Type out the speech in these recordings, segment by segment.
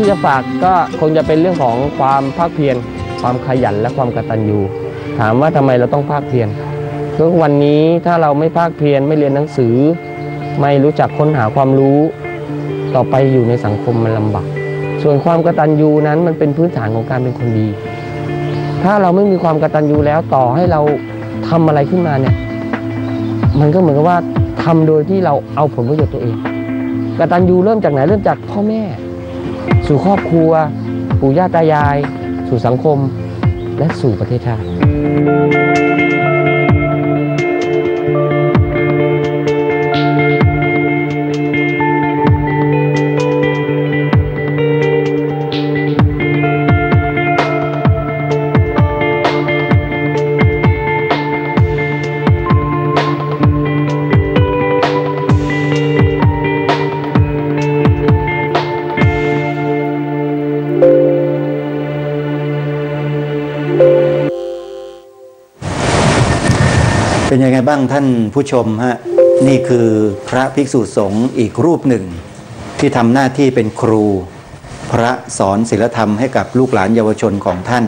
ที่จะฝากก็คงจะเป็นเรื่องของความภาคเพียรความขยันและความกตัญญูถามว่าทำไมเราต้องภาคเพียรทุกวันนี้ถ้าเราไม่ภาคเพียรไม่เรียนหนังสือไม่รู้จักค้นหาความรู้ต่อไปอยู่ในสังคมมันลำบากส่วนความกตัญญูนั้นมันเป็นพื้นฐานของการเป็นคนดีถ้าเราไม่มีความกตัญญูแล้วต่อให้เราทำอะไรขึ้นมาเนี่ยมันก็เหมือนกับว่าทำโดยที่เราเอาผลประโยชน์ตัวเองกตัญญูเริ่มจากไหนเริ่มจากพ่อแม่สู่ครอบครัวปู่ย่าตายายสู่สังคมและสู่ประเทศชาติเป็นยังไงบ้างท่านผู้ชมฮะนี่คือพระภิกษุสงฆ์อีกรูปหนึ่งที่ทำหน้าที่เป็นครูพระสอนศีลธรรมให้กับลูกหลานเยาวชนของท่าน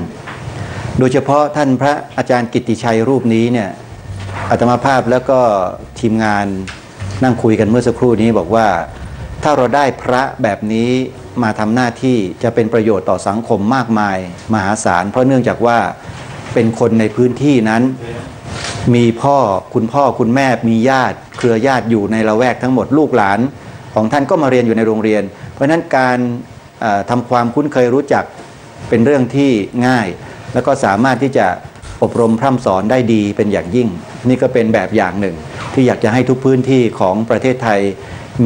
โดยเฉพาะท่านพระอาจารย์กิตติชัยรูปนี้เนี่ยอาตมาภาพแล้วก็ทีมงานนั่งคุยกันเมื่อสักครู่นี้บอกว่าถ้าเราได้พระแบบนี้มาทำหน้าที่จะเป็นประโยชน์ต่อสังคมมากมายมหาศาลเพราะเนื่องจากว่าเป็นคนในพื้นที่นั้นมีคุณพ่อคุณแม่มีญาติเครือญาติอยู่ในละแวกทั้งหมดลูกหลานของท่านก็มาเรียนอยู่ในโรงเรียนเพราะฉะนั้นการทำความคุ้นเคยรู้จักเป็นเรื่องที่ง่ายแล้วก็สามารถที่จะอบรมพร่ำสอนได้ดีเป็นอย่างยิ่งนี่ก็เป็นแบบอย่างหนึ่งที่อยากจะให้ทุกพื้นที่ของประเทศไทย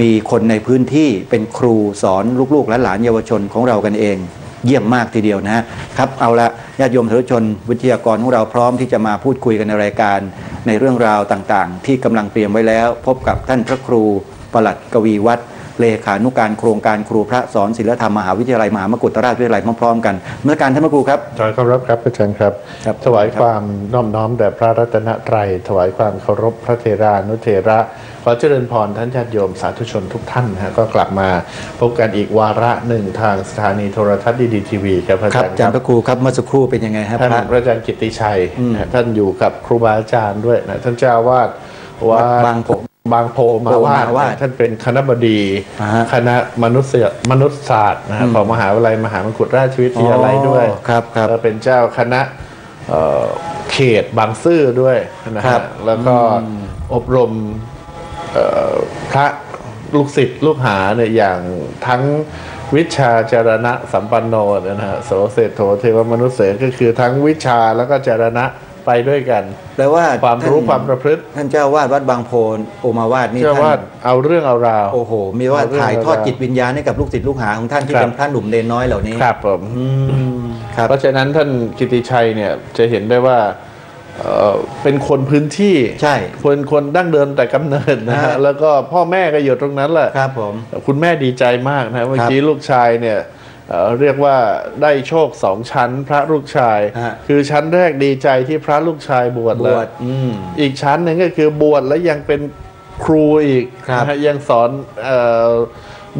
มีคนในพื้นที่เป็นครูสอนลูกๆและหลานเยาวชนของเรากันเองเยี่ยมมากทีเดียวนะครับเอาละญาติโยมสาธุชนวิทยากรของเราพร้อมที่จะมาพูดคุยกันในรายการในเรื่องราวต่างๆที่กำลังเตรียมไว้แล้วพบกับท่านพระครูปลัดกวีวัฒน์เลขานุการโครงการครูพระสอนศีลธรรมมหาวิทยาลัยมหามกุฏราชวิทยาลัยพร้อมๆกันเมื่อการท่านพระครูครับถวายความรับครับอาจารย์ครับถวายความน้อมน้อมแด่พระรัตนตรัยถวายความเคารพพระเถรานุเถระขอเจริญพรท่านญาติโยมสาธุชนทุกท่านก็กลับมาพบกันอีกวาระหนึ่งทางสถานีโทรทัศน์ดีทีวีครับอาจารย์พระครูครับเมื่อสักครู่เป็นยังไงครับท่านพระอาจารย์กิตติชัยท่านอยู่กับครูบาอาจารย์ด้วยนะท่านเจ้าวาดวัดบางโพมาวาดท่านเป็นคณบดีคณะมนุษยศาสตร์ของมหาวิทยาลัยมหามกุฏราชวิทยาลัยด้วยแล้วเป็นเจ้าคณะเขตบางซื่อด้วยนะครับแล้วก็อบรมพระลูกศิษย์ลูกหาเนี่ยอย่างทั้งวิชาจารณะสัมปันโนนะฮะโสเศธโธเทวมนุษย์เสก็คือทั้งวิชาแล้วก็จารณะไปด้วยกันแปลว่าความรู้ความประพฤติท่านเจ้าวาดวัดบางโพโอมาวาดนี่ท่านเอาเรื่องเอาราวโอ้โหมีว่าถ่ายทอดจิตวิญญาณให้กับลูกศิษย์ลูกหาของท่านที่เป็นพระหนุ่มเนนน้อยเหล่านี้ครับผมเพราะฉะนั้นท่านกิตติชัยเนี่ยจะเห็นได้ว่าเป็นคนพื้นที่ใช่คนดั้งเดิมแต่กำเนิดนะฮะแล้วก็พ่อแม่ก็อยู่ตรงนั้นแหละครับผมคุณแม่ดีใจมากนะเมื่อกี้ลูกชายเนี่ยเรียกว่าได้โชค2ชั้นพระลูกชายคือชั้นแรกดีใจที่พระลูกชายบวชแล้วอีกชั้นหนึ่งก็คือบวชแล้วยังเป็นครูอีกยังสอน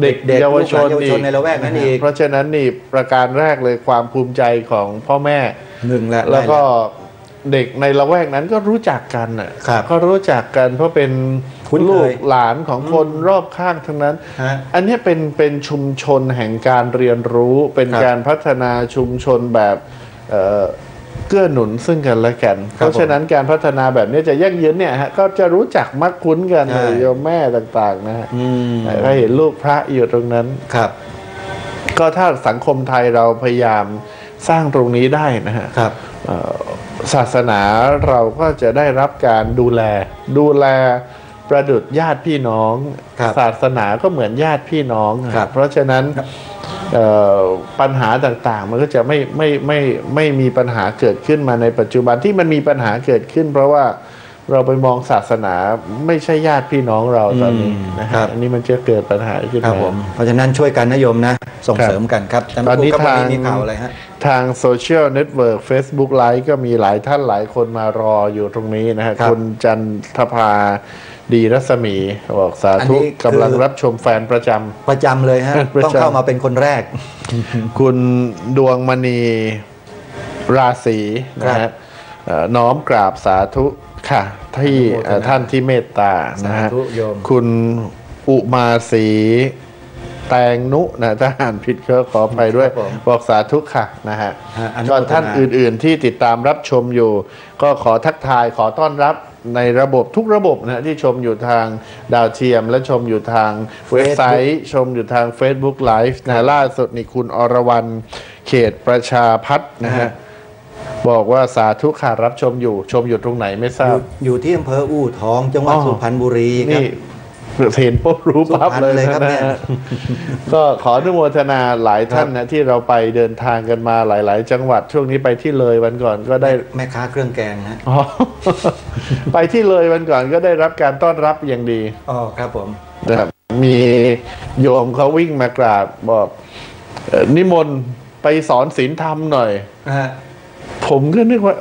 เด็กเยาวชนในละแวกนั้นอีกเพราะฉะนั้นนี่ประการแรกเลยความภูมิใจของพ่อแม่หนึ่งแล้วก็เด็กในละแวกนั้นก็รู้จักกันก็รู้จักกันเพราะเป็นลูกหลานของคนรอบข้างทั้งนั้นอันนี้เป็นชุมชนแห่งการเรียนรู้เป็นการพัฒนาชุมชนแบบเกื้อหนุนซึ่งกันและกันเพราะฉะนั้นการพัฒนาแบบนี้จะยั่งยืนเนี่ยฮะก็จะรู้จักมักคุ้นกันโยมแม่ต่างๆนะฮะก็เห็นลูกพระอยู่ตรงนั้นครับก็ถ้าสังคมไทยเราพยายามสร้างตรงนี้ได้นะฮะศาสนาเราก็จะได้รับการดูแลประดุจญาติพี่น้องศาสนาก็เหมือนญาติพี่น้องเพราะฉะนั้นปัญหาต่างๆมันก็จะไม่มีปัญหาเกิดขึ้นมาในปัจจุบันที่มันมีปัญหาเกิดขึ้นเพราะว่าเราไปมองศาสนาไม่ใช่ญาติพี่น้องเราตอนนี้นะครับอันนี้มันจะเกิดปัญหาขึ้นมาเพราะฉะนั้นช่วยกันนะโยมนะส่งเสริมกันครับตอนนี้ทางโซเชียลเน็ตเวิร์ก Facebook ไลฟ์ก็มีหลายท่านหลายคนมารออยู่ตรงนี้นะฮะคุณจันทภา ดีรัศมีบอกสาธุกำลังรับชมแฟนประจำเลยฮะต้องเข้ามาเป็นคนแรก คุณดวงมณีราศีนะฮะน้อมกราบสาธุค่ะที่ท่านที่เมตตานะฮะคุณอุมาศรีแตงนุนะถ้าอ่านผิดก็ขอไปด้วยบอกสาธุค่ะนะฮะก็ท่านอื่นๆที่ติดตามรับชมอยู่ก็ขอทักทายขอต้อนรับในระบบทุกระบบนะที่ชมอยู่ทางดาวเทียมและชมอยู่ทางเว็บไซต์ชมอยู่ทาง Facebook Live นะล่าสุดนี่คุณอรวรรณเขตประชาพัฒน์นะฮะบอกว่าสาธุค่ะรับชมอยู่ตรงไหนไม่ทราบอยู่ที่อำเภออู่ทองจังหวัดสุพรรณบุรีครับเห็นปุ๊บรู้ปั๊บเลยครับเนี่ยก็ขออนุโมทนาหลายท่านนะที่เราไปเดินทางกันมาหลายๆจังหวัดช่วงนี้ไปที่เลยวันก่อนก็ได้แม่ค้าเครื่องแกงนะไปที่เลยวันก่อนก็ได้รับการต้อนรับอย่างดีครับผมนะครับมีโยมเขาวิ่งมากราบบอกนิมนต์ไปสอนศีลธรรมหน่อยผมก็นึกว่า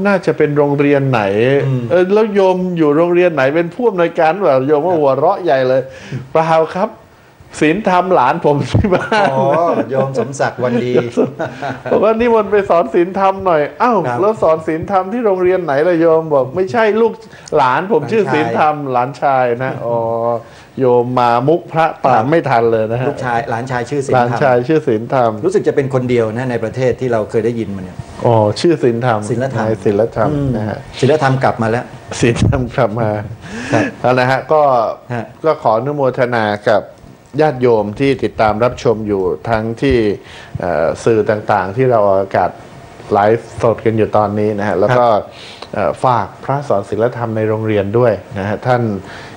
น่าจะเป็นโรงเรียนไหนแล้วโยมอยู่โรงเรียนไหนเป็นผู้อำนวยการแบบโยมว่าหัวเราะใหญ่เลยเปล่าครับศีลธรรมหลานผมที่บ้านโยมสมศักดิ์วันดีบอกว่านิมนต์ไปสอนศีลธรรมหน่อยแล้วสอนศีลธรรมที่โรงเรียนไหนล่ะโยมบอกไม่ใช่ลูกหลานผมชื่อศีลธรรมหลานชายนะโยมมามุกพระป่าไม่ทันเลยนะฮะลูกชายหลานชายชื่อศีลธรรมหลานชายชื่อศีลธรรมรู้สึกจะเป็นคนเดียวนะในประเทศที่เราเคยได้ยินมันเนี่ยชื่อศีลธรรมศีลธรรมนะฮะศีลธรรมกลับมาแล้วศีลธรรมกลับมาแล้วนะฮะก็ขออนุโมทนากับญาติโยมที่ติดตามรับชมอยู่ทั้งที่สื่อต่างๆที่เราออกอากาศไลฟ์สดกันอยู่ตอนนี้นะฮะแล้วก็ฝากพระสอนศีลธรรมในโรงเรียนด้วยนะฮะท่าน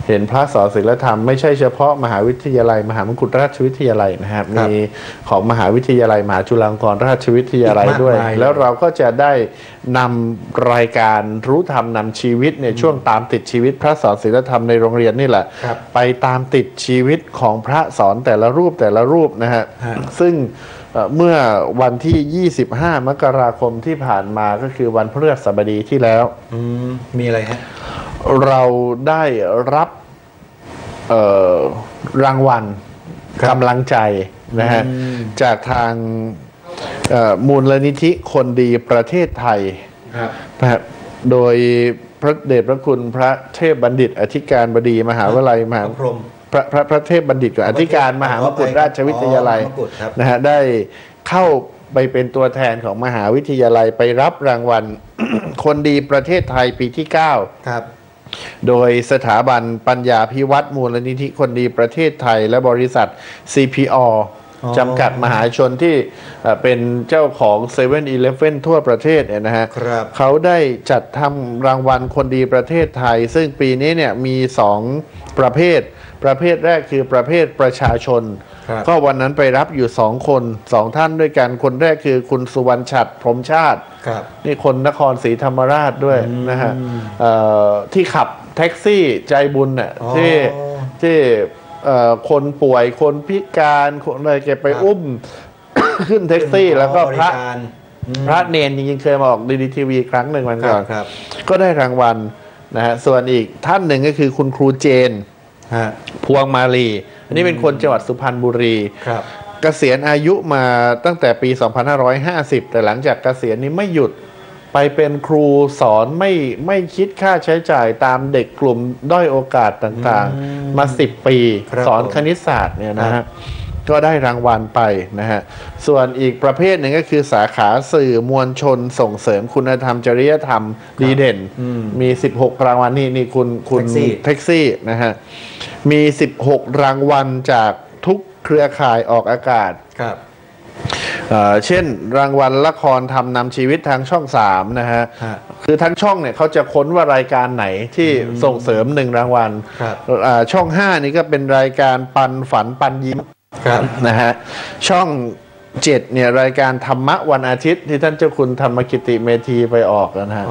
เห็นพระสอนศีลธรรมไม่ใช่เฉพาะมหาวิทยาลัยมหามงกุฎราชวิทยาลัยนะครับมีของมหาวิทยาลัยมหาจุฬาลงกรณราชวิทยาลัยด้วยแล้วเราก็จะได้นำรายการรู้ธรรมนำชีวิตในช่วงตามติดชีวิตพระสอนศีลธรรมในโรงเรียนนี่แหละไปตามติดชีวิตของพระสอนแต่ละรูปนะฮะซึ่งเมื่อวันที่25มกราคมที่ผ่านมาก็คือวันพฤหัสบดีที่แล้วมีอะไรฮะเราได้รับรางวัลกำลังใจนะฮะจากทางมูลนิธิคนดีประเทศไทยนะครับโดยพระเดชพระคุณพระเทพบัณฑิตอธิการบดีมหาวิทยาลัยพระเทพบัณฑิตกับอธิการมหามกุฏราชวิทยาลัยนะฮะได้เข้าไปเป็นตัวแทนของมหาวิทยาลัยไปรับรางวัล คนดีประเทศไทยปีที่9ครับโดยสถาบันปัญญาภิวัตรมูลนิธิคนดีประเทศไทยและบริษัท CPO จำกัดมหาชนที่เป็นเจ้าของ 7-Eleven ทั่วประเทศเนี่ยนะฮะเขาได้จัดทำรางวัลคนดีประเทศไทยซึ่งปีนี้เนี่ยมี2ประเภทแรกคือประเภทประชาชนก็วันนั้นไปรับอยู่2 คน2 ท่านด้วยกันคนแรกคือคุณสุวรรณฉัตรพรหมชาตินี่คนนครศรีธรรมราชด้วยนะฮะที่ขับแท็กซี่ใจบุญเนี่ยที่คนป่วยคนพิการคนอะไรแกไปอุ้ม ขึ้นแท็กซี่แล้วก็พระเนนจริงๆเคยมาออกดีทีวีครั้งหนึ่งวันก่อนก็ได้รางวัลนะฮะส่วนอีกท่านหนึ่งก็คือคุณครูเจนพวงมาลีอันนี้เป็นคนจังหวัดสุพรรณบุรีเกษียณอายุมาตั้งแต่ปี 2550 แต่หลังจากเกษียณนี้ไม่หยุดไปเป็นครูสอนไม่คิดค่าใช้จ่ายตามเด็กกลุ่มด้อยโอกาสต่างๆมา10 ปีสอนคณิตศาสตร์เนี่ยนะฮะก็ได้รางวัลไปนะฮะส่วนอีกประเภทหนึ่งก็คือสาขาสื่อมวลชนส่งเสริมคุณธรรมจริยธรรมดีเด่นมี16 รางวัลนี่คุณแท็กซี่นะฮะมี16 รางวัลจากทุกเครือข่ายออกอากาศเช่นรางวัลละครทำนำชีวิตทางช่อง3นะฮะคือทั้งช่องเนี่ยเขาจะค้นว่ารายการไหนที่ส่งเสริม1 รางวัลช่อง5นี่ก็เป็นรายการปันฝันปันยิ้มนะฮะช่อง7เนี่ยรายการธรรมะวันอาทิตย์ที่ท่านเจ้าคุณธรรมกิติเมธีไปออกนะฮะ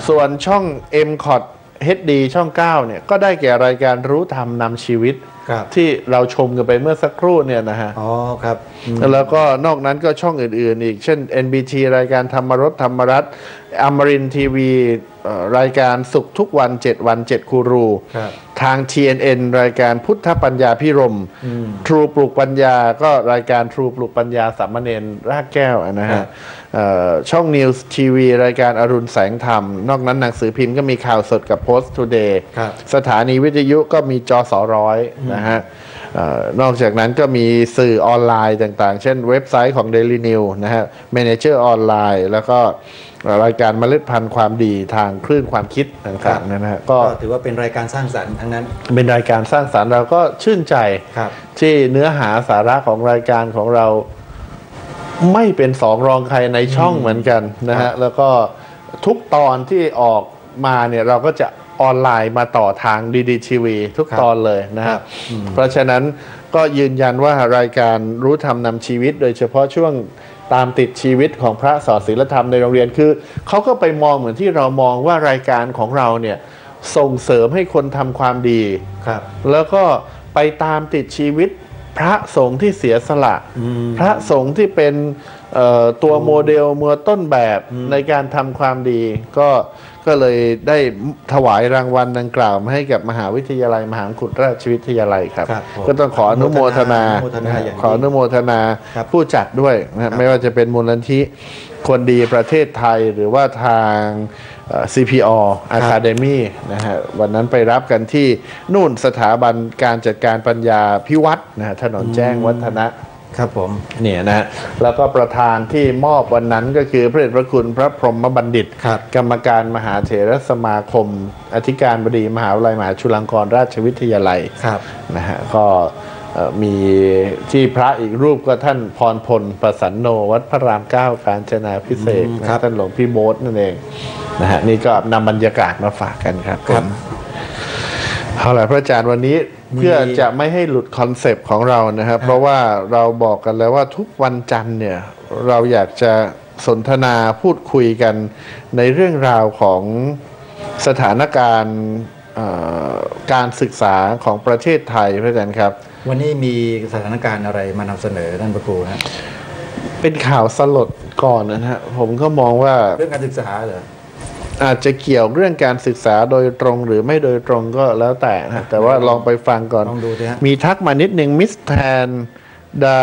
ส่วนช่อง MCOT HD ช่อง9เนี่ยก็ได้แก่รายการรู้ธรรมนำชีวิต ที่เราชมกันไปเมื่อสักครู่เนี่ยนะฮะอ๋อครับแล้วก็นอกนั้นก็ช่องอื่นๆอีกเช่น NBT รายการธรรมรสธรรมรัตน์อมรินทร์ทีวีรายการสุขทุกวัน7 วัน 7กูรูทาง TNN รายการพุทธปัญญาพิรมทรูปลูกปัญญาก็รายการทรูปลูกปัญญาสามเณรรากแก้วนะฮะช่อง News TV รายการอรุณแสงธรรมนอกนั้นหนังสือพิมพ์ก็มีข่าวสดกับ Post Today สถานีวิทยุก็มีจส.100นะฮะนอกจากนั้นก็มีสื่อออนไลน์ต่างๆเช่นเว็บไซต์ของ Daily News นะฮะ Manager ออนไลน์แล้วก็รายการเมล็ดพันธุ์ความดีทางคลื่นความคิดต่างๆนะฮะก็ถือว่าเป็นรายการสร้างสรรค์ทั้งนั้นเป็นรายการสร้างสรรค์เราก็ชื่นใจที่เนื้อหาสาระของรายการของเราไม่เป็นสองรองใครในช่องเหมือนกันนะฮะแล้วก็ทุกตอนที่ออกมาเนี่ยเราก็จะออนไลน์มาต่อทางดีทีวีทุกตอนเลยนะครับเพราะฉะนั้นก็ยืนยันว่ารายการรู้ธรรมนำชีวิตโดยเฉพาะช่วงตามติดชีวิตของพระสอนศีลธรรมในโรงเรียนคือเขาก็ไปมองเหมือนที่เรามองว่ารายการของเราเนี่ยส่งเสริมให้คนทำความดีแล้วก็ไปตามติดชีวิตพระสงฆ์ที่เสียสละพระสงฆ์ที่เป็นตัวโมเดลมือต้นแบบในการทำความดีก็เลยได้ถวายรางวัลดังกล่าวมาให้กับมหาวิทยาลัยมหาวิทยาลัยราชวิทยาลัยครับก็ต้องขออนุโมทนาขออนุโมทนาผู้จัดด้วยนะไม่ว่าจะเป็นมูลนิธิคนดีประเทศไทยหรือว่าทาง CPO Academy นะฮะวันนั้นไปรับกันที่นู่นสถาบันการจัดการปัญญาพิวัตรนะฮะถนนแจ้งวัฒนะครับผมเนี่ยนะแล้วก็ประธานที่มอบวันนั้นก็คือพระเดชพระคุณพระพรหมบัณฑิตกรรมการมหาเถรสมาคมอธิการบดีมหาวิทยาลัยมหาจุฬาลงกรณราชวิทยาลัยนะฮะก็มีที่พระอีกรูปก็ท่านพรพลประสันโนวัดพระราม9กาญจนาภิเษกท่านหลวงพี่โบ๊ทนั่นเองนะฮะนี่ก็นำบรรยากาศมาฝากกันครับเอาล่ะพระอาจารย์วันนี้เพื่อจะไม่ให้หลุดคอนเซปต์ของเรานะครับเพราะว่าเราบอกกันแล้วว่าทุกวันจันทร์เนี่ยเราอยากจะสนทนาพูดคุยกันในเรื่องราวของสถานการณ์การศึกษาของประเทศไทยพระอาจารย์ครับวันนี้มีสถานการณ์อะไรมานำเสนอท่านพระครูฮะเป็นข่าวสลดก่อนนะฮะผมก็มองว่าเรื่องการศึกษาเหรออาจจะเกี่ยวเรื่องการศึกษาโดยตรงหรือไม่โดยตรงก็แล้วแต่นะแต่ว่าลองไปฟังก่อนมีทักมานิดนึงมิสแทนดา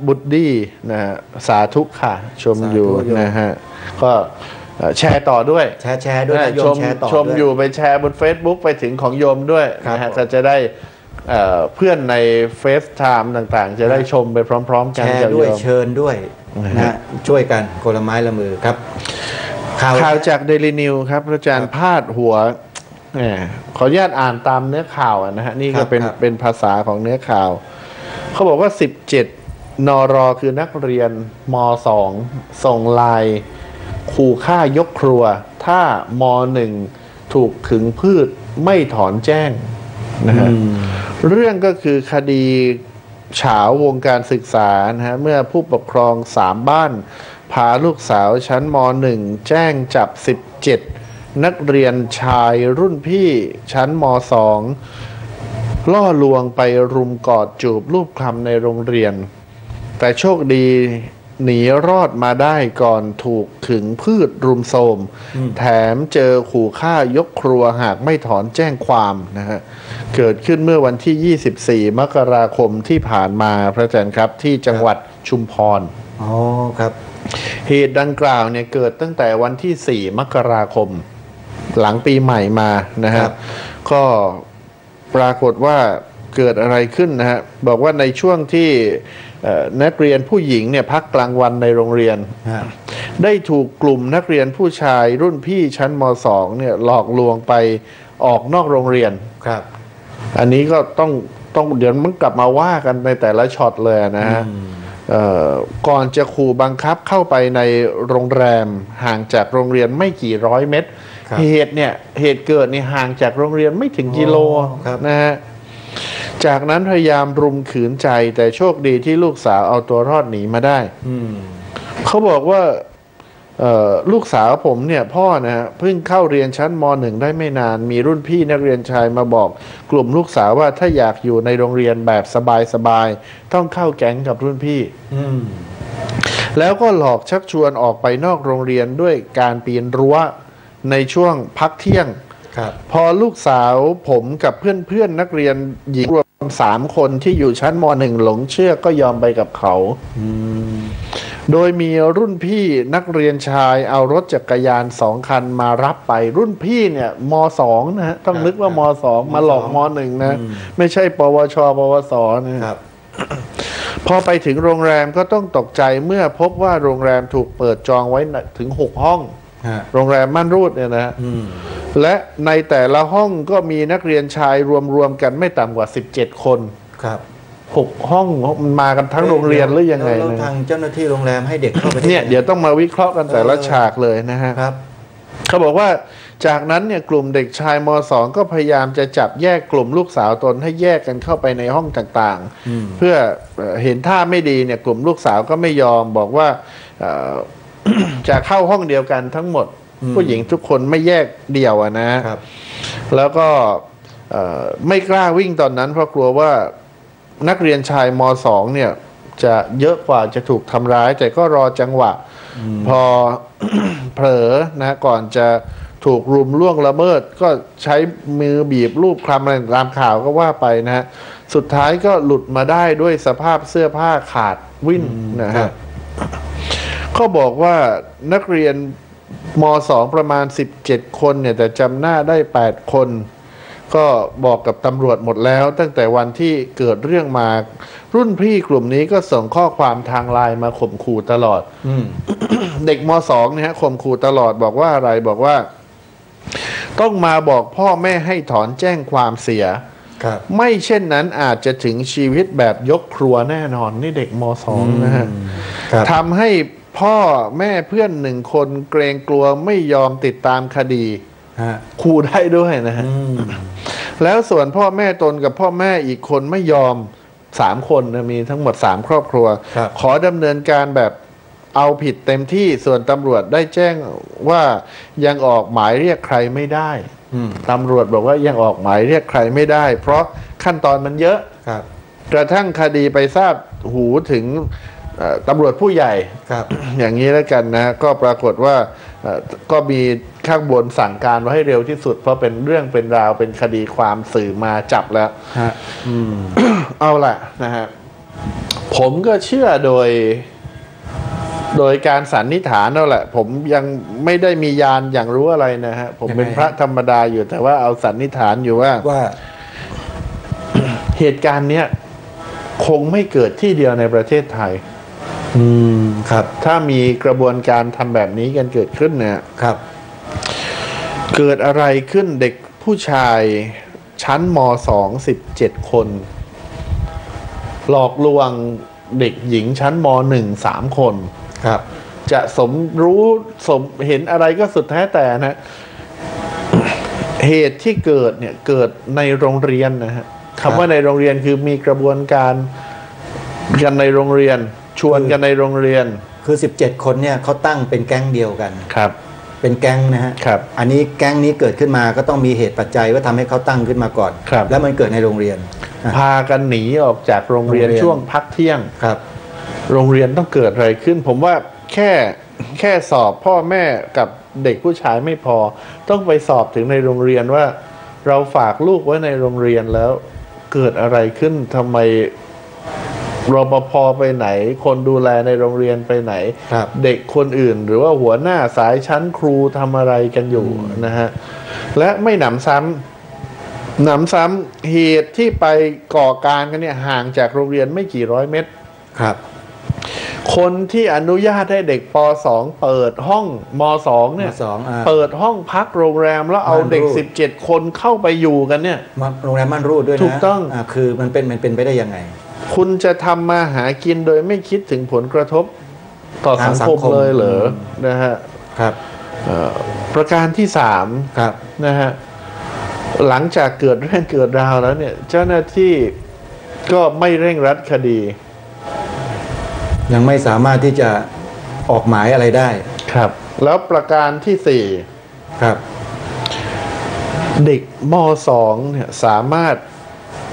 บุดดี้นะฮะสาธุค่ะชมอยู่นะฮะก็แชร์ต่อด้วยแชร์ด้วยชมอยู่ไปแชร์บน Facebook ไปถึงของโยมด้วยนะฮะก็จะได้เพื่อนในเฟซไทม์ต่างๆจะได้ชมไปพร้อมๆกันแชร์ด้วยเชิญด้วยนะช่วยกันคนละไม้ละมือครับข่าวจากเดลินิวครับอาจารย์พาดหัวขออนุญาตอ่านตามเนื้อข่าวนะฮะนี่ก็เป็นภาษาของเนื้อข่าวเขาบอกว่า17นร.คือนักเรียนม.2 ส่งไลน์ขู่ฆ่ายกครัวถ้าม.1 ถูกขึงพืชไม่ถอนแจ้งนะฮะเรื่องก็คือคดีเฉาวงการศึกษานะฮะเมื่อผู้ปกครอง3บ้านพาลูกสาวชั้นม.1 แจ้งจับ17นักเรียนชายรุ่นพี่ชั้นม.2 ล่อลวงไปรุมกอดจูบรูปคลำในโรงเรียนแต่โชคดีหนีรอดมาได้ก่อนถูกขึงพืชรุมโทรมแถมเจอขู่ฆ่ายกครัวหากไม่ถอนแจ้งความนะฮะเกิดขึ้นเมื่อวันที่24มกราคมที่ผ่านมาพระอาจารย์ครับที่จังหวัดชุมพรอ๋อครับเหตุดังกล่าวเนี่ยเกิดตั้งแต่วันที่4มกราคมหลังปีใหม่มานะฮะก็ปรากฏว่าเกิดอะไรขึ้นนะฮะบอกว่าในช่วงที่นักเรียนผู้หญิงเนี่ยพักกลางวันในโรงเรียนได้ถูกกลุ่มนักเรียนผู้ชายรุ่นพี่ชั้นม.2 เนี่ยหลอกลวงไปออกนอกโรงเรียนครับอันนี้ก็ต้องเดี๋ยวมันกลับมาว่ากันในแต่ละช็อตเลยนะฮะก่อนจะขู่บังคับเข้าไปในโรงแรมห่างจากโรงเรียนไม่กี่ร้อยเมตรเหตุเกิดนี่ห่างจากโรงเรียนไม่ถึงกิโลนะฮะจากนั้นพยายามรุมขืนใจแต่โชคดีที่ลูกสาวเอาตัวรอดหนีมาได้เขาบอกว่า ลูกสาวผมเนี่ยพ่อนะฮะเพิ่งเข้าเรียนชั้นม.1 ได้ไม่นานมีรุ่นพี่นักเรียนชายมาบอกกลุ่มลูกสาวว่าถ้าอยากอยู่ในโรงเรียนแบบสบายๆต้องเข้าแก๊งกับรุ่นพี่แล้วก็หลอกชักชวนออกไปนอกโรงเรียนด้วยการปีนรั้วในช่วงพักเที่ยงพอลูกสาวผมกับเพื่อนนักเรียนหญิงรวม3 คนที่อยู่ชั้นม.1 หลงเชื่อก็ยอมไปกับเขาโดยมีรุ่นพี่นักเรียนชายเอารถจักรยาน2 คันมารับไปรุ่นพี่เนี่ยม.2 นะฮะต้องนึกว่าม .2 มาหลอกม.1 นะไม่ใช่ปวชปวสนะครับพอไปถึงโรงแรมก็ต้องตกใจเมื่อพบว่าโรงแรมถูกเปิดจองไว้ถึง6 ห้องโรงแรมม่านรูดเนี่ยนะและในแต่ละห้องก็มีนักเรียนชายรวมกันไม่ต่ำกว่า17 คนครับ6 ห้องมันมากันทั้งโรงเรียนหรือยังไงทางเจ้าหน้าที่โรงแรมให้เด็กเข้าไปเนี่ยเดี๋ยวต้องมาวิเคราะห์กันแต่ละฉากเลยนะฮะเขาบอกว่าจากนั้นเนี่ยกลุ่มเด็กชายม.2 ก็พยายามจะจับแยกกลุ่มลูกสาวตนให้แยกกันเข้าไปในห้องต่างๆเพื่อเห็นท่าไม่ดีเนี่ยกลุ่มลูกสาวก็ไม่ยอมบอกว่าจะเข้าห้องเดียวกันทั้งหมดผู้หญิงทุกคนไม่แยกเดี่ยวนะแล้วก็ไม่กล้าวิ่งตอนนั้นเพราะกลัวว่านักเรียนชายม.2 เนี่ยจะเยอะกว่าจะถูกทำร้ายแต่ก็รอจังหวะพอ เผลอนะก่อนจะถูกรุมล่วงละเมิดก็ใช้มือบีบรูปคลำอะไรตามข่าวก็ว่าไปนะฮะสุดท้ายก็หลุดมาได้ด้วยสภาพเสื้อผ้าขาดวิ่นนะฮะเขาบอกว่านักเรียนม.2 ประมาณ17 คนเนี่ยแต่จำหน้าได้8 คนก็บอกกับตำรวจหมดแล้วตั้งแต่วันที่เกิดเรื่องมารุ่นพี่กลุ่มนี้ก็ส่งข้อความทางไลน์มาข่มขู่ตลอด เด็กม.2 เนี่ยฮะข่มขู่ตลอดบอกว่าอะไรบอกว่าต้องมาบอกพ่อแม่ให้ถอนแจ้งความเสียไม่เช่นนั้นอาจจะถึงชีวิตแบบยกครัวแน่นอนนี่เด็กม.2 นะฮะทำให้พ่อแม่เพื่อน1 คนเกรงกลัวไม่ยอมติดตามคดีขู่ได้ด้วยนะฮะแล้วส่วนพ่อแม่ตนกับพ่อแม่อีกคนไม่ยอม3 คนนะมีทั้งหมด3 ครอบครัวขอดำเนินการแบบเอาผิดเต็มที่ส่วนตำรวจได้แจ้งว่ายังออกหมายเรียกใครไม่ได้ตำรวจบอกว่ายังออกหมายเรียกใครไม่ได้เพราะขั้นตอนมันเยอะกระทั่งคดีไปทราบหูถึงตำรวจผู้ใหญ่อย่างนี้แล้วกันนะก็ปรากฏว่าก็มีข้างบนสั่งการว่าให้เร็วที่สุดเพราะเป็นเรื่องเป็นราวเป็นคดีความสื่อมาจับแล้วเอาล่ะนะฮะผมก็เชื่อโดยการสันนิษฐานนั่นแหละผมยังไม่ได้มียานอย่างรู้อะไรนะฮะผมเป็นพระธรรมดาอยู่แต่ว่าเอาสันนิษฐานอยู่ว่าเหตุการณ์เนี้ยคงไม่เกิดที่เดียวในประเทศไทยครับถ้ามีกระบวนการทำแบบนี้กันเกิดขึ้นเนี่ยครับเกิดอะไรขึ้นเด็กผู้ชายชั้นม.2 17 คนหลอกลวงเด็กหญิงชั้นม.1 3 คนครับจะสมรู้สมเห็นอะไรก็สุดแท้แต่นะเหตุที่เกิดเนี่ยเกิดในโรงเรียนนะฮะคำว่าในโรงเรียนคือมีกระบวนการกันในโรงเรียนชวนกันในโรงเรียนคือ17 คนเนี่ยเขาตั้งเป็นแก๊งเดียวกันครับเป็นแก๊งนะฮะครับอันนี้แก๊งนี้เกิดขึ้นมาก็ต้องมีเหตุปัจจัยว่าทำให้เขาตั้งขึ้นมาก่อนแล้วมันเกิดในโรงเรียนพากันหนีออกจากโรงเรียนช่วงพักเที่ยงครับโรงเรียนต้องเกิดอะไรขึ้นผมว่าแค่สอบพ่อแม่กับเด็กผู้ชายไม่พอต้องไปสอบถึงในโรงเรียนว่าเราฝากลูกไว้ในโรงเรียนแล้วเกิดอะไรขึ้นทำไมรปภ.ไปไหนคนดูแลในโรงเรียนไปไหนเด็กคนอื่นหรือว่าหัวหน้าสายชั้นครูทำอะไรกันอยู่นะฮะและไม่หนำซ้ำเหตุที่ไปก่อการกันเนี่ยห่างจากโรงเรียนไม่กี่ร้อยเมตรครับคนที่อนุญาตให้เด็กป.2 เปิดห้องม.2 เนี่ยเปิดห้องพักโรงแรมแล้วเอาเด็ก17 คนเข้าไปอยู่กันเนี่ยโรงแรมม่านรูดด้วยนะถูกต้องคือมันเป็นไปได้ยังไงคุณจะทำมาหากินโดยไม่คิดถึงผลกระทบต่อสังคมเลยเหรอนะฮะครับประการที่3ครับนะฮะหลังจากเกิดเรื่องเกิดราวแล้วเนี่ยเจ้าหน้าที่ก็ไม่เร่งรัดคดียังไม่สามารถที่จะออกหมายอะไรได้ครับ แล้วประการที่สี่ครับเด็กม.2 เนี่ยสามารถ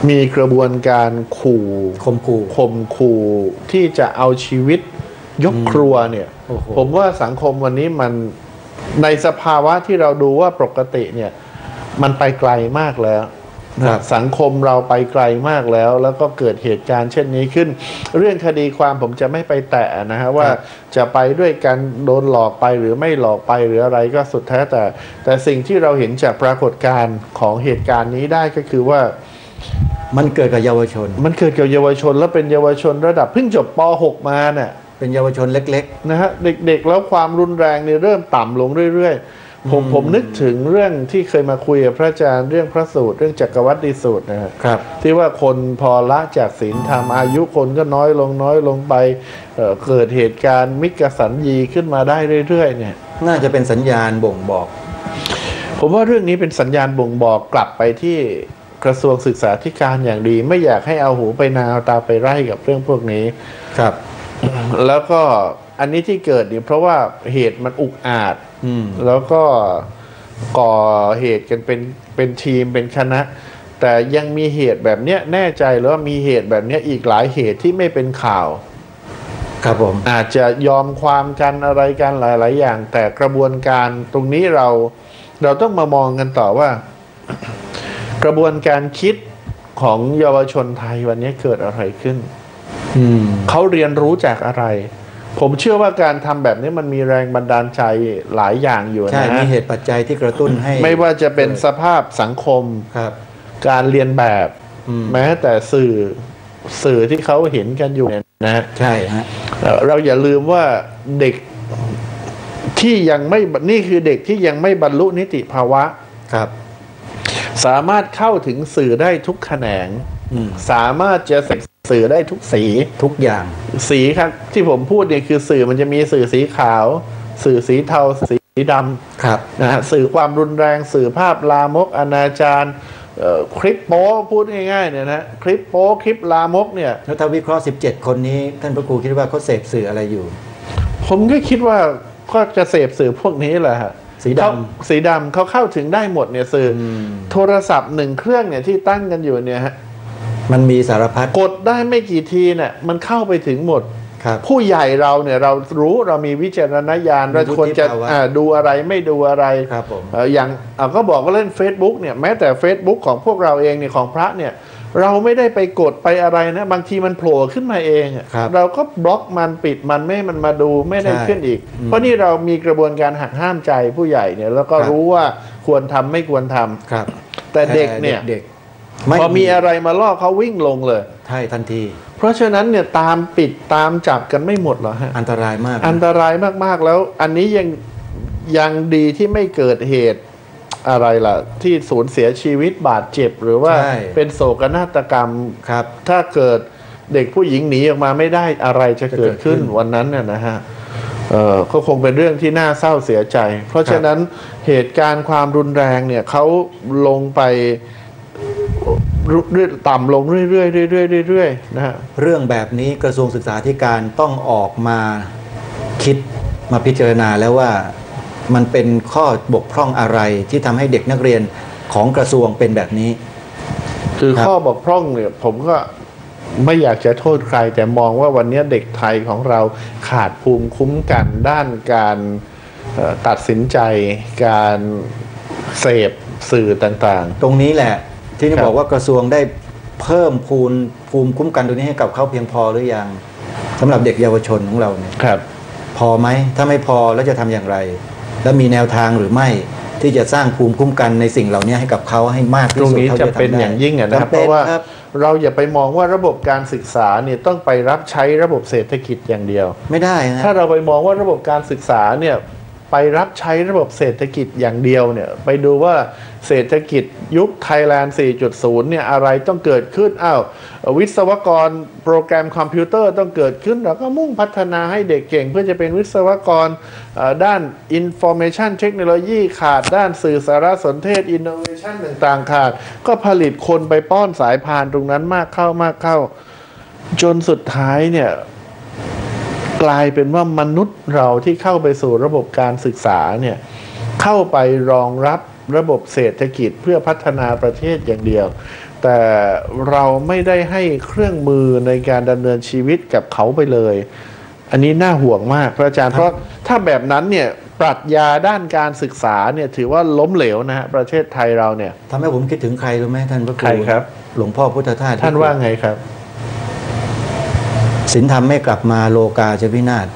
มีกระบวนการข่มขู่ที่จะเอาชีวิตยกครัวเนี่ยผมว่าสังคมวันนี้มันในสภาวะที่เราดูว่าปกติเนี่ยมันไปไกลมากแล้วสังคมเราไปไกลมากแล้วก็เกิดเหตุการณ์เช่นนี้ขึ้นเรื่องคดีความผมจะไม่ไปแตะนะฮะว่าจะไปด้วยกันโดนหลอกไปหรือไม่หลอกไปหรืออะไรก็สุดแท้แต่สิ่งที่เราเห็นจากปรากฏการณ์ของเหตุการณ์นี้ได้ก็คือว่ามันเกิดกับเยาวชนแล้วเป็นเยาวชนระดับเพิ่งจบป .6 มาเนี่ยเป็นเยาวชนเล็กๆนะฮะเด็กๆแล้วความรุนแรงเนี่ยเริ่มต่ำลงเรื่อยๆผมนึกถึงเรื่องที่เคยมาคุยกับพระอาจารย์เรื่องพระสูตรเรื่องจักรวรรดิสูตรนะครับที่ว่าคนพอละจากศีลธรรมอายุคนก็น้อยลงไปเกิดเหตุการณ์มิกสัญญีขึ้นมาได้เรื่อยๆเนี่ยน่าจะเป็นสัญญาณบ่งบอกผมว่าเรื่องนี้เป็นสัญญาณบ่งบอกกลับไปที่กระทรวงศึกษาธิการอย่างดีไม่อยากให้เอาหูไปนาเอาตาไปไร่กับเรื่องพวกนี้ครับแล้วก็อันนี้ที่เกิดเนี่ยเพราะว่าเหตุมันอุกอาจแล้วก็ก่อเหตุกันเป็นทีมเป็นคณะแต่ยังมีเหตุแบบเนี้ยแน่ใจแล้วว่ามีเหตุแบบเนี้ยอีกหลายเหตุที่ไม่เป็นข่าวครับผมอาจจะยอมความกันอะไรกันหลายๆอย่างแต่กระบวนการตรงนี้เราต้องมามองกันต่อว่ากระบวนการคิดของเยาวชนไทยวันนี้เกิดอะไรขึ้นเขาเรียนรู้จากอะไรผมเชื่อว่าการทำแบบนี้มันมีแรงบันดาลใจหลายอย่างอยู่นะใช่มีเหตุปัจจัยที่กระตุ้นให้ไม่ว่าจะเป็นสภาพสังคมครับการเรียนแบบแม้แต่สื่อที่เขาเห็นกันอยู่นะใช่ฮะเราอย่าลืมว่าเด็กที่ยังไม่นี่คือเด็กที่ยังไม่บรรลุนิติภาวะครับสามารถเข้าถึงสื่อได้ทุกแขนงสามารถจะสื่อได้ทุกสีทุกอย่างสีครับที่ผมพูดเนี่ยคือสื่อมันจะมีสื่อสีขาวสื่อสีเทาสีดำครับนะฮะสื่อความรุนแรงสื่อภาพลามกอนาจารคลิปโป๊พูดง่ายๆเนี่ยนะคลิปโป๊คลิปลามกเนี่ยแล้วถ้าวิเคราะห์17คนนี้ท่านพระครูคิดว่าเขาเสพสื่ออะไรอยู่ผมก็คิดว่าก็จะเสพสื่อพวกนี้แหละฮะสีดำเขาเข้าถึงได้หมดเนี่ยสื่อโทรศัพท์1เครื่องเนี่ยที่ตั้งกันอยู่เนี่ยฮะมันมีสารพัดกดได้ไม่กี่ทีเนี่ยมันเข้าไปถึงหมดผู้ใหญ่เราเนี่ยเรารู้เรามีวิจารณญาณเราควรจะดูอะไรไม่ดูอะไรอย่างก็บอกว่าเล่น Facebook เนี่ยแม้แต่ Facebook ของพวกเราเองเนี่ยของพระเนี่ยเราไม่ได้ไปกดไปอะไรนะบางทีมันโผล่ขึ้นมาเองเราก็บล็อกมันปิดมันไม่ให้มันมาดูไม่ได้ขึ้นอีกเพราะนี่เรามีกระบวนการหักห้ามใจผู้ใหญ่เนี่ยแล้วก็รู้ว่าควรทำไม่ควรทำแต่เด็กเนี่ยพอมีอะไรมาล่อเขาวิ่งลงเลยใช่ทันทีเพราะฉะนั้นเนี่ยตามปิดตามจับกันไม่หมดหรอฮะอันตรายมากอันตรายมากๆแล้วอันนี้ยังดีที่ไม่เกิดเหตุอะไรล่ะที่สูญเสียชีวิตบาดเจ็บหรือว่าเป็นโศกนาฏกรรมครับถ้าเกิดเด็กผู้หญิงหนีออกมาไม่ได้อะไรจะเกิดขึ้นวันนั้นเนี่ยนะฮะก็คงเป็นเรื่องที่น่าเศร้าเสียใจเพราะฉะนั้นเหตุการณ์ความรุนแรงเนี่ยเขาลงไปต่ำลงเรื่อยๆนะฮะเรื่องแบบนี้กระทรวงศึกษาธิการต้องออกมาคิดมาพิจารณาแล้วว่ามันเป็นข้อบกพร่องอะไรที่ทำให้เด็กนักเรียนของกระทรวงเป็นแบบนี้คือข้อบกพร่องเนี่ยผมก็ไม่อยากจะโทษใครแต่มองว่าวันนี้เด็กไทยของเราขาดภูมิคุ้มกันด้านการตัดสินใจการเสพสื่อต่างๆตรงนี้แหละที่จะบอกว่ากระทรวงได้เพิ่มภูมิคุ้มกันตรงนี้ให้กับเขาเพียงพอหรือยังสำหรับเด็กเยาวชนของเราเนี่ยครับพอไหมถ้าไม่พอแล้วจะทำอย่างไรแล้วมีแนวทางหรือไม่ที่จะสร้างภูมิคุ้มกันในสิ่งเหล่านี้ให้กับเขาให้มากที่สุดตรงนี้จะเป็นอย่างยิ่งนะครับเพราะว่าเราอย่าไปมองว่าระบบการศึกษาเนี่ยต้องไปรับใช้ระบบเศรษฐกิจอย่างเดียวไม่ได้นะถ้าเราไปมองว่าระบบการศึกษาเนี่ยไปรับใช้ระบบเศรษฐกิจอย่างเดียวเนี่ยไปดูว่าเศรษฐกิจยุคไทยแลนด์ 4.0 เนี่ยอะไรต้องเกิดขึ้นวิศวกรโปรแกรมคอมพิวเตอร์ต้องเกิดขึ้นเราก็มุ่งพัฒนาให้เด็กเก่งเพื่อจะเป็นวิศวกรด้าน Information Technology ขาดด้านสื่อสารสนเทศ Innovation ต่างๆขาดก็ผลิตคนไปป้อนสายพานตรงนั้นมากเข้าจนสุดท้ายเนี่ย กลายเป็นว่ามนุษย์เราที่เข้าไปสู่ระบบการศึกษาเนี่ยเข้าไปรองรับระบบเศรษฐกิจเพื่อพัฒนาประเทศอย่างเดียวแต่เราไม่ได้ให้เครื่องมือในการดำเนินชีวิตกับเขาไปเลยอันนี้น่าห่วงมากพระอาจารย์เพราะถ้าแบบนั้นเนี่ยปรัชญาด้านการศึกษาเนี่ยถือว่าล้มเหลวนะฮะประเทศไทยเราเนี่ยทำให้ผมคิดถึงใครรู้ไหมท่านพระครู ใครครับหลวงพ่อพุทธทาสท่านว่าไงครับศีลธรรมไม่กลับมาโลกาจะพินาศ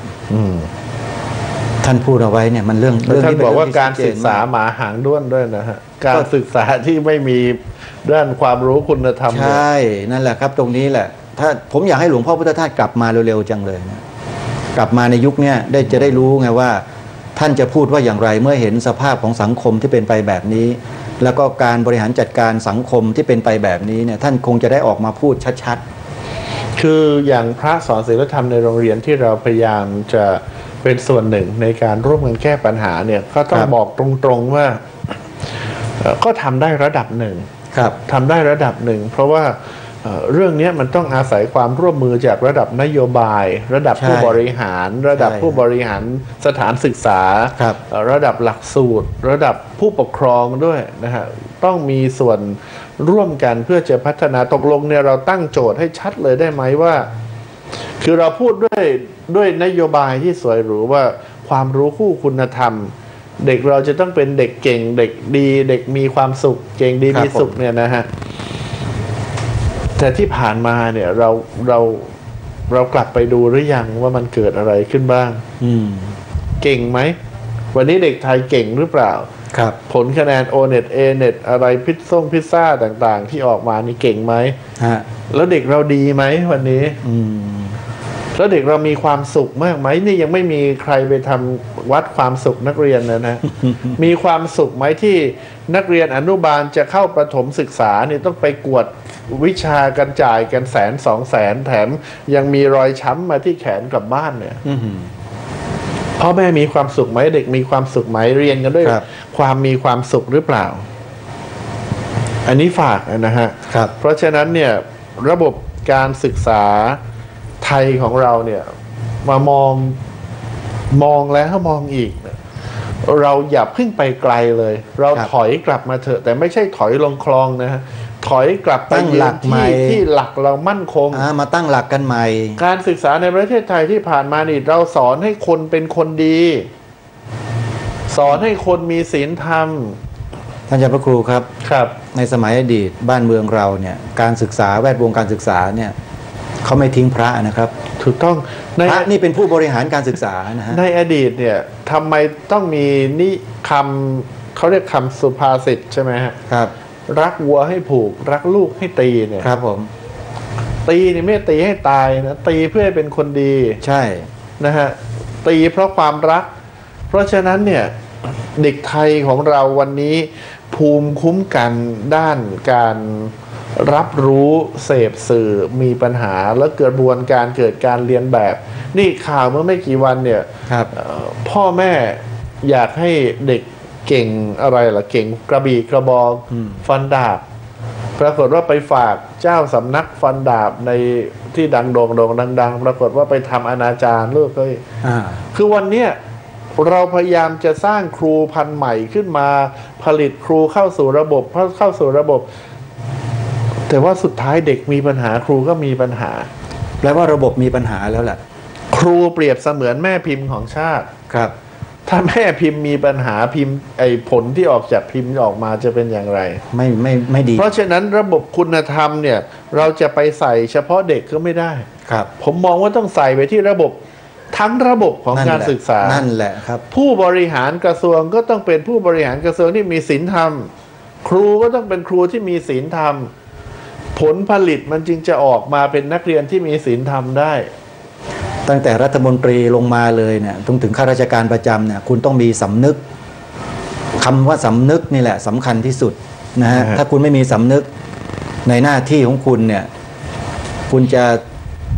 ท่านพูดเอาไว้เนี่ยมันเรื่องท่านบอกว่าการศึกษาหมาหางด้วนด้วยนะฮะการศึกษาที่ไม่มีด้านความรู้คุณธรรมใช่นั่นแหละครับตรงนี้แหละถ้าผมอยากให้หลวงพ่อพุทธทาสกลับมาเร็วๆจังเลยนะกลับมาในยุคนี้จะได้รู้ไงว่าท่านจะพูดว่าอย่างไรเมื่อเห็นสภาพของสังคมที่เป็นไปแบบนี้แล้วก็การบริหารจัดการสังคมที่เป็นไปแบบนี้เนี่ยท่านคงจะได้ออกมาพูดชัดๆคืออย่างพระสอนศีลธรรมในโรงเรียนที่เราพยายามจะเป็นส่วนหนึ่งในการร่วมกันแก้ปัญหาเนี่ยก็ต้องบอกตรงๆว่าก็ทำได้ระดับหนึ่งทำได้ระดับหนึ่งเพราะว่าเรื่องนี้มันต้องอาศัยความร่วมมือจากระดับนโยบายระดับผู้บริหารระดับผู้บริหารสถานศึกษาระดับหลักสูตรระดับผู้ปกครองด้วยนะฮะต้องมีส่วนร่วมกันเพื่อจะพัฒนาตกลงเนี่ยเราตั้งโจทย์ให้ชัดเลยได้ไหมว่าคือเราพูดด้วยนโยบายที่สวยหรูว่าความรู้คู่คุณธรรมเด็กเราจะต้องเป็นเด็กเก่งเด็กดีเด็กมีความสุขเก่งดีมีสุขเนี่ยนะฮะแต่ที่ผ่านมาเนี่ยเรากลับไปดูหรือยังว่ามันเกิดอะไรขึ้นบ้างเก่งไหมวันนี้เด็กไทยเก่งหรือเปล่าครับผลคะแนน O-NET A-NET อะไรพิซซ่าต่างๆที่ออกมานี่เก่งไหมแล้วเด็กเราดีไหมวันนี้แล้วเด็กเรามีความสุขมากไหมนี่ยังไม่มีใครไปทำวัดความสุขนักเรียนนะมีความสุขไหมที่นักเรียนอนุบาลจะเข้าประถมศึกษาเนี่ยต้องไปกวดวิชากันจ่ายกัน100,000-200,000แถมยังมีรอยช้ำมาที่แขนกลับบ้านเนี่ยพ่อแม่มีความสุขไหมเด็กมีความสุขไหมเรียนกันด้วยความมีความสุขหรือเปล่าอันนี้ฝากนะฮะเพราะฉะนั้นเนี่ยระบบการศึกษาไทยของเราเนี่ยมามองแล้วมองอีกเราอย่าเพิ่งไปไกลเลยเราถอยกลับมาเถอะแต่ไม่ใช่ถอยลงคลองนะฮะถอยกลับไปยืนที่หลักเรามั่นคงมาตั้งหลักกันใหม่การศึกษาในประเทศไทยที่ผ่านมานี่เราสอนให้คนเป็นคนดีสอนให้คนมีศีลธรรมท่านอาจารย์พระครูครับในสมัยอดีตบ้านเมืองเราเนี่ยการศึกษาแวดวงการศึกษาเนี่ยเขาไม่ทิ้งพระนะครับถูกต้องพระนี่เป็นผู้บริหารการศึกษานะฮะในอดีตเนี่ยทำไมต้องมีนี่คำเขาเรียกคำสุภาษิตใช่ไหมครับรักวัวให้ผูกรักลูกให้ตีเนี่ยครับผมตีนี่ไม่ตีให้ตายนะตีเพื่อให้เป็นคนดีใช่นะฮะตีเพราะความรักเพราะฉะนั้นเนี่ยเด็กไทยของเราวันนี้ภูมิคุ้มกันด้านการรับรู้เสพสื่อมีปัญหาแล้วกระบวนการเกิดการเรียนแบบนี่ข่าวเมื่อไม่กี่วันเนี่ยพ่อแม่อยากให้เด็กเก่งอะไรล่ะเก่งกระบี่กระบองฟันดาบปรากฏว่าไปฝากเจ้าสำนักฟันดาบในที่ดังโด่งดังปรากฏว่าไปทำอนาจารลูกเลยคือวันเนี้ยเราพยายามจะสร้างครูพันธุ์ใหม่ขึ้นมาผลิตครูเข้าสู่ระบบแต่ว่าสุดท้ายเด็กมีปัญหาครูก็มีปัญหาแปลว่าระบบมีปัญหาแล้วแหละครูเปรียบเสมือนแม่พิมพ์ของชาติครับถ้าแม่พิมพ์มีปัญหาพิมพ์ผลที่ออกจากพิมพ์ออกมาจะเป็นอย่างไรไม่ดีเพราะฉะนั้นระบบคุณธรรมเนี่ยเราจะไปใส่เฉพาะเด็กก็ไม่ได้ครับผมมองว่าต้องใส่ไปที่ระบบทั้งระบบของการศึกษานั่นแหละครับผู้บริหารกระทรวงก็ต้องเป็นผู้บริหารกระทรวงที่มีศีลธรรมครูก็ต้องเป็นครูที่มีศีลธรรมผลผลิตมันจึงจะออกมาเป็นนักเรียนที่มีศีลธรรมได้ตั้งแต่รัฐมนตรีลงมาเลยเนี่ยถึงข้าราชการประจำเนี่ยคุณต้องมีสำนึกคำว่าสำนึกนี่แหละสำคัญที่สุดนะฮะถ้าคุณไม่มีสำนึกในหน้าที่ของคุณเนี่ยคุณจะ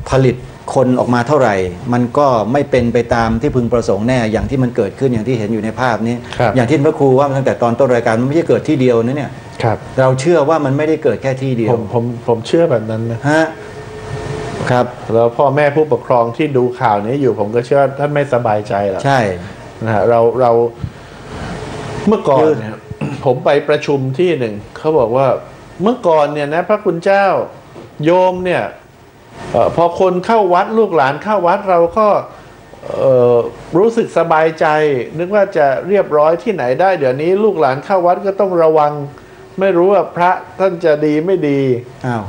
ผลิตคนออกมาเท่าไหร่มันก็ไม่เป็นไปตามที่พึงประสงค์แน่อย่างที่มันเกิดขึ้นอย่างที่เห็นอยู่ในภาพนี้อย่างที่พระครูว่าตั้งแต่ตอนต้นรายการมันไม่ใช่เกิดที่เดียวนะเนี่ยเราเชื่อว่ามันไม่ได้เกิดแค่ที่เดียวผมเชื่อแบบนั้นนะฮะ ครับแล้วพ่อแม่ผู้ปกครองที่ดูข่าวนี้อยู่ผมก็เชื่อท่านไม่สบายใจหรอกใช่นะฮะเราเมื่อก่อนเนี่ยผมไปประชุมที่หนึ่งเขาบอกว่าเมื่อก่อนเนี่ยนะพระคุณเจ้าโยมเนี่ยพอคนเข้าวัดลูกหลานเข้าวัดเราก็รู้สึกสบายใจนึกว่าจะเรียบร้อยที่ไหนได้เดี๋ยวนี้ลูกหลานเข้าวัดก็ต้องระวังไม่รู้ว่าพระท่านจะดีไม่ดีอ้าว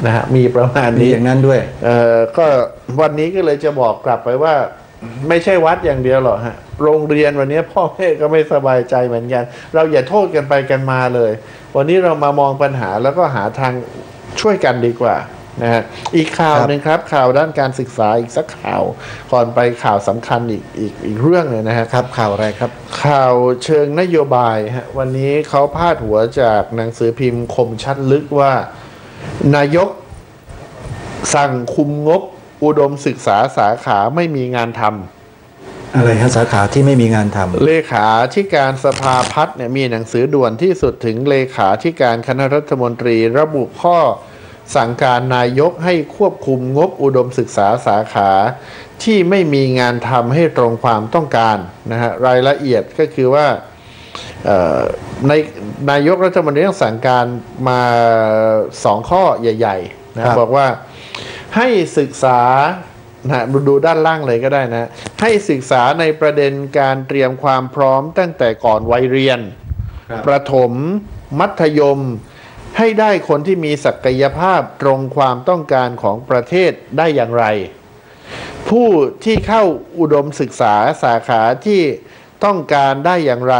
นะฮะมีประมาณนี้อย่างนั้นด้วยก็วันนี้ก็เลยจะบอกกลับไปว่าไม่ใช่วัดอย่างเดียวหรอกฮะโรงเรียนวันนี้พ่อแม่ก็ไม่สบายใจเหมือนกันเราอย่าโทษกันไปกันมาเลยวันนี้เรามามองปัญหาแล้วก็หาทางช่วยกันดีกว่านะฮะอีกข่าวหนึ่งครับข่าวด้านการศึกษาอีกสักข่าวก่อนไปข่าวสำคัญอีกเรื่องเลยนะฮะครับข่าวอะไรครับข่าวเชิงนโยบายฮะวันนี้เขาพาดหัวจากหนังสือพิมพ์คมชัดลึกว่านายกสั่งคุมงบอุดมศึกษาสาขาไม่มีงานทำอะไรฮะสาขาที่ไม่มีงานทำเลขาธิการสภาพัฒน์เนี่ยมีหนังสือด่วนที่สุดถึงเลขาธิการคณะรัฐมนตรีระบุข้อสั่งการนายกให้ควบคุมงบอุดมศึกษาสาขาที่ไม่มีงานทำให้ตรงความต้องการนะฮะรายละเอียดก็คือว่าในนายกรัฐมนตรีสั่งการมา2ข้อใหญ่ๆนะบอกว่าให้ศึกษานะดูด้านล่างเลยก็ได้นะให้ศึกษาในประเด็นการเตรียมความพร้อมตั้งแต่ก่อนวัยเรียนประถมมัธยมให้ได้คนที่มีศักยภาพตรงความต้องการของประเทศได้อย่างไรผู้ที่เข้าอุดมศึกษาสาขาที่ต้องการได้อย่างไร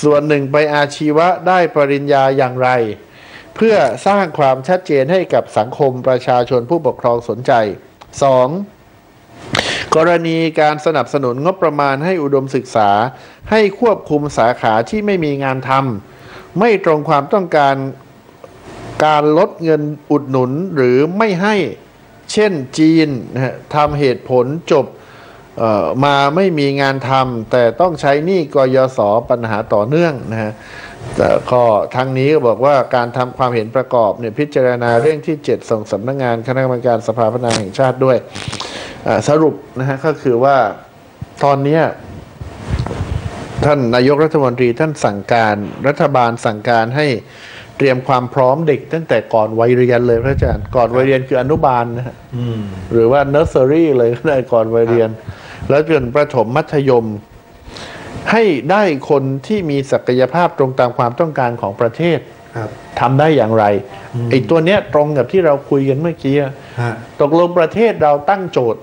ส่วนหนึ่งไปอาชีวะได้ปริญญาอย่างไรเพื่อสร้างความชัดเจนให้กับสังคมประชาชนผู้ปกครองสนใจ 2. กรณีการสนับสนุนงบประมาณให้อุดมศึกษาให้ควบคุมสาขาที่ไม่มีงานทำไม่ตรงความต้องการการลดเงินอุดหนุนหรือไม่ให้เช่นจีนนะฮะทำเหตุผลจบมาไม่มีงานทำแต่ต้องใช้หนี้กยศปัญหาต่อเนื่องนะฮะแต่ก็ทั้งนี้ก็บอกว่าการทำความเห็นประกอบเนี่ยพิจารณาเรื่องที่7ส่งสำนักงานคณะกรรมการสภาพัฒนาแห่งชาติด้วยสรุปนะฮะก็คือว่าตอนนี้ท่านนายกรัฐมนตรีท่านสั่งการรัฐบาลสั่งการให้เตรียมความพร้อมเด็กตั้งแต่ก่อนวัยเรียนเลยพระอาจารย์ก่อนวัยเรียนคืออนุบาลนะฮะหรือว่าเนอร์เซอรี่เลยก็ได้ก่อนวัยเรียนแล้วจนประถมมัธยมให้ได้คนที่มีศักยภาพตรงตามความต้องการของประเทศทำได้อย่างไรไอ้ตัวเนี้ยตรงกับที่เราคุยกันเมื่อกี้ตกลงประเทศเราตั้งโจทย์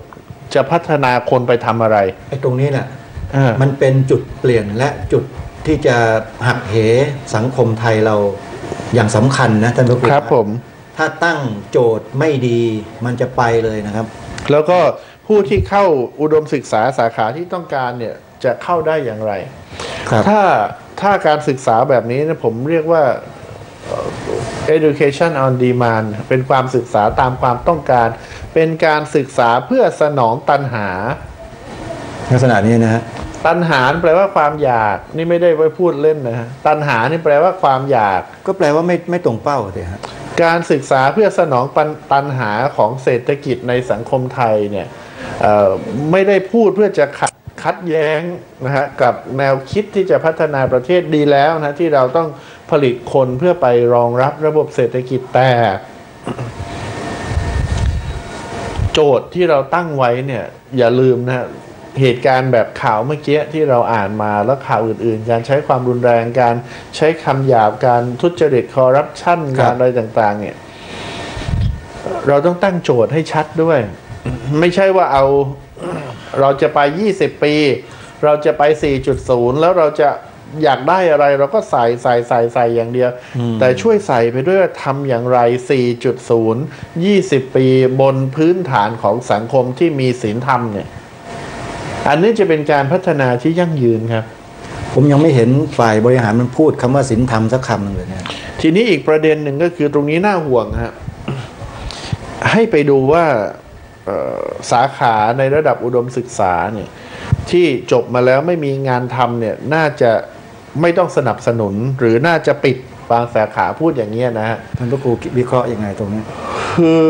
จะพัฒนาคนไปทำอะไรไอ้ตรงนี้แหละมันเป็นจุดเปลี่ยนและจุดที่จะหักเหสังคมไทยเราอย่างสำคัญนะท่านผู้ชมครับผมถ้าตั้งโจทย์ไม่ดีมันจะไปเลยนะครับแล้วก็ผู้ที่เข้าอุดมศึกษาสาขาที่ต้องการเนี่ยจะเข้าได้อย่างไรถ้าการศึกษาแบบนี้นะผมเรียกว่า education on demand เป็นความศึกษาตามความต้องการเป็นการศึกษาเพื่อสนองตัณหาลักษณะนี้นะฮะตัณหาแปลว่าความอยากนี่ไม่ได้ไว้พูดเล่นนะฮะตัณหานี่แปลว่าความอยากก็แปลว่าไม่ตรงเป้าเลยฮะการศึกษาเพื่อสนองตัณหาของเศรษฐกิจในสังคมไทยเนี่ยไม่ได้พูดเพื่อจะคัดแย้งนะฮะกับแนวคิดที่จะพัฒนาประเทศดีแล้วนะที่เราต้องผลิตคนเพื่อไปรองรับระบบเศรษฐกิจแต่โจทย์ที่เราตั้งไว้เนี่ยอย่าลืมนะฮะเหตุการณ์แบบข่าวเมื่อกี้ที่เราอ่านมาแล้วข่าวอื่นๆการใช้ความรุนแรงการใช้คำหยาบการทุจริตคอร์รัปชันการอะไรต่างๆเนี่ยเราต้องตั้งโจทย์ให้ชัดด้วยไม่ใช่ว่าเราจะไป20ปีเราจะไป 4.0 แล้วเราจะอยากได้อะไรเราก็ใส่อย่างเดียวแต่ช่วยใส่ไปด้วยทำอย่างไร 4.0 20 ปีบนพื้นฐานของสังคมที่มีศีลธรรมเนี่ยอันนี้จะเป็นการพัฒนาที่ยั่งยืนครับผมยังไม่เห็นฝ่ายบริหารมันพูดคำว่าศีลธรรมสักคำนึงเลยเนี่ยทีนี้อีกประเด็นหนึ่งก็คือตรงนี้น่าห่วงฮะให้ไปดูว่าสาขาในระดับอุดมศึกษาเนี่ยที่จบมาแล้วไม่มีงานทำเนี่ยน่าจะไม่ต้องสนับสนุนหรือน่าจะปิดบางสาขาพูดอย่างนี้นะฮะท่านพระครูวิเคราะห์ยังไงตรงนี้คือ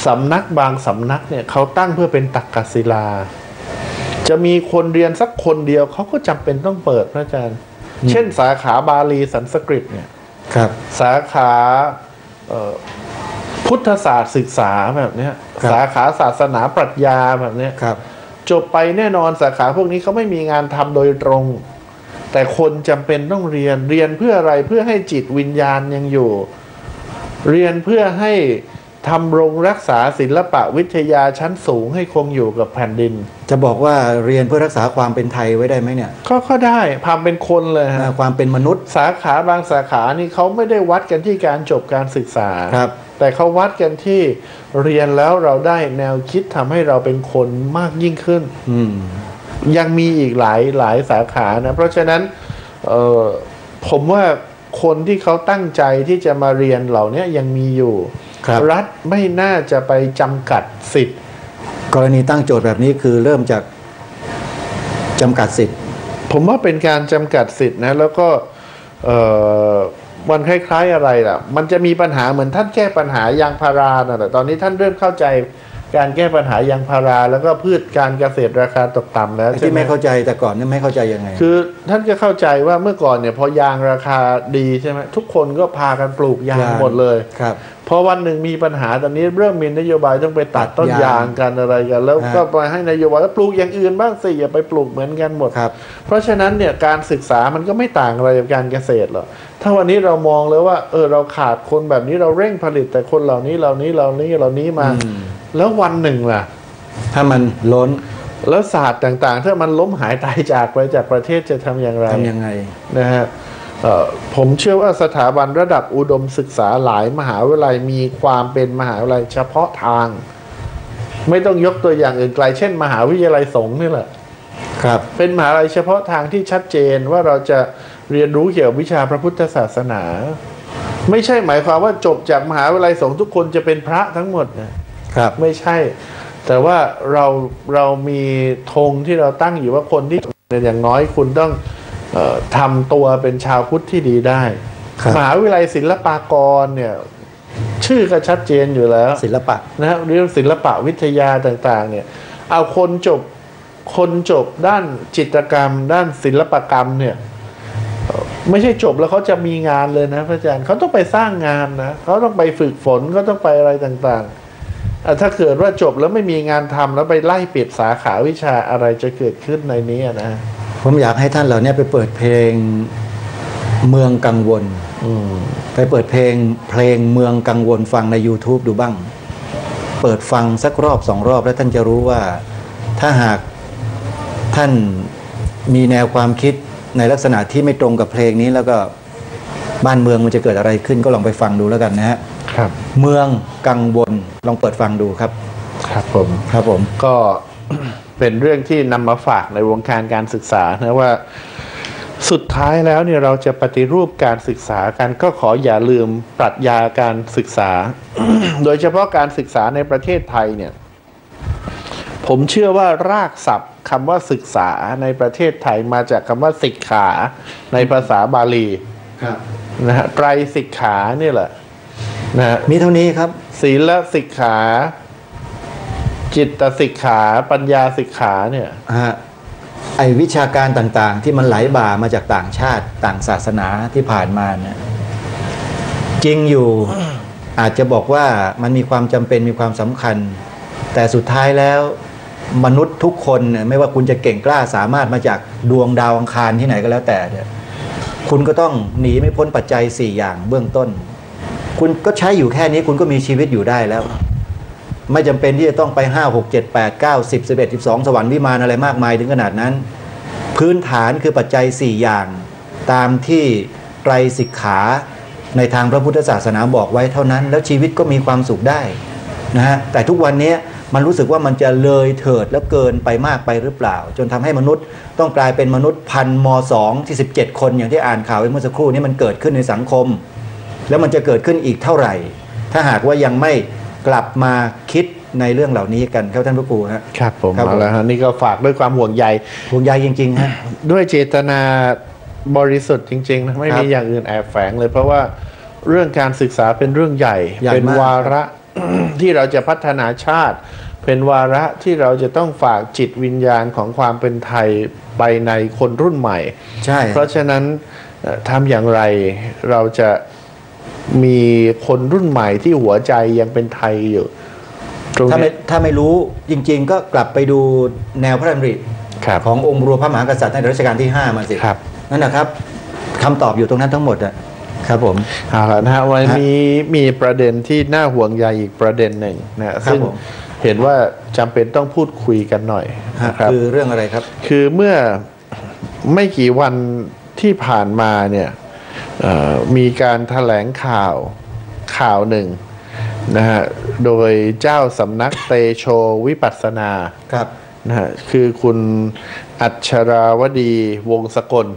สำนักบางสำนักเนี่ยเขาตั้งเพื่อเป็นตักกศิลาจะมีคนเรียนสักคนเดียวเขาก็จำเป็นต้องเปิดพระอาจารย์เช่นสาขาบาลีสันสกฤตเนี่ยสาขาพุทธศาสตร์ศึกษาแบบนี้สาขาศาสนาปรัชญาแบบนี้จบไปแน่นอนสาขาพวกนี้เขาไม่มีงานทำโดยตรงแต่คนจำเป็นต้องเรียนเพื่ออะไรเพื่อให้จิตวิญญาณยังอยู่เรียนเพื่อให้ทำรงรักษาศิลปะวิทยาชั้นสูงให้คงอยู่กับแผ่นดินจะบอกว่าเรียนเพื่อรักษาความเป็นไทยไว้ได้ไหมเนี่ยก็ได้ความเป็นคนเลยฮะความเป็นมนุษย์สาขาบางสาขานี่เขาไม่ได้วัดกันที่การจบการศึกษาแต่เขาวัดกันที่เรียนแล้วเราได้แนวคิดทำให้เราเป็นคนมากยิ่งขึ้นยังมีอีกหลายสาขานะเพราะฉะนั้นผมว่าคนที่เขาตั้งใจที่จะมาเรียนเหล่านี้ยังมีอยู่รัฐไม่น่าจะไปจำกัดสิทธิ์กรณีตั้งโจทย์แบบนี้คือเริ่มจากจำกัดสิทธิ์ผมว่าเป็นการจำกัดสิทธิ์นะแล้วก็มันคล้ายๆอะไรล่ะมันจะมีปัญหาเหมือนท่านแก้ปัญหายางพาราน่ะแต่ตอนนี้ท่านเริ่มเข้าใจการแก้ปัญหายางพาราแล้วก็พืชการเกษตรราคาตกต่ำแล้วที่ไม่เข้าใจแต่ก่อนนี่ไม่เข้าใจยังไงคือท่านก็เข้าใจว่าเมื่อก่อนเนี่ยพอยางราคาดีใช่ไหมทุกคนก็พากันปลูกยางหมดเลยครับพอวันหนึ่งมีปัญหาตอนนี้เริ่มมีนโยบายต้องไปตัดต้นยางกันอะไรกันแล้วก็ไปให้นโยบายแล้วปลูกอย่างอื่นบ้างสิอย่าไปปลูกเหมือนกันหมดเพราะฉะนั้นเนี่ยการศึกษามันก็ไม่ต่างอะไรกับการเกษตรหรอกถ้าวันนี้เรามองเลยว่าเราขาดคนแบบนี้เราเร่งผลิตแต่คนเหล่านี้มาแล้ววันหนึ่งล่ะถ้ามันล้นแล้วศาสตร์ต่างๆถ้ามันล้มหายตายจากไปจากประเทศจะทำอย่างไรนะฮะผมเชื่อว่าสถาบันระดับอุดมศึกษาหลายมหาวิทยาลัยมีความเป็นมหาวิทยาลัยเฉพาะทางไม่ต้องยกตัวอย่างอื่นไกลเช่นมหาวิทยาลัยสงฆ์นี่แหละครับเป็นมหาวิทยาลัยเฉพาะทางที่ชัดเจนว่าเราจะเรียนรู้เกี่ยวกับวิชาพระพุทธศาสนาไม่ใช่หมายความว่าจบจากมหาวิทยาลัยสงฆ์ทุกคนจะเป็นพระทั้งหมดนะครับไม่ใช่แต่ว่าเรามีธงที่เราตั้งอยู่ว่าคนที่อย่างน้อยคุณต้องทำตัวเป็นชาวพุทธที่ดีได้มหาวิทยาลัยศิลปากรเนี่ยชื่อก็ชัดเจนอยู่แล้วศิลปะนะเรื่องศิลปะวิทยาต่างๆเนี่ยเอาคนจบด้านจิตรกรรมด้านศิลปกรรมเนี่ยไม่ใช่จบแล้วเขาจะมีงานเลยนะพระอาจารย์เขาต้องไปสร้างงานนะเขาต้องไปฝึกฝนเขาต้องไปอะไรต่างๆถ้าเกิดว่าจบแล้วไม่มีงานทำแล้วไปไล่ปิดสาขาวิชาอะไรจะเกิดขึ้นในนี้นะผมอยากให้ท่านเหล่านี้ไปเปิดเพลงเมืองกังวลไปเปิดเพลงเมืองกังวลฟังใน YouTube ดูบ้างเปิดฟังสักรอบ2 รอบแล้วท่านจะรู้ว่าถ้าหากท่านมีแนวความคิดในลักษณะที่ไม่ตรงกับเพลงนี้แล้วก็บ้านเมืองมันจะเกิดอะไรขึ้นก็ลองไปฟังดูแล้วกันนะฮะครับเมืองกังวลลองเปิดฟังดูครับครับผมก็เป็นเรื่องที่นำมาฝากในวงการการศึกษานะว่าสุดท้ายแล้วเนี่ยเราจะปฏิรูปการศึกษากันก็ขออย่าลืมปรัชญาการศึกษา โดยเฉพาะการศึกษาในประเทศไทยเนี่ยผมเชื่อว่ารากศัพท์คำว่าศึกษาในประเทศไทยมาจากคำว่าศิกขาในภาษาบาลีนะฮะไตรศิกขานี่แหละนะมีเท่านี้ครับศีลศิกขาจิตศิกขาปัญญาศิกขาเนี่ยไอวิชาการต่างๆที่มันไหลบ่ามาจากต่างชาติต่างศาสนาที่ผ่านมาเนี่ยจริงอยู่ อาจจะบอกว่ามันมีความจำเป็นมีความสำคัญแต่สุดท้ายแล้วมนุษย์ทุกคนเนี่ยไม่ว่าคุณจะเก่งกล้าสามารถมาจากดวงดาวอังคารที่ไหนก็แล้วแต่เนี่ยคุณก็ต้องหนีไม่พ้นปัจจัย4อย่างเบื้องต้นคุณก็ใช้อยู่แค่นี้คุณก็มีชีวิตอยู่ได้แล้วไม่จำเป็นที่จะต้องไป5 6 7 8 9 10 11 12สวรรค์วิมานอะไรมากมายถึงขนาดนั้นพื้นฐานคือปัจจัย4อย่างตามที่ไตรสิกขาในทางพระพุทธศาสนาบอกไว้เท่านั้นแล้วชีวิตก็มีความสุขได้นะฮะแต่ทุกวันนี้มันรู้สึกว่ามันจะเลยเถิดแล้วเกินไปมากไปหรือเปล่าจนทำให้มนุษย์ต้องกลายเป็นมนุษย์พันม.2 ที่17 คนอย่างที่อ่านข่าวเมื่อสักครู่นี้มันเกิดขึ้นในสังคมแล้วมันจะเกิดขึ้นอีกเท่าไหร่ถ้าหากว่ายังไม่กลับมาคิดในเรื่องเหล่านี้กันครับท่านพระครูครับผมเอาละฮะนี่ก็ฝากด้วยความห่วงใยจริงๆฮะด้วยเจตนาบริสุทธิ์จริงๆนะไม่มีอย่างอื่นแอบแฝงเลยเพราะว่าเรื่องการศึกษาเป็นเรื่องใหญ่เป็นวาระ ที่เราจะพัฒนาชาติเป็นวาระที่เราจะต้องฝากจิตวิญญาณของความเป็นไทยไปในคนรุ่นใหม่ใช่เพราะฉะนั้นทำอย่างไรเราจะมีคนรุ่นใหม่ที่หัวใจยังเป็นไทยอยู่ถ้าไม่รู้จริงๆก็กลับไปดูแนวพระราชดำริขององค์รวมพระมหากษัตริย์ในรัชกาลที่5มาสินั่นนะครับคำตอบอยู่ตรงนั้นทั้งหมดครับผมเอาละนะฮะวันนี้มีประเด็นที่น่าห่วงใยอีกประเด็นหนึ่งนะซึ่งเห็นว่าจำเป็นต้องพูดคุยกันหน่อยคือเรื่องอะไรครับคือเมื่อไม่กี่วันที่ผ่านมาเนี่ยมีการแถลงข่าวหนึ่งนะฮะโดยเจ้าสำนักเตโชวิปัสสนาครับนะฮะคือคุณอัชราวดีวงศ์สกล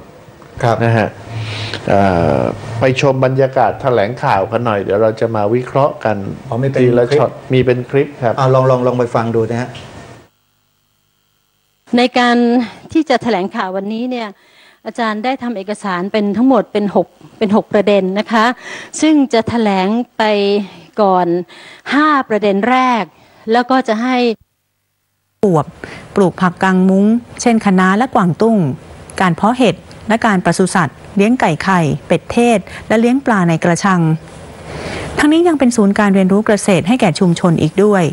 นะฮะไปชมบรรยากาศแถลงข่าวกันหน่อยเดี๋ยวเราจะมาวิเคราะห์กันทีละช็อตมีเป็นคลิปครับลองไปฟังดูนะฮะในการที่จะแถลงข่าววันนี้เนี่ยอาจารย์ได้ทำเอกสารเป็นทั้งหมดเป็น6ประเด็นนะคะซึ่งจะแถลงไปก่อน5ประเด็นแรกแล้วก็จะให้ปลูกผักกางมุ้งเช่นคะน้าและกวางตุ้งการเพาะเห็ดและการปศุสัตว์เลี้ยงไก่ไข่เป็ดเทศและเลี้ยงปลาในกระชังทั้งนี้ยังเป็นศูนย์การเรียนรู้เกษตรให้แก่ชุมชนอีกด้วย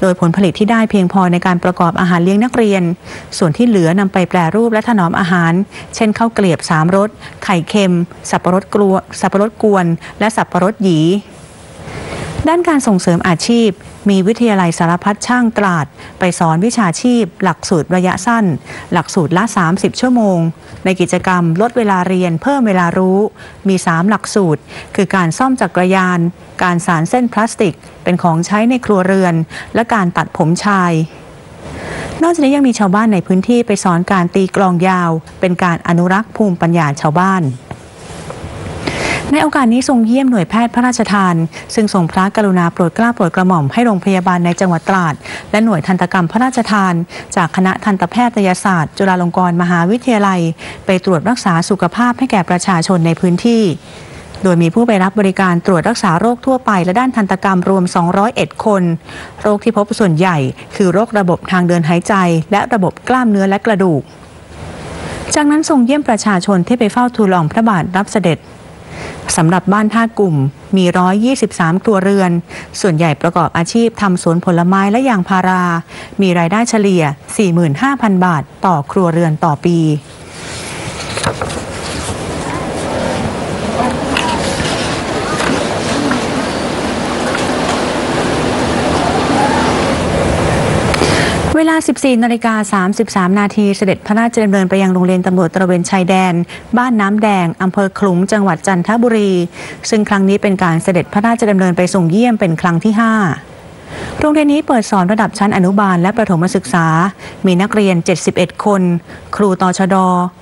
โดยผลผลิตที่ได้เพียงพอในการประกอบอาหารเลี้ยงนักเรียนส่วนที่เหลือนำไปแปรรูปและถนอมอาหารเช่นข้าวเกลียบ3รสไข่เค็มสับปะรดกวนและสับปะรดหยีด้านการส่งเสริมอาชีพมีวิทยาลัยสารพัดช่างตราดไปสอนวิชาชีพหลักสูตรระยะสั้นหลักสูตรละ30ชั่วโมงในกิจกรรมลดเวลาเรียนเพิ่มเวลารู้มี3หลักสูตรคือการซ่อมจักรยานการสานเส้นพลาสติกเป็นของใช้ในครัวเรือนและการตัดผมชายนอกจากนี้ยังมีชาวบ้านในพื้นที่ไปสอนการตีกลองยาวเป็นการอนุรักษ์ภูมิปัญญาชาวบ้านในโอกาสนี้ทรงเยี่ยมหน่วยแพทย์พระราชทานซึ่งทรงพระกรุณาโปรดเกล้าโปรดกระหม่อมให้โรงพยาบาลในจังหวัดตราดและหน่วยทันตกรรมพระราชทานจากคณะทันตแพทยศาสตร์จุฬาลงกรณ์มหาวิทยาลัยไปตรวจรักษาสุขภาพให้แก่ประชาชนในพื้นที่โดยมีผู้ไปรับบริการตรวจรักษาโรคทั่วไปและด้านทันตกรรมรวม201คนโรคที่พบส่วนใหญ่คือโรคระบบทางเดินหายใจและระบบกล้ามเนื้อและกระดูกจากนั้นทรงเยี่ยมประชาชนที่ไปเฝ้าทูลละอองพระบาทรับเสด็จสำหรับบ้านท่ากลุ่มมี123ครัวเรือนส่วนใหญ่ประกอบอาชีพทำสวนผลไม้และยางพารามีรายได้เฉลี่ย 45,000 บาทต่อครัวเรือนต่อปีเวลา 14:33 นาทีเสด็จพระราชดำเนินไปยังโรงเรียนตำรวจตระเวนชายแดนบ้านน้ำแดงอำเภอขลุงจังหวัดจันทบุรีซึ่งครั้งนี้เป็นการเสด็จพระราชดำเนินไปส่งเยี่ยมเป็นครั้งที่5โรงเรียนนี้เปิดสอนระดับชั้นอนุบาลและประถมศึกษามีนักเรียน71คนครูตชด.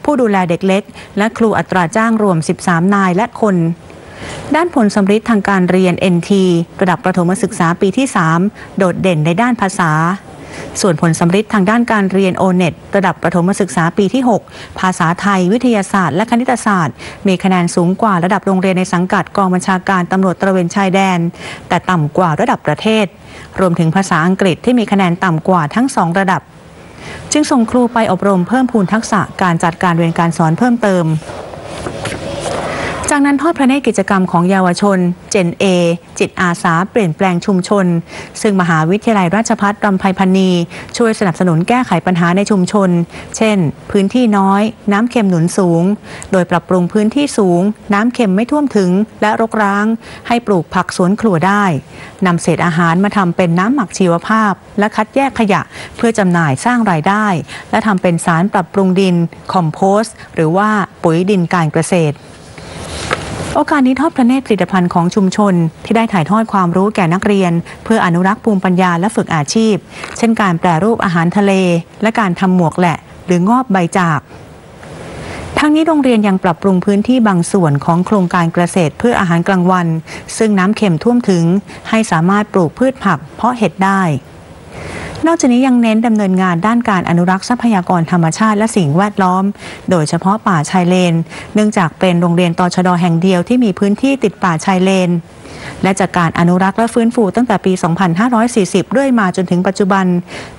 ผู้ดูแลเด็กเล็กและครูอัตราจ้างรวม13นายและคนด้านผลสำฤทธิ์ทางการเรียน NT ระดับประถมศึกษาปีที่3โดดเด่นในด้านภาษาส่วนผลสำฤทธิ์ทางด้านการเรียน O-NET ระดับประถมศึกษาปีที่6ภาษาไทยวิทยาศาสตร์และคณิตศาสตร์มีคะแนนสูงกว่าระดับโรงเรียนในสังกัดกองบัญชาการตำรวจตระเวนชายแดนแต่ต่ำกว่าระดับประเทศรวมถึงภาษาอังกฤษที่มีคะแนนต่ำกว่าทั้ง2ระดับจึงส่งครูไปอบรมเพิ่มพูนทักษะการจัดการเรียนการสอนเพิ่มเติมจากนั้นทอดพระเนตรกิจกรรมของเยาวชน Gen A จิตอาสาเปลี่ยนแปลงชุมชนซึ่งมหาวิทยาลัยราชภัฏรำไพพรรณีช่วยสนับสนุนแก้ไขปัญหาในชุมชนเช่นพื้นที่น้อยน้ำเค็มหนุนสูงโดยปรับปรุงพื้นที่สูงน้ำเค็มไม่ท่วมถึงและรกร้างให้ปลูกผักสวนครัวได้นำเศษอาหารมาทำเป็นน้ำหมักชีวภาพและคัดแยกขยะเพื่อจำหน่ายสร้างรายได้และทำเป็นสารปรับปรุงดินคอมโพสต์หรือว่าปุ๋ยดินการเกษตรโอกาสนี้ทอดพระเนตรผลิตภัณฑ์ของชุมชนที่ได้ถ่ายทอดความรู้แก่นักเรียนเพื่ออนุรักษ์ภูมิปัญญาและฝึกอาชีพเช่นการแปรรูปอาหารทะเลและการทำหมวกแหละหรืองอบใบจากทั้งนี้โรงเรียนยังปรับปรุงพื้นที่บางส่วนของโครงการเกษตรเพื่ออาหารกลางวันซึ่งน้ำเค็มท่วมถึงให้สามารถปลูกพืชผักเพาะเห็ดได้นอกจากนี้ยังเน้นดำเนินงานด้านการอนุรักษ์ทรัพยากรธรรมชาติและสิ่งแวดล้อมโดยเฉพาะป่าชายเลนเนื่องจากเป็นโรงเรียนตชด.แห่งเดียวที่มีพื้นที่ติดป่าชายเลน และจากการอนุรักษ์และฟื้นฟูตั้งแต่ปี 2540 เรื่อยมาจนถึงปัจจุบัน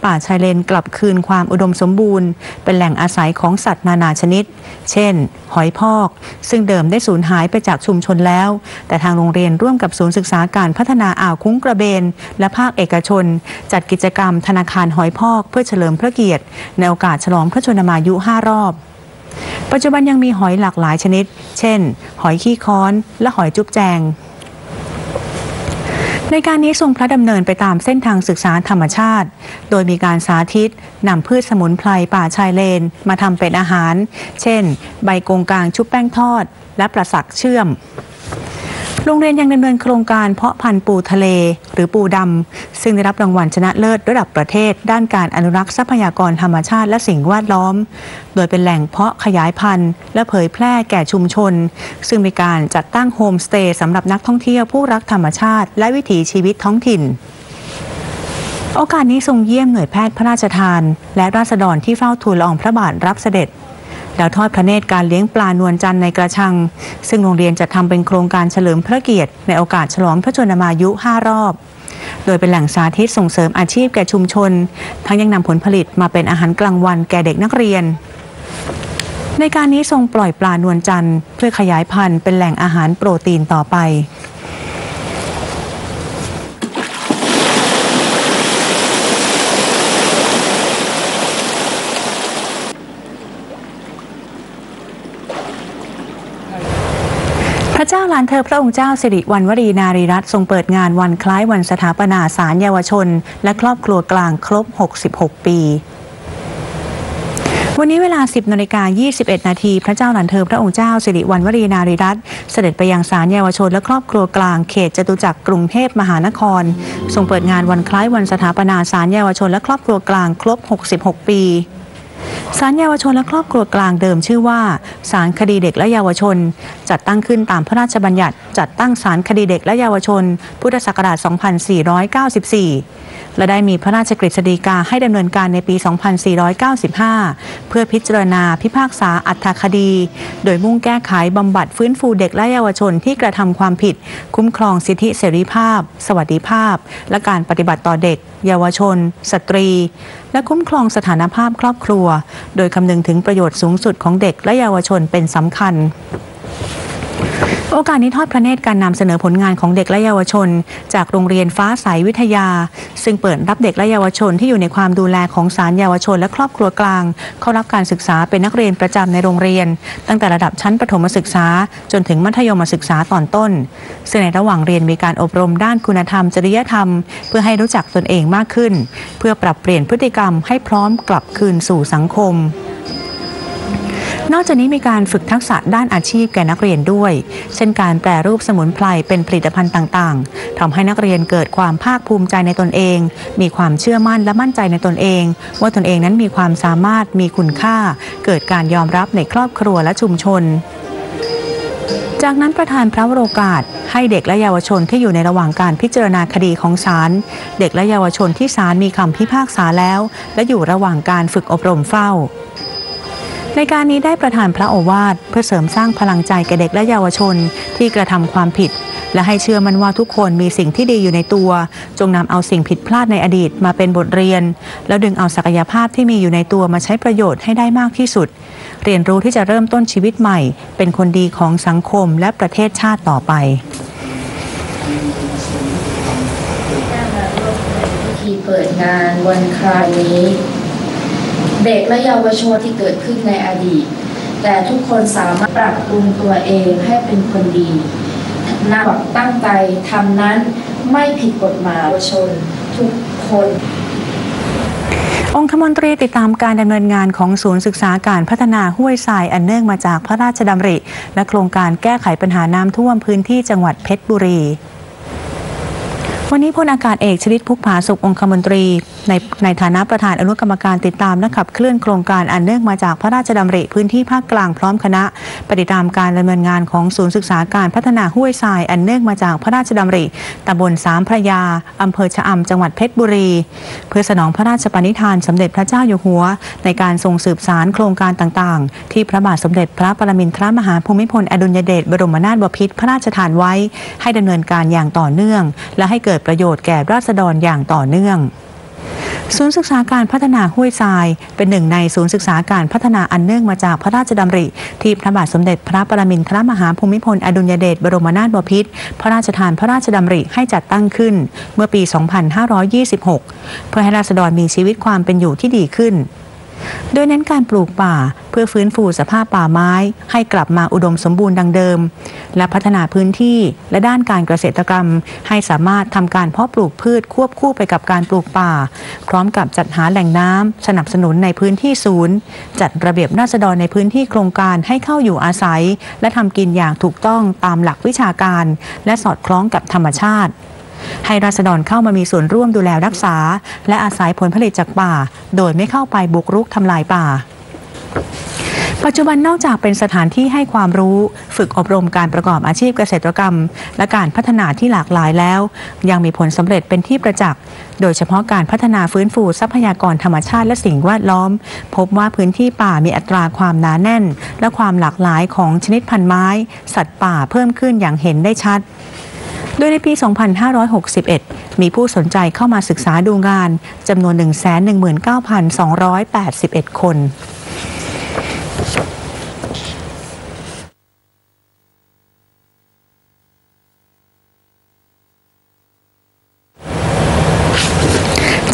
ป่าชายเลนกลับคืนความอุดมสมบูรณ์เป็นแหล่งอาศัยของสัตว์นานาชนิดเช่นหอยพอกซึ่งเดิมได้สูญหายไปจากชุมชนแล้วแต่ทางโรงเรียนร่วมกับศูนย์ศึกษาการพัฒนาอ่าวคุ้งกระเบนและภาคเอกชนจัดกิจกรรมธนาคารหอยพอกเพื่อเฉลิมพระเกียรติในโอกาสฉลองพระชนมายุ 5 รอบปัจจุบันยังมีหอยหลากหลายชนิดเช่นหอยขี้ค้อนและหอยจุ๊บแจงในการนี้ทรงพระดำเนินไปตามเส้นทางศึกษาธรรมชาติโดยมีการสาธิตนำพืชสมุนไพรป่าชายเลนมาทำเป็นอาหารเช่นใบกงกางชุบแป้งทอดและปลาสักเชื่อมโรงเรียนยังดำเนินโครงการเพาะพันธุ์ปูทะเลหรือปูดำซึ่งได้รับรางวัลชนะเลิศระดับประเทศด้านการอนุรักษ์ทรัพยากรธรรมชาติและสิ่งแวดล้อมโดยเป็นแหล่งเพาะขยายพันธุ์และเผยแพร่แก่ชุมชนซึ่งมีการจัดตั้งโฮมสเตย์สำหรับนักท่องเที่ยวผู้รักธรรมชาติและวิถีชีวิตท้องถิ่นโอกาสนี้ทรงเยี่ยมหน่วยแพทย์พระราชทานและราษฎรที่เฝ้าทูลละอองพระบาทรับเสด็จแล้วทอดพระเนตรการเลี้ยงปลานวลจันทร์ในกระชังซึ่งโรงเรียนจะทำเป็นโครงการเฉลิมพระเกียรติในโอกาสฉลองพระชนมายุ 5 รอบโดยเป็นแหล่งสาธิตส่งเสริมอาชีพแก่ชุมชนทั้งยังนำผลผลิตมาเป็นอาหารกลางวันแก่เด็กนักเรียนในการนี้ทรงปล่อยปลานวลจันทร์เพื่อขยายพันธุ์เป็นแหล่งอาหารโปรตีนต่อไปพระเจ้าหลานเธอพระองค์เจ้าสิริวัณวรีนารีรัตน์ทรงเปิดงานวันคล้ายวันสถาปนาศาลเยาวชนและครอบครัวกลางครบ 66 ปีวันนี้เวลา 10:21 นาทีพระเจ้าหลานเธอพระองค์เจ้าสิริวัณวรีนารีรัตน์เสด็จไปยังศาลเยาวชนและครอบครัวกลางเขตจตุจักรกรุงเทพมหานครทรงเปิดงานวันคล้ายวันสถาปนาศาลเยาวชนและครอบครัวกลางครบ 66 ปีศาลเยาวชนและครอบครัวกลางเดิมชื่อว่าศาลคดีเด็กและเยาวชนจัดตั้งขึ้นตามพระราชบัญญัติจัดตั้งศาลคดีเด็กและเยาวชนพุทธศักราช 2494 และได้มีพระราชกฤษฎีกาให้ดำเนินการในปี 2495 เพื่อพิจารณาพิพากษาอัตถคดีโดยมุ่งแก้ไขบำบัดฟื้นฟูเด็กและเยาวชนที่กระทำความผิดคุ้มครองสิทธิเสรีภาพสวัสดิภาพและการปฏิบัติต่อเด็กเยาวชนสตรีและคุ้มครองสถานภาพครอบครัวโดยคำนึงถึงประโยชน์สูงสุดของเด็กและเยาวชนเป็นสำคัญโอกาสนี้ทอดพระเนตรการนำเสนอผลงานของเด็กและเยาวชนจากโรงเรียนฟ้าใสวิทยาซึ่งเปิดรับเด็กและเยาวชนที่อยู่ในความดูแลของศาลเยาวชนและครอบครัวกลางเข้ารับการศึกษาเป็นนักเรียนประจำในโรงเรียนตั้งแต่ระดับชั้นประถมศึกษาจนถึงมัธยมศึกษาตอนต้นซึ่งในระหว่างเรียนมีการอบรมด้านคุณธรรมจริยธรรมเพื่อให้รู้จักตนเองมากขึ้นเพื่อปรับเปลี่ยนพฤติกรรมให้พร้อมกลับคืนสู่สังคมนอกจากนี้มีการฝึกทักษะด้านอาชีพแก่นักเรียนด้วยเช่นการแปรรูปสมุนไพรเป็นผลิตภัณฑ์ต่างๆทำให้นักเรียนเกิดความภาคภูมิใจในตนเองมีความเชื่อมั่นและมั่นใจในตนเองว่าตนเองนั้นมีความสามารถมีคุณค่าเกิดการยอมรับในครอบครัวและชุมชนจากนั้นประธานพระวโรกาสให้เด็กและเยาวชนที่อยู่ในระหว่างการพิจารณาคดีของศาลเด็กและเยาวชนที่ศาลมีคำพิพากษาแล้วและอยู่ระหว่างการฝึกอบรมเฝ้าในการนี้ได้ประทานพระโอวาทเพื่อเสริมสร้างพลังใจแก่เด็กและเยาวชนที่กระทำความผิดและให้เชื่อมั่นว่าทุกคนมีสิ่งที่ดีอยู่ในตัวจงนำเอาสิ่งผิดพลาดในอดีตมาเป็นบทเรียนแล้วดึงเอาศักยภาพที่มีอยู่ในตัวมาใช้ประโยชน์ให้ได้มากที่สุดเรียนรู้ที่จะเริ่มต้นชีวิตใหม่เป็นคนดีของสังคมและประเทศชาติต่อไปที่เปิดงานวันคล้ายนี้เด็กและเยาวชนที่เกิดขึ้นในอดีตแต่ทุกคนสามารถปรับปรุงตัวเองให้เป็นคนดีนับตั้งใจทำนั้นไม่ผิดกฎหมายเยาวชนทุกคนองคมนตรีติดตามการดำเนินงานของศูนย์ศึกษาการพัฒนาห้วยทรายอันเนื่องมาจากพระราชดำริและโครงการแก้ไขปัญหาน้ำท่วมพื้นที่จังหวัดเพชรบุรีวันนี้พลอากาศเอกชลิต พุกผาสุของคมนตรี ในฐานะประธานอนุกรรมการติดตามและขับเคลื่อนโครงการอันเนื่องมาจากพระราชดำริพื้นที่ภาคกลางพร้อมคณะปฏิตามการดำเนินงานของศูนย์ศึกษาการพัฒนาห้วยทรายอันเนื่องมาจากพระราชดำริตำบลสามพระยาอำเภอชะอำจังหวัดเพชรบุรีเพื่อสนองพระราชปณิธานสมเด็จพระเจ้าอยู่หัวในการทรงสืบสานโครงการต่างๆที่พระบาทสมเด็จพระปรมินทรมหาภูมิพลอดุลยเดชบรมนาถบพิตรพระราชทานไว้ให้ดำเนินการอย่างต่อเนื่องและให้เกิดประโยชน์แก่ราษฎรอย่างต่อเนื่องศูนย์ศึกษาการพัฒนาห้วยทรายเป็นหนึ่งในศูนย์ศึกษาการพัฒนาอันเนื่องมาจากพระราชดำริที่พระบาทสมเด็จพระปรมินทรมหาภูมิพลอดุลยเดชบรมนาถบพิตรพระราชทานพระราชดำริให้จัดตั้งขึ้นเมื่อปี 2526 เพื่อให้ราษฎรมีชีวิตความเป็นอยู่ที่ดีขึ้นโดยเน้นการปลูกป่าเพื่อฟื้นฟูสภาพป่าไม้ให้กลับมาอุดมสมบูรณ์ดังเดิมและพัฒนาพื้นที่และด้านการเกษตรกรรมให้สามารถทำการเพาะปลูกพืชควบคู่ไปกับการปลูกป่าพร้อมกับจัดหาแหล่งน้ำสนับสนุนในพื้นที่ศูนย์จัดระเบียบราษฎรในพื้นที่โครงการให้เข้าอยู่อาศัยและทำกินอย่างถูกต้องตามหลักวิชาการและสอดคล้องกับธรรมชาติให้ราษฎรเข้ามามีส่วนร่วมดูแลรักษาและอาศัยผลผลิตจากป่าโดยไม่เข้าไปบุกรุกทำลายป่าปัจจุบันนอกจากเป็นสถานที่ให้ความรู้ฝึกอบรมการประกอบอาชีพเกษตรกรรมและการพัฒนาที่หลากหลายแล้วยังมีผลสำเร็จเป็นที่ประจักษ์โดยเฉพาะการพัฒนาฟื้นฟูทรัพยากรธรรมชาติและสิ่งแวดล้อมพบว่าพื้นที่ป่ามีอัตราความหนาแน่นและความหลากหลายของชนิดพันธุ์ไม้สัตว์ป่าเพิ่มขึ้นอย่างเห็นได้ชัดโดยในปี 2561 มีผู้สนใจเข้ามาศึกษาดูงานจำนวน 119,281 คน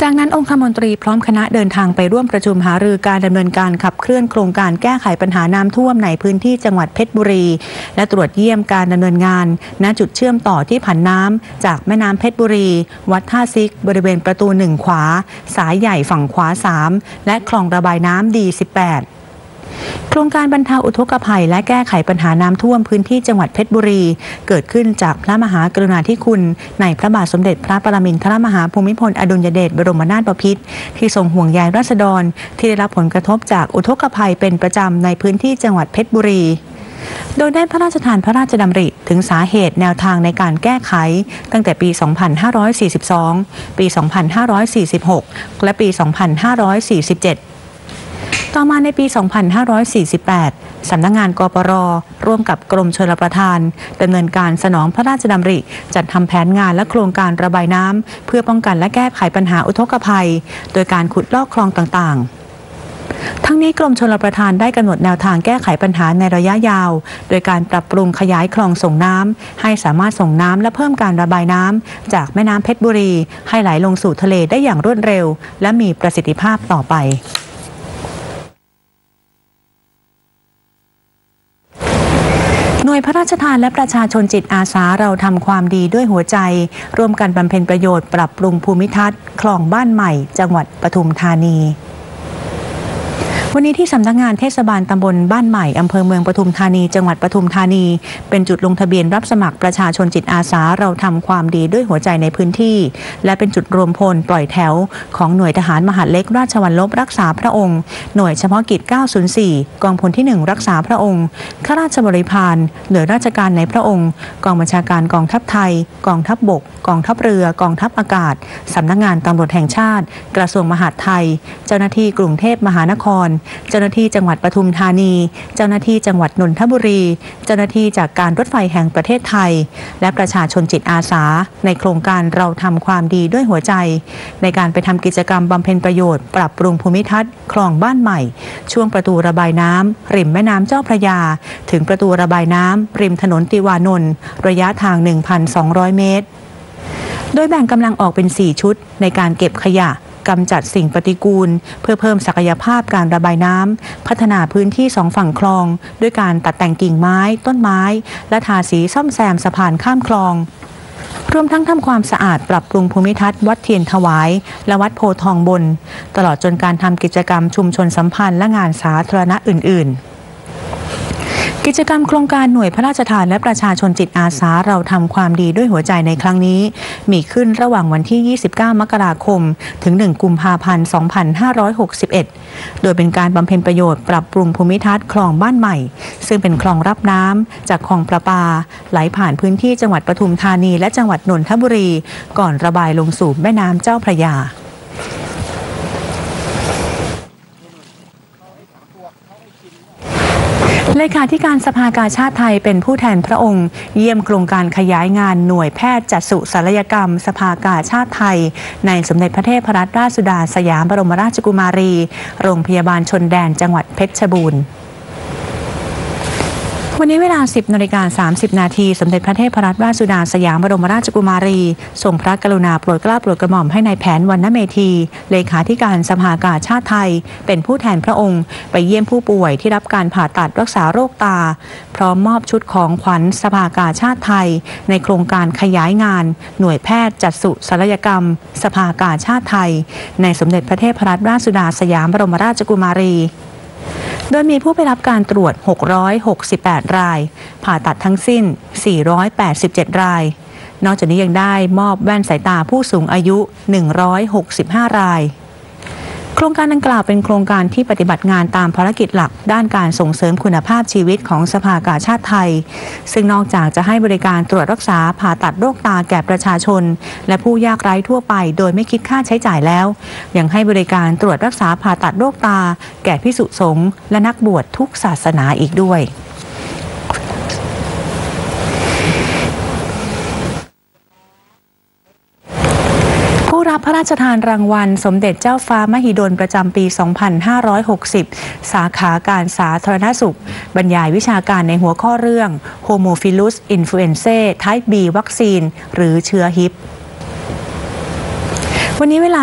จากนั้นองคมนตรีพร้อมคณะเดินทางไปร่วมประชุมหารือการดำเนินการขับเคลื่อนโครงการแก้ไขปัญหาน้ำท่วมในพื้นที่จังหวัดเพชรบุรีและตรวจเยี่ยมการดำเนินงานณจุดเชื่อมต่อที่ผันน้ำจากแม่น้ำเพชรบุรีวัดท่าซิกบริเวณประตู 1 ขวาสายใหญ่ฝั่งขวา 3และคลองระบายน้ำดี 18โครงการบรรเทาอุทกภัยและแก้ไขปัญหาน้ำท่วมพื้นที่จังหวัดเพชรบุรีเกิดขึ้นจากพระมหากรุณาธิคุณในพระบาทสมเด็จพระปรมินทรมหาภูมิพลอดุลยเดชบรมนาถบพิตรที่ทรงห่วงใยราษฎรที่ได้รับผลกระทบจากอุทกภัยเป็นประจำในพื้นที่จังหวัดเพชรบุรีโดยได้พระราชทานพระราชดำริถึงสาเหตุแนวทางในการแก้ไขตั้งแต่ปี 2542 ปี 2546 และปี 2547ต่อมาในปี 2548 สำนักงานกปร.ร่วมกับกรมชลประทานดำเนินการสนองพระราชดำริจัดทำแผนงานและโครงการระบายน้ำเพื่อป้องกันและแก้ไขปัญหาอุทกภัยโดยการขุดลอกคลองต่างๆทั้งนี้กรมชลประทานได้กำหนดแนวทางแก้ไขปัญหาในระยะยาวโดยการปรับปรุงขยายคลองส่งน้ำให้สามารถส่งน้ำและเพิ่มการระบายน้ำจากแม่น้ำเพชรบุรีให้ไหลลงสู่ทะเลได้อย่างรวดเร็วและมีประสิทธิภาพต่อไปหน่วยพระราชทานและประชาชนจิตอาสาเราทำความดีด้วยหัวใจร่วมกันบำเพ็ญประโยชน์ปรับปรุงภูมิทัศน์คลองบ้านใหม่จังหวัดปทุมธานีวันนี้ที่สำนักงานเทศบาลตำบลบ้านใหม่อำเภอเมืองปทุมธานีจังหวัดปทุมธานีเป็นจุดลงทะเบียนรับสมัครประชาชนจิตอาสาเราทำความดีด้วยหัวใจในพื้นที่และเป็นจุดรวมพลปล่อยแถวของหน่วยทหารมหาดเล็กราชวัลลบรักษาพระองค์หน่วยเฉพาะกิจ 904 กองพลที่ 1 รักษาพระองค์ข้าราชบริพารหน่วยราชการในพระองค์กองบัญชาการกองทัพไทยกองทัพบกกองทัพเรือกองทัพอากาศสำนักงานตำรวจแห่งชาติกระทรวงมหาดไทยเจ้าหน้าที่กรุงเทพมหานครเจ้าหน้าที่จังหวัดปทุมธานีเจ้าหน้าที่จังหวัดนนทบุรีเจ้าหน้าที่จากการรถไฟแห่งประเทศไทยและประชาชนจิตอาสาในโครงการเราทำความดีด้วยหัวใจในการไปทำกิจกรรมบำเพ็ญประโยชน์ปรับปรุงภูมิทัศน์คลองบ้านใหม่ช่วงประตูระบายน้ำริมแม่น้ำเจ้าพระยาถึงประตูระบายน้ำริมถนนติวานนท์ระยะทาง 1,200 เมตรโดยแบ่งกำลังออกเป็น 4 ชุดในการเก็บขยะกำจัดสิ่งปฏิกูลเพื่อเพิ่มศักยภาพการระบายน้ำพัฒนาพื้นที่2 ฝั่งคลองด้วยการตัดแต่งกิ่งไม้ต้นไม้และทาสีซ่อมแซมสะพานข้ามคลองรวมทั้งทำความสะอาดปรับปรุงภูมิทัศน์วัดเทียนถวายและวัดโพทองบนตลอดจนการทำกิจกรรมชุมชนสัมพันธ์และงานสาธารณะอื่นๆ กิจกรรมโครงการหน่วยพระราชทานและประชาชนจิตอาสาเราทำความดีด้วยหัวใจในครั้งนี้มีขึ้นระหว่างวันที่29มกราคมถึง1กุมภาพันธ์2561โดยเป็นการบำเพ็ญประโยชน์ปรับปรุงภูมิทัศน์คลองบ้านใหม่ซึ่งเป็นคลองรับน้ำจากคลองประปาไหลผ่านพื้นที่จังหวัดปทุมธานีและจังหวัดนนทบุรีก่อนระบายลงสู่แม่น้ำเจ้าพระยาเลขาธิการสภากาชาติไทยเป็นผู้แทนพระองค์เยี่ยมโครงการขยายงานหน่วยแพทย์จักษุศัลยกรรมสภากาชาติไทยในสมเด็จพระเทพรัตนราชสุดาสยามบรมราชกุมารีโรงพยาบาลชนแดนจังหวัดเพชรบูรณ์วันนี้เวลา 10:30 นาทีสมเด็จพระเทพรัตนราชสุดาสยามบรมราชกุมารีทรงพระกรุณาโปรดเกล้าโปรดกระหม่อมให้นายแผนวรรณเมธีเลขาธิการสภากาชาติไทยเป็นผู้แทนพระองค์ไปเยี่ยมผู้ป่วยที่รับการผ่าตัดรักษาโรคตาพร้อมมอบชุดของขวัญสภากาชาติไทยในโครงการขยายงานหน่วยแพทย์จักษุศัลยกรรมสภากาชาติไทยในสมเด็จพระเทพรัตนราชสุดาสยามบรมราชกุมารีโดยมีผู้ไปรับการตรวจ668รายผ่าตัดทั้งสิ้น487รายนอกจากนี้ยังได้มอบแว่นสายตาผู้สูงอายุ165รายโครงการดังกล่าวเป็นโครงการที่ปฏิบัติงานตามภารกิจหลักด้านการส่งเสริมคุณภาพชีวิตของสภากาชาติไทยซึ่งนอกจากจะให้บริการตรวจรักษาผ่าตัดโรคตาแก่ประชาชนและผู้ยากไร้ทั่วไปโดยไม่คิดค่าใช้จ่ายแล้วยังให้บริการตรวจรักษาผ่าตัดโรคตาแก่ภิกษุสงฆ์และนักบวชทุกศาสนาอีกด้วยผู้รับพระราชทานรางวัลสมเด็จเจ้าฟ้ามหิดลประจำปี 2560 สาขาการสาธารณสุขบรรยายวิชาการในหัวข้อเรื่อง Haemophilus influenzae Type B วัคซีนหรือเชื้อฮิปวันนี้เวลา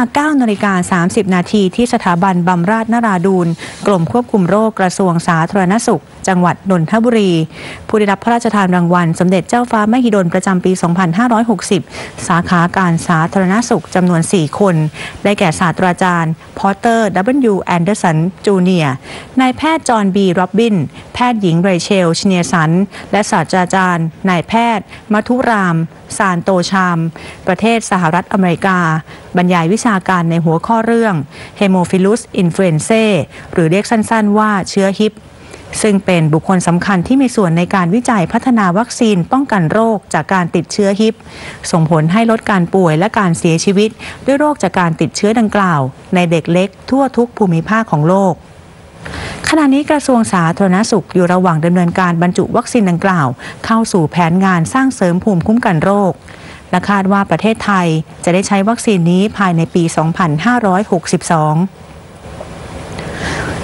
9:30 นาทีที่สถาบันบำราศนราดูรกรมควบคุมโรคกระทรวงสาธารณสุขจังหวัดนนทบุรีผู้ได้รับพระราชทานรางวัลสมเด็จเจ้าฟ้ามหิดลประจำปี 2560 สาขาการสาธารณสุขจำนวน 4 คนได้แก่ศาสตราจารย์พอตเตอร์ W. แอนเดอร์สัน จูเนียร์นายแพทย์จอห์น B. โรบินแพทย์หญิงเรเชล ชเนียสันและศาสตราจารย์นายแพทย์มัทุรามซานโตชามประเทศสหรัฐอเมริกาบรรยายวิชาการในหัวข้อเรื่อง Haemophilus influenzae หรือเรียกสั้นๆว่าเชื้อฮิปซึ่งเป็นบุคคลสำคัญที่มีส่วนในการวิจัยพัฒนาวัคซีนป้องกันโรคจากการติดเชื้อฮิปส่งผลให้ลดการป่วยและการเสียชีวิตด้วยโรคจากการติดเชื้อดังกล่าวในเด็กเล็กทั่วทุกภูมิภาคของโลกขณะนี้กระทรวงสาธารณสุขอยู่ระหว่างดำเนินการบรรจุวัคซีนดังกล่าวเข้าสู่แผนงานสร้างเสริมภูมิคุ้มกันโรคและคาดว่าประเทศไทยจะได้ใช้วัคซีนนี้ภายในปี 2562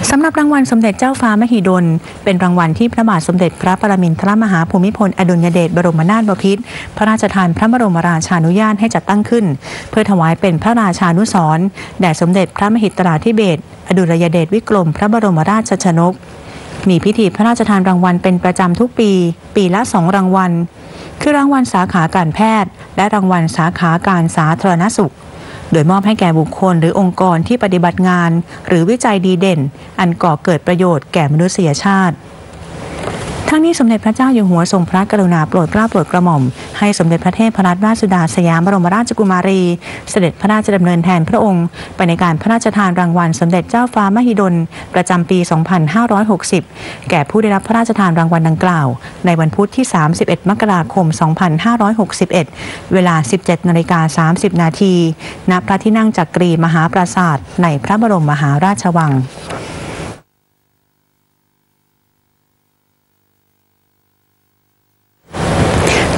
สำหรับรางวัลสมเด็จเจ้าฟ้ามหิดลเป็นรางวัลที่พระบาทสมเด็จพระปรมินทรมหาภูมิพลอดุลยเดชบรมนาถบพิตรพระราชทานพระบรมราชานุญาตให้จัดตั้งขึ้นเพื่อถวายเป็นพระราชานุสรณ์แด่สมเด็จพระมหิตราธิเบศรอดุลยเดชวิกรมพระบรมราชชนกมีพิธีพระราชทานรางวัลเป็นประจำทุกปีปีละ2รางวัลคือรางวัลสาขาการแพทย์และรางวัลสาขาการสาธารณสุขโดยมอบให้แก่บุคคลหรือองค์กรที่ปฏิบัติงานหรือวิจัยดีเด่นอันก่อเกิดประโยชน์แก่มนุษยชาติทั้งนี้สมเด็จพระเจ้าอยู่หัวทรงพระกรุณาโปรดเกล้าโปรดกระหม่อมให้สมเด็จพระเทพรัตนราชสุดาสยามบรมราชกุมารีเสด็จพระราชดำเนินแทนพระองค์ไปในการพระราชทานรางวัลสมเด็จเจ้าฟ้ามหิดลประจำปี 2560 แก่ผู้ได้รับพระราชทานรางวัลดังกล่าวในวันพุธที่ 31 มกราคม 2561 เวลา 17:30 นาทีณพระที่นั่งจักรีมหาปราสาทในพระบรมมหาราชวัง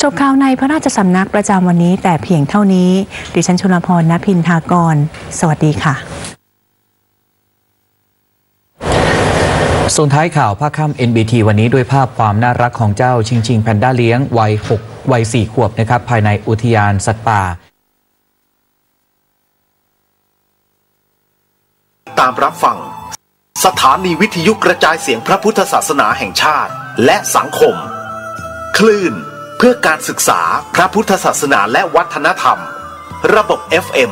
จบข่าวในพระราชสำนักประจำวันนี้แต่เพียงเท่านี้ดิฉันชลพร ณ พินทากรสวัสดีค่ะส่วนท้ายข่าวภาคค่ำ NBT วันนี้ด้วยภาพความน่ารักของเจ้าชิงแพนด้าเลี้ยงวัย 4 ขวบนะครับภายในอุทยานสัตว์ป่าตามรับฟังสถานีวิทยุกระจายเสียงพระพุทธศาสนาแห่งชาติและสังคมคลื่นเพื่อการศึกษาพระพุทธศาสนาและวัฒนธรรมระบบ FM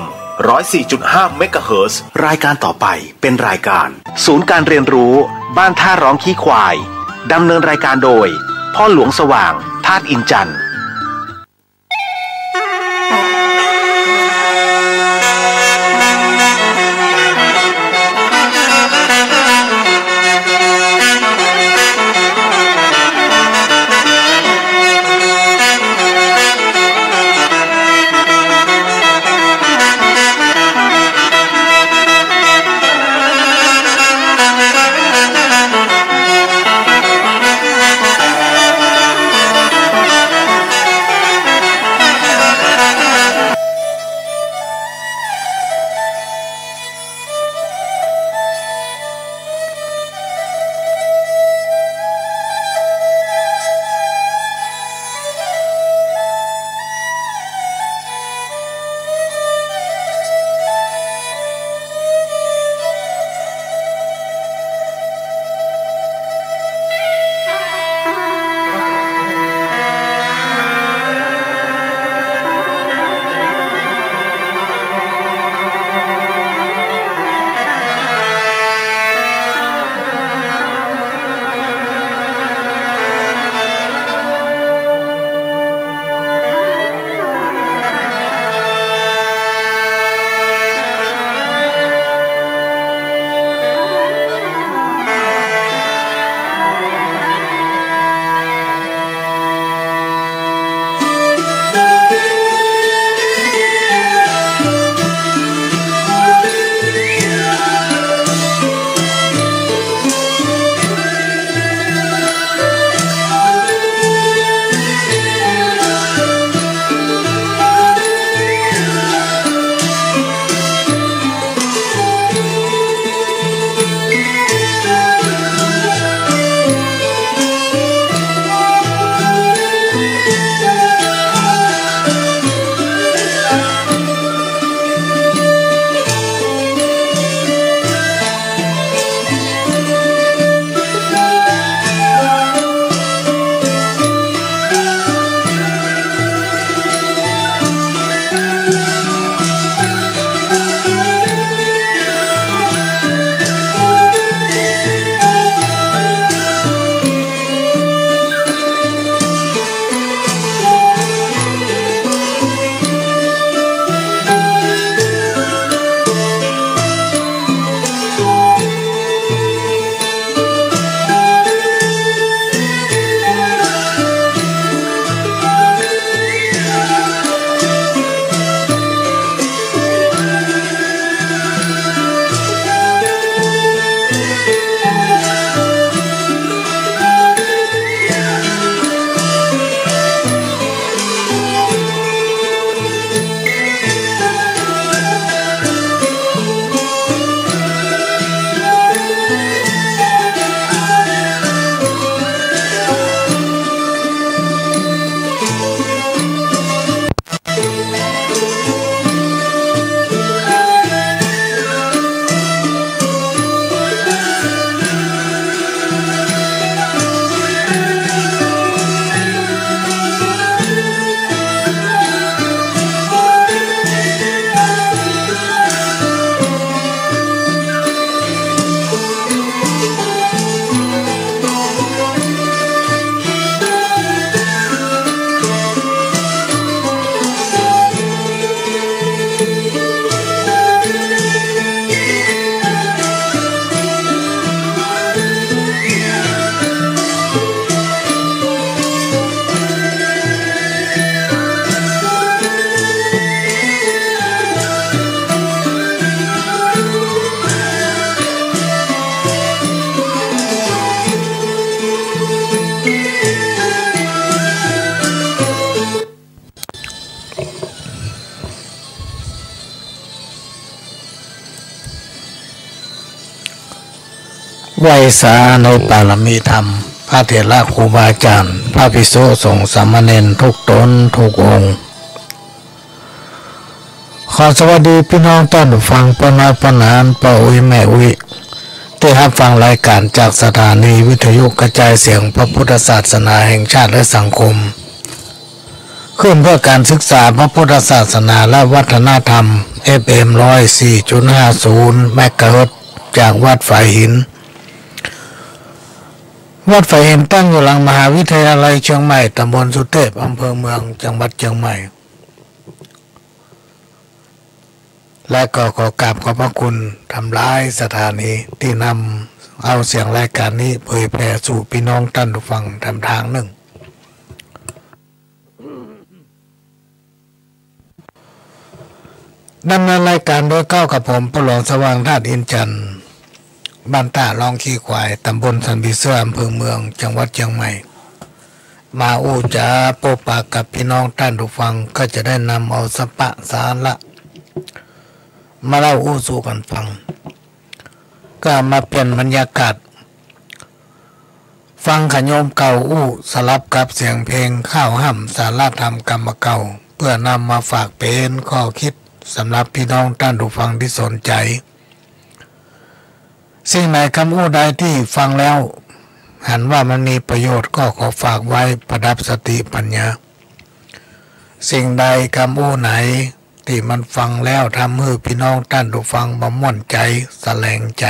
104.5 เมกะเฮิรตซ์รายการต่อไปเป็นรายการศูนย์การเรียนรู้บ้านท่าร้องขี้ควาย ดำเนินรายการโดยพ่อหลวงสว่างธาตุอินจันทร์ไหว้สาในปารมีธรรมพระเถระครูบาอาจารย์พระภิกษุสงฆ์สามเณรทุกตนทุกองค์ขอสวัสดีพี่น้องต้อนฟังป้าน้อยป้านานป้าอุ้ยแม่อุ้ยที่รับฟังรายการจากสถานีวิทยุกระจายเสียงพระพุทธศาสนาแห่งชาติและสังคมขึ้นเพื่อการศึกษาพระพุทธศาสนาและวัฒนธรรม FM 104.50 เมกะเฮิรตซ์จากวัดฝายหิน วัดไฟเอ็นตั้งอยู่หลังมหาวิทยาลัยเชียงใหม่ตำบลสุเทพอำเภอเมืองจังหวัดเชียงใหม่และก็ขอกราบขอบพระคุณทำร้ายสถานีที่นำเอาเสียงรายการนี้เผยแผ่สู่พี่น้องท่านผู้ฟังทำทางหนึ่งดำเนินรายการโดยก้าวกับผมประหลวงสว่างธาตุอินจันทร์บ้านตาลองขี้ควายตำบลสันบิเสื้ออำเภอเมืองจังหวัดเชียงใหม่มาอู้จาโปปากกับพี่น้องท่านผู้ฟังก็จะได้นำเอาสปะสาระมาเล่าอู้สู่กันฟังก็มาเปลี่ยนบรรยากาศฟังขโยมเก่าอู้สลับกับเสียงเพลงข้าวห่ำสาระธรรมกรรมเก่าเพื่อนำมาฝากเป็นข้อคิดสำหรับพี่น้องท่านผู้ฟังที่สนใจสิ่งไหนคำอู้ใดที่ฟังแล้วหันว่ามันมีประโยชน์ก็ขอฝากไว้ประดับสติปัญญาสิ่งใดคำอู้ไหนที่มันฟังแล้วทำให้พี่น้องท่านผู้ฟังบ่ม่วนใจแสลงใจ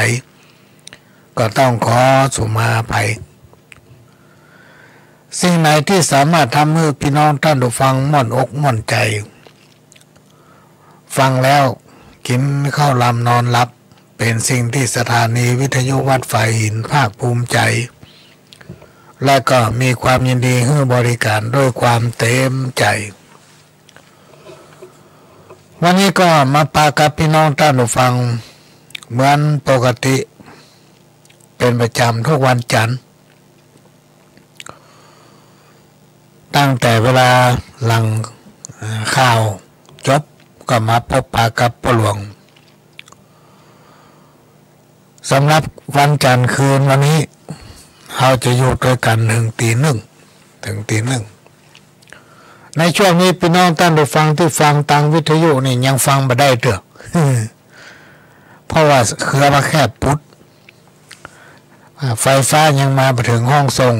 ก็ต้องขอสุมาภัยสิ่งไหนที่สามารถทำให้พี่น้องท่านผู้ฟังม่วนอกม่วนใจฟังแล้วกินข้าวลำนอนหลับเป็นสิ่งที่สถานีวิทยุวัดไฟหินภาคภูมิใจและก็มีความยินดีให้บริการด้วยความเต็มใจวันนี้ก็มาปากับพี่น้องท่านผู้ฟังเหมือนปกติเป็นประจำทุกวันจันทร์ตั้งแต่เวลาหลังข่าวจบก็มาพบปากับพ่อหลวงสำหรับวันจันทร์คืนวันนี้เราจะอยู่ด้วยกันถึงตีหนึ่งในช่วงนี้พี่น้องท่านผู้ฟังที่ฟังทางวิทยุนี่ยังฟังไม่ได้เถอะเพราะว่าเครือมาแคบปุ๊ดไฟฟ้ายังมาไปถึงห้องส่ง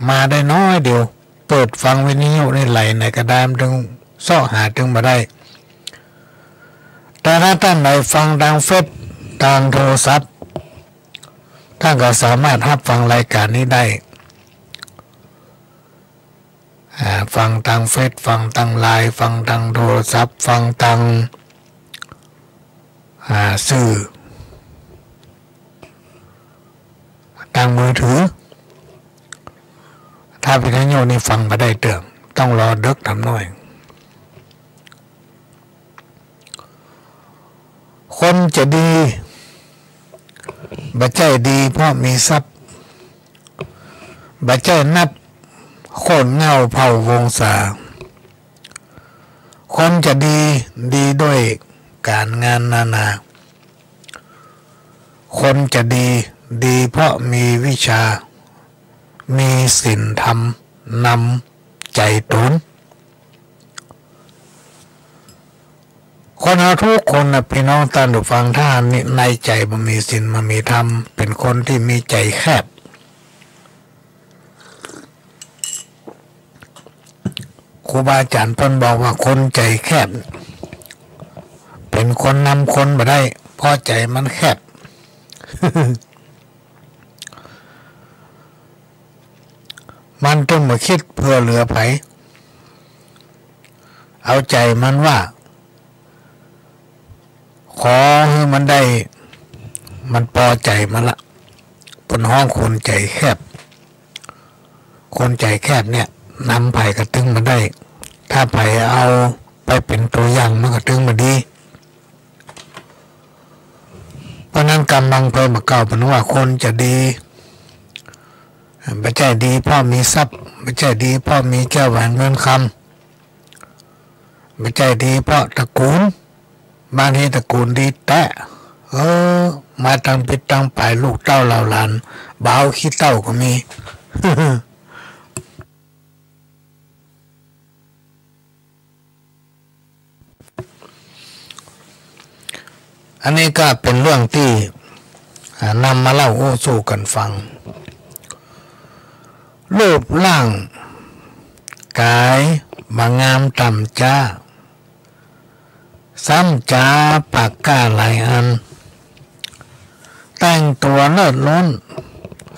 มาได้น้อยเดียวเปิดฟังวิทยุนี่ไหลในกระดานถึงซ่อหาถึงมาได้แต่ถ้าท่านไหนฟังทางเฟซทางโทรศัพท์ท่านก็สามารถรับฟังรายการนี้ได้ฟังทางเฟซฟังทางไลน์ฟังทางโทรศัพท์ฟังทางสื่อทางมือถือถ้าวิทยุนี่ฟังไม่ได้เติมต้องรอดึกทำหน่อยคนจะดีบัจจัยดีเพราะมีทรัพย์บัจจัยนับโค่นเงาเผ่าวงศาคนจะดีด้วยการงานนานาคนจะดีเพราะมีวิชามีศีลธรรมนำใจตนคนเราทุกคนนะพี่น้องท่านผู้ฟังท่านนี่ในใจมันมีศีลมันมีธรรมเป็นคนที่มีใจแคบครูบาอาจารย์เพิ่นบอกว่าคนใจแคบเป็นคนนำคนมาได้เพราะใจมันแคบ มันต้องมาคิดเพื่อเหลือไผเอาใจมันว่าขอให้มันได้มันพอใจมันละบนห้องคนใจแคบคนใจแคบเนี่ยนำไผ่กระตึงมาได้ถ้าไผ่เอาไปเป็นตัวอย่างมันกระตึงมาดีเพราะนั้นกำลังเพิ่มมาเก่าเป็นว่าคนจะดีไม่ใช่ดีเพราะมีทรัพย์ไม่ใช่ดีเพราะมีแก้วแหวนเงินคำไม่ใช่ดีเพราะตระกูลบ้านนี้ตระกูลดีแต่มาตั้งปิดตั้งปลายลูกเต้าเหล่าหลานบ่าวขี้เต้าก็มี อันนี้ก็เป็นเรื่องที่นำมาเล่าโอ้สู่กันฟังรูปร่างกายบางงามต่ำจ้าซ้ำจ้าปากกาหลายอันแต่งตัวเลิศล้น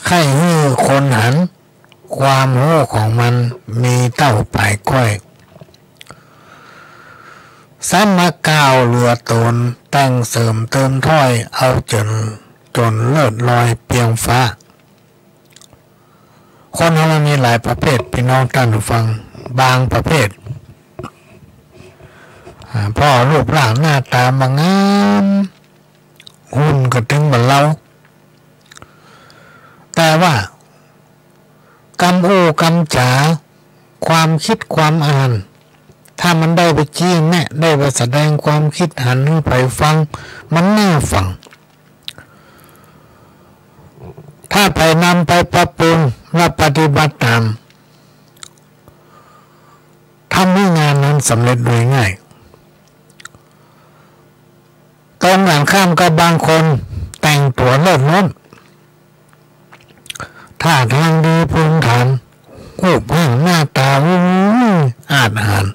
ไข่หื้อคนหัน ความโง่ของมันมีเต้าปลายก้อยซ้ำมาก้าวเรือตนแต่งเสริมเติมถ้อยเอาจนเลิศลอยเปียงฟ้าคนเรามันมีหลายประเภทพี่น้องท่านผู้ฟังบางประเภทพ่อรูปร่างหน้าตาบางงามหุ่นก็ถึงเหมือนเราแต่ว่ากำโอ้กำจ๋าความคิดความอ่านถ้ามันได้ไปจี้แน่ได้ไปแสดงความคิดหันไปฟังมันน่าฟังถ้าไปนำไปปรับปรุงและปฏิบัติตามทำให้งานนั้นสำเร็จโดยง่ายตรงกันข้ามกับบางคนแต่งตัวเลิศล้นท่าทางดีภูมิฐานรูปร่างหน้าตาอาจหาร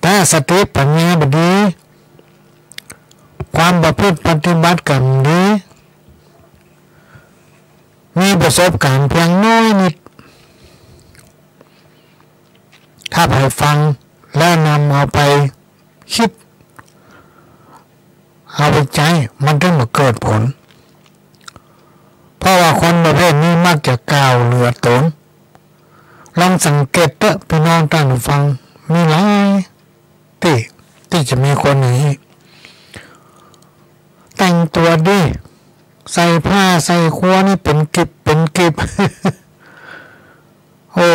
แต่สติปัญญาบดีความประพฤติปฏิบัติกันดีมีประสบการณ์เพียงน้อยนิดถ้าไปฟังแล้วนำเอาไปคิดเอาไปใจมันถึงมาเกิดผลเพราะว่าคนประเภทนี้มักจะก้าวเรือตนลองสังเกตเถอะพี่น้องท่านผู้ฟังมีหลายที่จะมีคนอย่างนี้แต่งตัวดีใส่ผ้าใส่ครัวนี่เป็นกิบ โอ้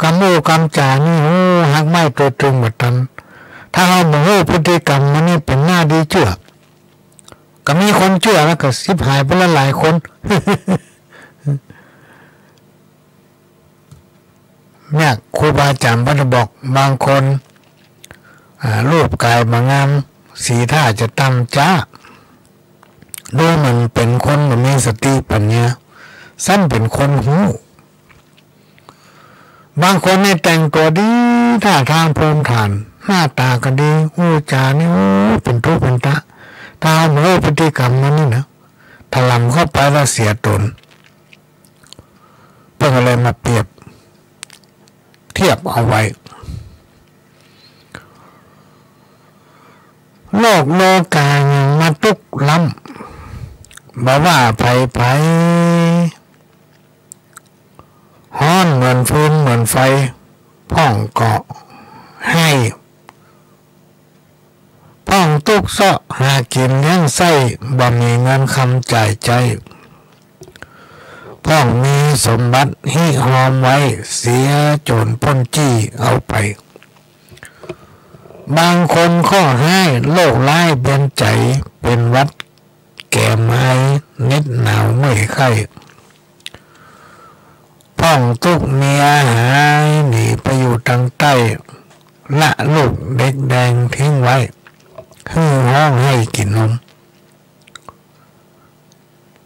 กำโอ้กำจ่านี่โอ้หักไม้ตัวตรงหมดทันถ้าเราบอกว่าพฤติกรรมมันนี่เป็นหน้าดีเชื่อก็มีคนเชื่อแล้วก็สิบหายไปละหลายคน เนี่ยครูบาอาจารย์พระบอกบางคนรูปกายบางงามสีท่าจะต่ำจ้าดูมันเป็นคนมันมีสติปัญญาสั้นเป็นคนหูบางคนในแต่งตัวดีท่าทางภูมิฐานหน้าตาก็ดีหูจานี่เป็นทุกเป็นตาถ้าเอามาพฤติกรรมมันนี่นะถลำเข้าไปแล้วเสียตนเพื่ออะไรมาเปรียบเทียบเอาไว้โลกโลกายังมาตุกล้ำบอกว่าไผฮ้อนเหมือนฟืนเหมือนไฟพ่องเกาะให้พ่องตุกเสาะหากินเลี้ยงไส้บ่มีเงินคำจ่ายใจพ่องมีสมบัติหิหอมไว้เสียโจรพ้นจี้เอาไปบางคนข้อให้โลกร้ายเบียนใจเป็นวัดแก่ไม้เน็ดหนาวเมื่อยไข้พ่องตุกเมียหายหนีไปอยู่ทางใต้ละลูกเด็กแดงทิ้งไว้ฮือห้องให้กินนม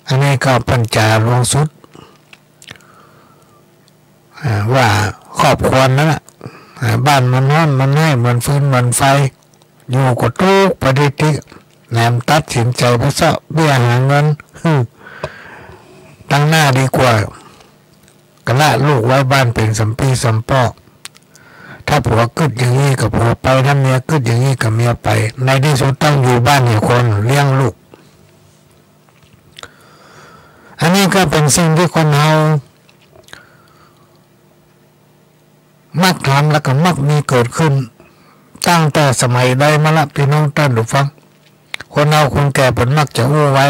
อันนี้ก็ปัญจาลงสุดว่าครอบครัวนั่นแหละบ้านมันร้อนมันให้มันฟืนมันไฟอยู่กับทุกปฏิทินแหนมตัดสินใจไปเสาะเบี้ยหาเงินตั้งหน้าดีกว่ากระละลูกไว้บ้านเป็นสัมปีสัมปอกถ้าผัวกึดอย่างนี้กับผัวไปถ้าเมียกึดอย่างนี้กับเมียไปในที่สุดต้องอยู่บ้านอยู่คนเลี้ยงลูกอันนี้ก็เป็นสิ่งที่คนเรามักทำแล้วก็มักมีเกิดขึ้นตั้งแต่สมัยใดมาละพี่น้องท่านผู้ฟังคนเราคนแก่ผลมักจะอู้ไว้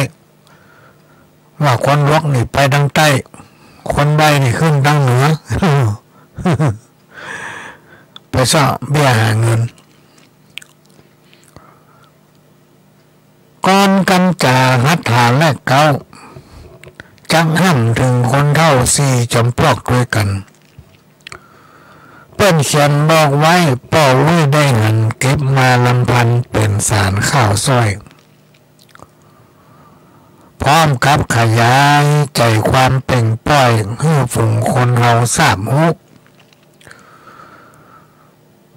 ว่าคนลวกนี่ไปทางใต้คนใบนี่ขึ้นทางเหนือ ไปซ่อเบี้ยหาเงินก่อนกันจ่าหัตถาและเก้าจังห้ำถึงคนเท่าสี่จำพลอกด้วยกันเปิ้นเขียนบอกไว้ป่อวิได้เงินเก็บมาลำพันเป็นสารข้าวซ้อยพร้อมกับขยายใจความเป่งป้อยให้ฝูงคนเราทราบฮุก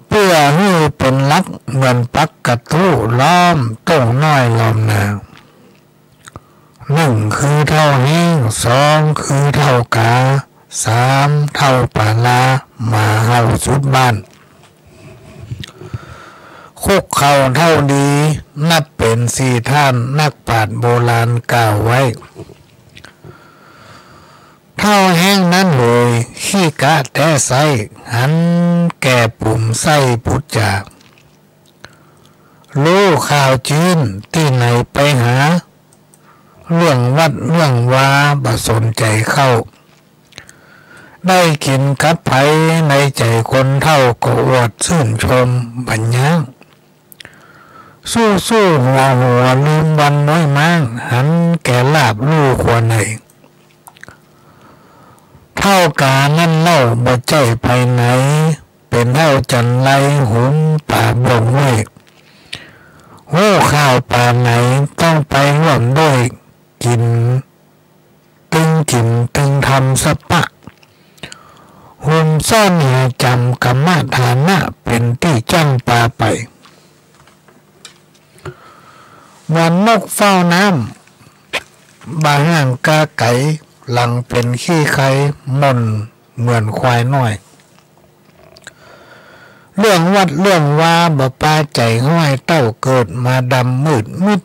เพื่อให้เป็นลักเหมือนปักกระทู้ล้อมโต้งน้อยล้อมนา 1คือเท่าแห้ง2คือเท่ากา3เท่าปาลามาเฮาสุดบ้านคุกเข่าเท่าดีนับเป็นสี่ท่านนักปราชญ์โบราณกล่าวไว้เท่าแห้งนั้นเลยขี้กะแต่ไส้หันแก่ปุ่มไส้พุทธจากรู้ข่าวจีนที่ไหนไปหาเรื่องวัดเรื่องวาบ่สนใจเข้าได้กินกับไผในใจคนเท่าก็อวดชื่นชมบัญญังสู้หัวลืมวันน้อยมั่งหันแก่ลาบลู่ควรไหนเท่ากานั่นเล่าบ่ใจภายไหนเป็นเท่าจันไรหุมป่าบ่งเวกหูข้าวป่าไหนต้องไปร่วมด้วยกินตึงทำสปะหุมซ่อนหาจำกรรมฐานะเป็นที่จ้ำปลาไปวันนกเฝ้าน้ำบาห่างกาไก่หลังเป็นขี้ไข่มนเหมือนควายน้อยเรื่องวัดเรื่องวาบ่ปาใจห้อยเต้าเกิดมาดำมืดมิด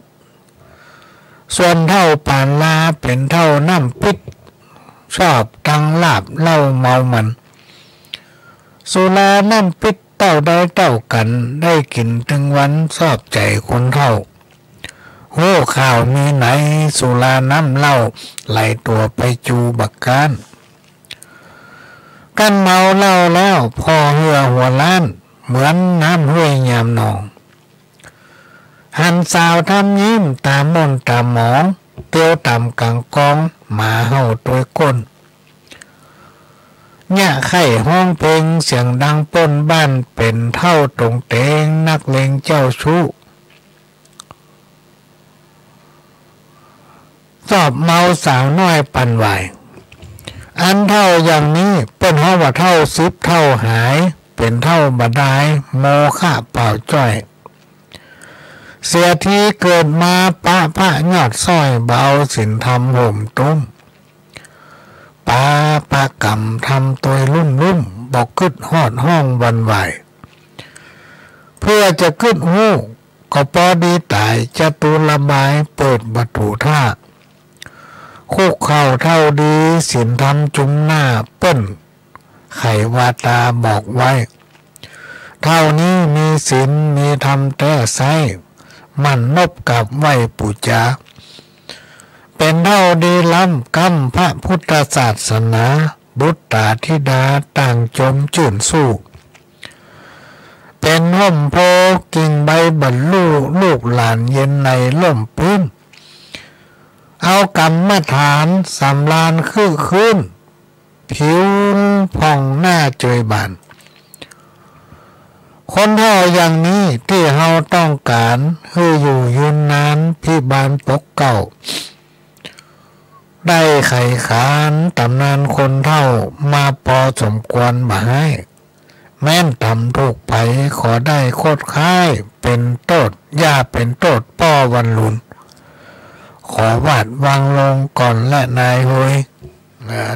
ส่วนเท่าปานลาเป็นเท่าน้ำปิดชอบตังลาบเล่าเมามันสุราน้ำปิดเต้าได้เต้ากันได้กินถึงวันชอบใจคนเท่าโอ้ข่าวมีไหนสุราน้ำเหล้าไหลตัวไปจูบักการกันเมาเหล้าแล้วพอเหือหัวล้านเหมือนน้ำห้วยยามหนองหันสาวทำยิ้มตามมนตามหมองเตียวต่ำกลางกองหมาเห่าตัวก้นเนี่ยไข่ห้องเพลงเสียงดังป้นบ้านเป็นเท่าตรงเตงนักเลงเจ้าชู้สอบเมาสาวน้อยปั่นไหวอันเท่าอย่างนี้เป็นห้าว่าเท่าซิบเท่าหายเป็นเท่าบดายโมฆะเปล่าจ้อยเสียทีเกิดมาปะพระยอดสร้อยเบาสินทำห่มตุ้มปาปะกรรมทำตัวลุ่มบอกกึดหอดห้องวันไหวเพื่อจะกึดหูก็พอดีตายจะตูระบายเปิดประตูท่าคุกเข่าเท่าดีสินทำจุ้มหน้าเปิ้นไขวาตาบอกไว้เท่านี้มีศีลมีธรรมแต่ไซมันนบกับไหวปุจจาเป็นเท่าดีล้ำกำพระพุทธศาสนาบุตรธิดาต่างจมจื่นสู้เป็นห่มโพกิ่งใบบรรลุลูกหลานเย็นในล่มพื้นเอากรรมฐานสำลานขึ้นผิวผ่องหน้าเจยบานคนเท่าอย่างนี้ที่เราต้องการคืออยู่ยืนนานพี่บานปกเก่าได้ไขขานตำนานคนเท่ามาพอสมควรมาให้แม่นทำถูกไปขอได้โคตรค่ายเป็นโตดย่าเป็นโตดป้อวันลุนขอวาดวางลงก่อนและนายโหย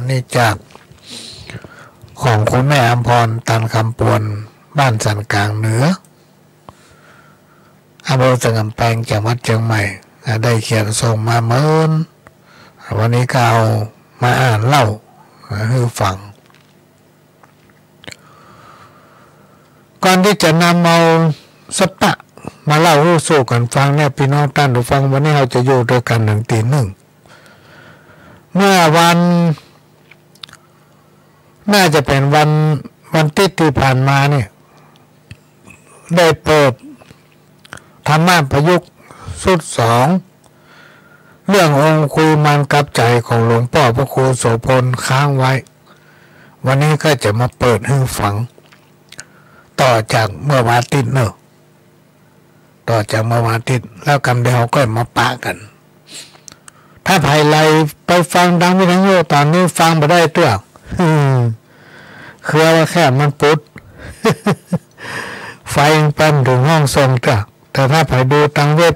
นี่จากของคุณแม่อำพรตันคำปวนบ้านสันกลางเหนืออำเภอสังกำแพงจังหวัดเชียงใหม่ได้เขียนส่งมาเมินวันนี้ก็เอามาอ่านเล่าให้ฟังก่อนที่จะนำเอาสปะมาเล่าให้สู่กันฟังเนี่ยพี่น้องท่านผู้ฟังวันนี้เราจะอยู่ด้วยกันถึงตีหนึ่งเมื่อวันน่าจะเป็นวันที่ผ่านมาเนี่ยได้เปิดธรรมะประยุกต์สุด2เรื่ององค์คุยมันกับใจของหลวงพ่อพระครูโสพลค้างไว้วันนี้ก็จะมาเปิดให้ฟังต่อจากเมื่อวันอาทิตย์เนอะต่อจากเมื่อวันอาทิตย์แล้วกันเดี๋ยวก็มาปะกันถ้าภายไลไปฟังดังวิทยุตอนนี้ฟังไม่ได้ตัวคือว่าแค่มันปุ๊ด ไฟปั้นถึงห้องทรงจ้ะแต่ถ้าไปดูทางเว็บ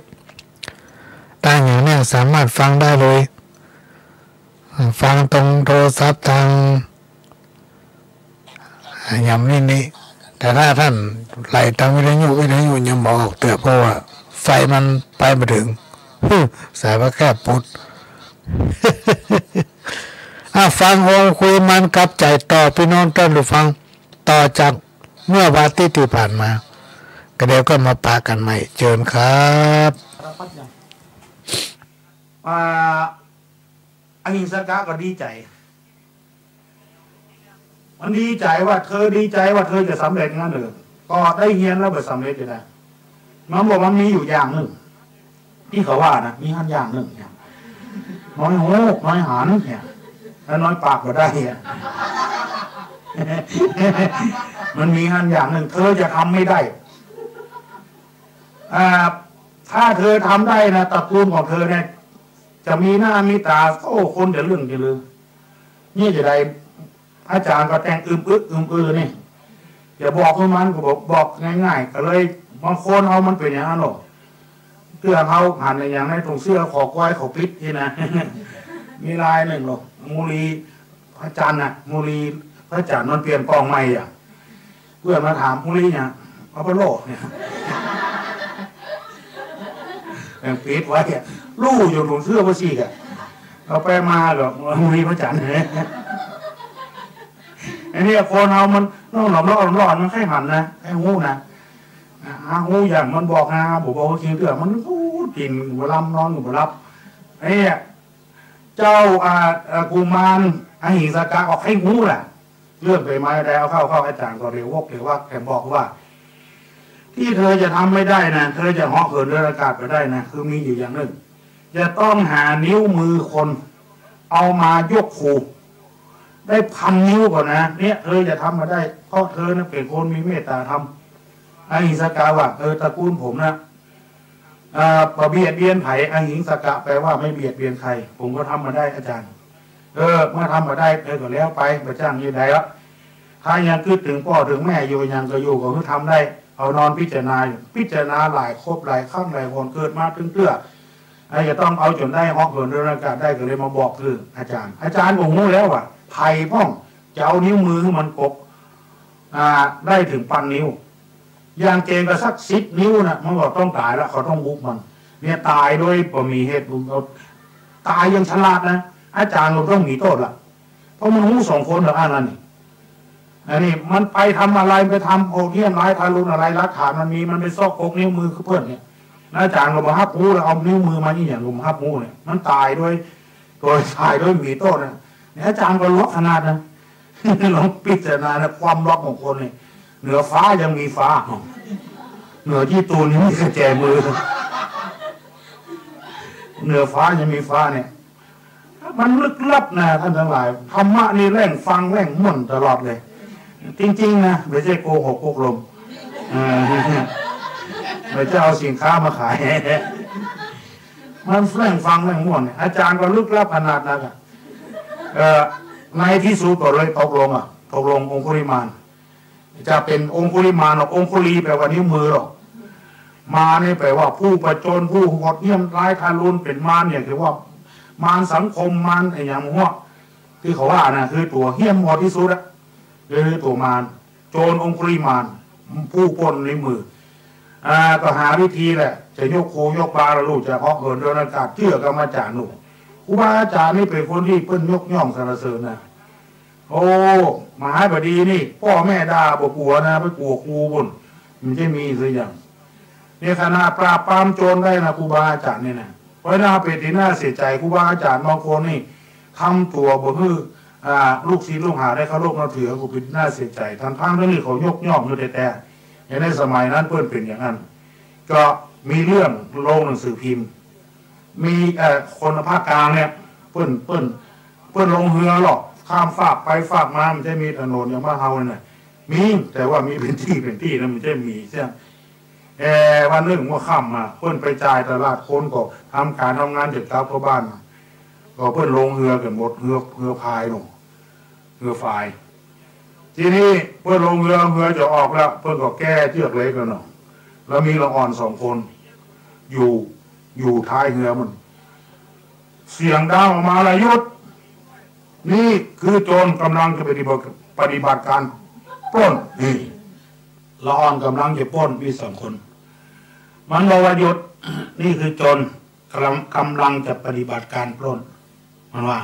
ต่างๆอย่างนี้สามารถฟังได้เลยฟังตรงโทรศัพท์ทางอย่างนี้แต่ถ้าท่านไหลทางวิทยุยังบอกออกเตือนเพราะว่าไฟมันไปไม่ถึงสายว่าแค่ปุด ฟังองคุยมันกับใจต่อพี่น้องท่านผู้ฟังต่อจากเมื่อวาที่ผ่านมาก็เดี๋ยวก็มาปากันใหม่เชิญครับอหิงสกะก็ดีใจมันดีใจว่าเธอดีใจว่าเธอจะสำเร็จงั้นเลยก็ได้เฮียนแล้วไปสำเร็จอยู่นะมันบอกมันมีอยู่อย่างหนึ่งที่เขาว่านะมีหันอย่างหนึ่งเนี่ยน้อยหูน้อยหันเนี่ยแล้วน้อยปากก็ได้เนี่ยมันมีหันอย่างหนึ่งเธอจะทำไม่ได้ถ้าเธอทำได้นะตระกูลของเธอเนี่ยจะมีหน้ามีตาโอ้คนจะเรื่องจะลืมนี่จะได้อาจารย์ก็แต่งนี่อย่าบอกให้มันก็บอกง่ายๆก็เลยบางคนเอามันเป็นอย่างนั้นหรอกเสื้อเขาหันอย่างในตรงเสื้อขอก้อยขอปิดที่นะ มีลายหนึ่งหรอกมูลีพระจันทร์น่ะมูลีพระจันทร์มันเปลี่ยนกองใหม่อ่ะเพื่อนมาถามมูลีเนี่ยเอาไปโลกเนี่ยปิดไว้ลู่อยู่ตรงเสื้อพระชีกอ่ะเอาไปมาหรอกมูลีพระจันทร์อันนี้คนเอามันหลอมร้อนมันแค่หันนะแค่หูนะหูอย่างมันบอกนะบอกว่าคิงเถื่อมันพูดกินบุรับนอนบุรับไอ้เจ้ากุมารอหิงสกะออกให้หูแหละเรื่องไปไม้ได้เอาเข้าอาจารย์ก็เรียกว่าแกบอกว่าที่เธอจะทำไม่ได้นะเธอจะเหาะเหินเดินอากาศไปได้นะคือมีอยู่อย่างหนึ่งจะต้องหานิ้วมือคนเอามายกขู่ได้1,000 นิ้วก่อนนะเนี่ยเธอจะทำมาได้เพราะเธอนะเป็นคนมีเมตตาธรรมอหิงสกะว่าตระกูลผมนะประเบียดเบียนไผ่อหิงสกะแปลว่าไม่เบียดเบียนใครผมก็ทำมาได้อาจารย์เมื่อทำมาได้ก็แล้วไปประจ้างยืนได้แล้วถ้ายังคิดถึงพ่อถึงแม่อยู่ยังก็อยู่ก็คือทำได้เอานอนพิจารณาหลายครบหลายข้ามหลายคนเกิดมาถึงเตื้อจะต้องเอาจนได้ฮอกเหินเดินอากาศได้ก็เลยมาบอกคืออาจารย์ผมรู้แล้วว่าไผ่พ่องจะเอานิ้วมือมันกบได้ถึง1,000 นิ้วอย่างเกณฑ์ก็สัก10 นิ้วนะมันก็ต้องตายแล้วเขาต้องบุกมันเนี่ยตายโดยบ่มีเหตุตายยังฉลาดนะอาจารย์เราต้องมีโทษละเพราะมันหู2 คนหรืออะไรนี่อันนี้มันไปทำอะไรไปทำโอเทียนไร้ทารุณอะไรรักฐานมันไปซอกอกนิ้วมือเพื่อนเนี่ยอาจารย์เรามาฮับหูแล้วเอานิ้วมือมาอย่างลมฮับหูเนี่ยมันตายด้วยมีโทษนะอาจารย์ก็ล็อกขนาดนะลองพิจารณาความล็อกของคนเนี่ยเหนือฟ้ายังมีฟ้าเหนือที่ตูนนี่มีกระแจมือเหนือฟ้ายังมีฟ้าเนี่ยมันลึกลับนะท่านทั้งหลายธรรมะนี่แร่งฟังแร่งม่วนตลอดเลยจริงๆนะไม่ใช่โกหกโกลมไม่จะเอาสินค้ามาขายมันแร่งฟังแร่งม่วนอาจารย์ก็ลึกลับขนาดนั้นในที่สุดก็เลยตกลงองคุลิมานจะเป็นองคุลิมานหรอกองคุลีแปลว่านิ้วมือหรอกมานี่แปลว่าผู้ประจนผู้โหดเหี้ยมร้ายทารุณเป็นมารเนี่ยคือว่ามารสังคมมารไอ้อย่างหัวคือเขาว่านะคือตัวเหี้ยมโหดที่สุดอะคือตัวมารโจรองคุลิมานผู้ปล้นในมือก็หาวิธีแหละจะยกโคยกปลาลูกจะเหาะเหินเดินอากาศเชื่อกันมาจากหนุ่มครูบาอาจารย์นี่เป็นคนที่เพิ่นยกย่องสรรเสริญนะโอ้มหาบดีนี่พ่อแม่ด่าบกลัวนะไปกลัวครูบุญมันจะมีสิอย่างเนี่ยขณะปราบปรามโจรได้นะครูบาอาจารย์นี่นะเพราะน่าเป็นที่น่าเสียใจครูบาอาจารย์บางคนนี่ทำตัวบ่ฮือลูกศิษย์ลูกหาได้เขาโลกนับถือกูเป็นน่าเสียใจทั้งที่เขายกย่องอยู่แต่ในสมัยนั้นเพิ่นเป็นอย่างนั้นก็มีเรื่องลงหนังสือพิมพ์มีคนภาคกลางเนี่ยเปิ้นลงเรือหรอกข้ามฝากไปฝากมามันจะมีถนนอย่างบ้านเฮาเนี่ยมีแต่ว่ามีเป็นที่นะมันจะมีใช่ไหมวันนึงว่าข้ามมาเปิ้นไปจ่ายตลาดคนก็ทำการทำงานเด็ดกลับเข้าบ้านก็เปิ้นลงเรือกันหมดเรือพายลงเรือฝ่ายทีนี้เปิ้นลงเรือจะออกแล้วเปิ้นก็แก้เชือกเล็กกันเนาะแล้วมีละอ่อน2 คนอยู่ อยู่ท้ายเรือมันเสียงดังออกมาละยุดนี่คือโจรกำลังจะปฏิบัติการปล้นนี่ละอ่อนกำลังจะปล้นมีสองคนมันบอกว่าหยุดนี่คือโจรกำลังจะปฏิบัติการปล้นมันว่า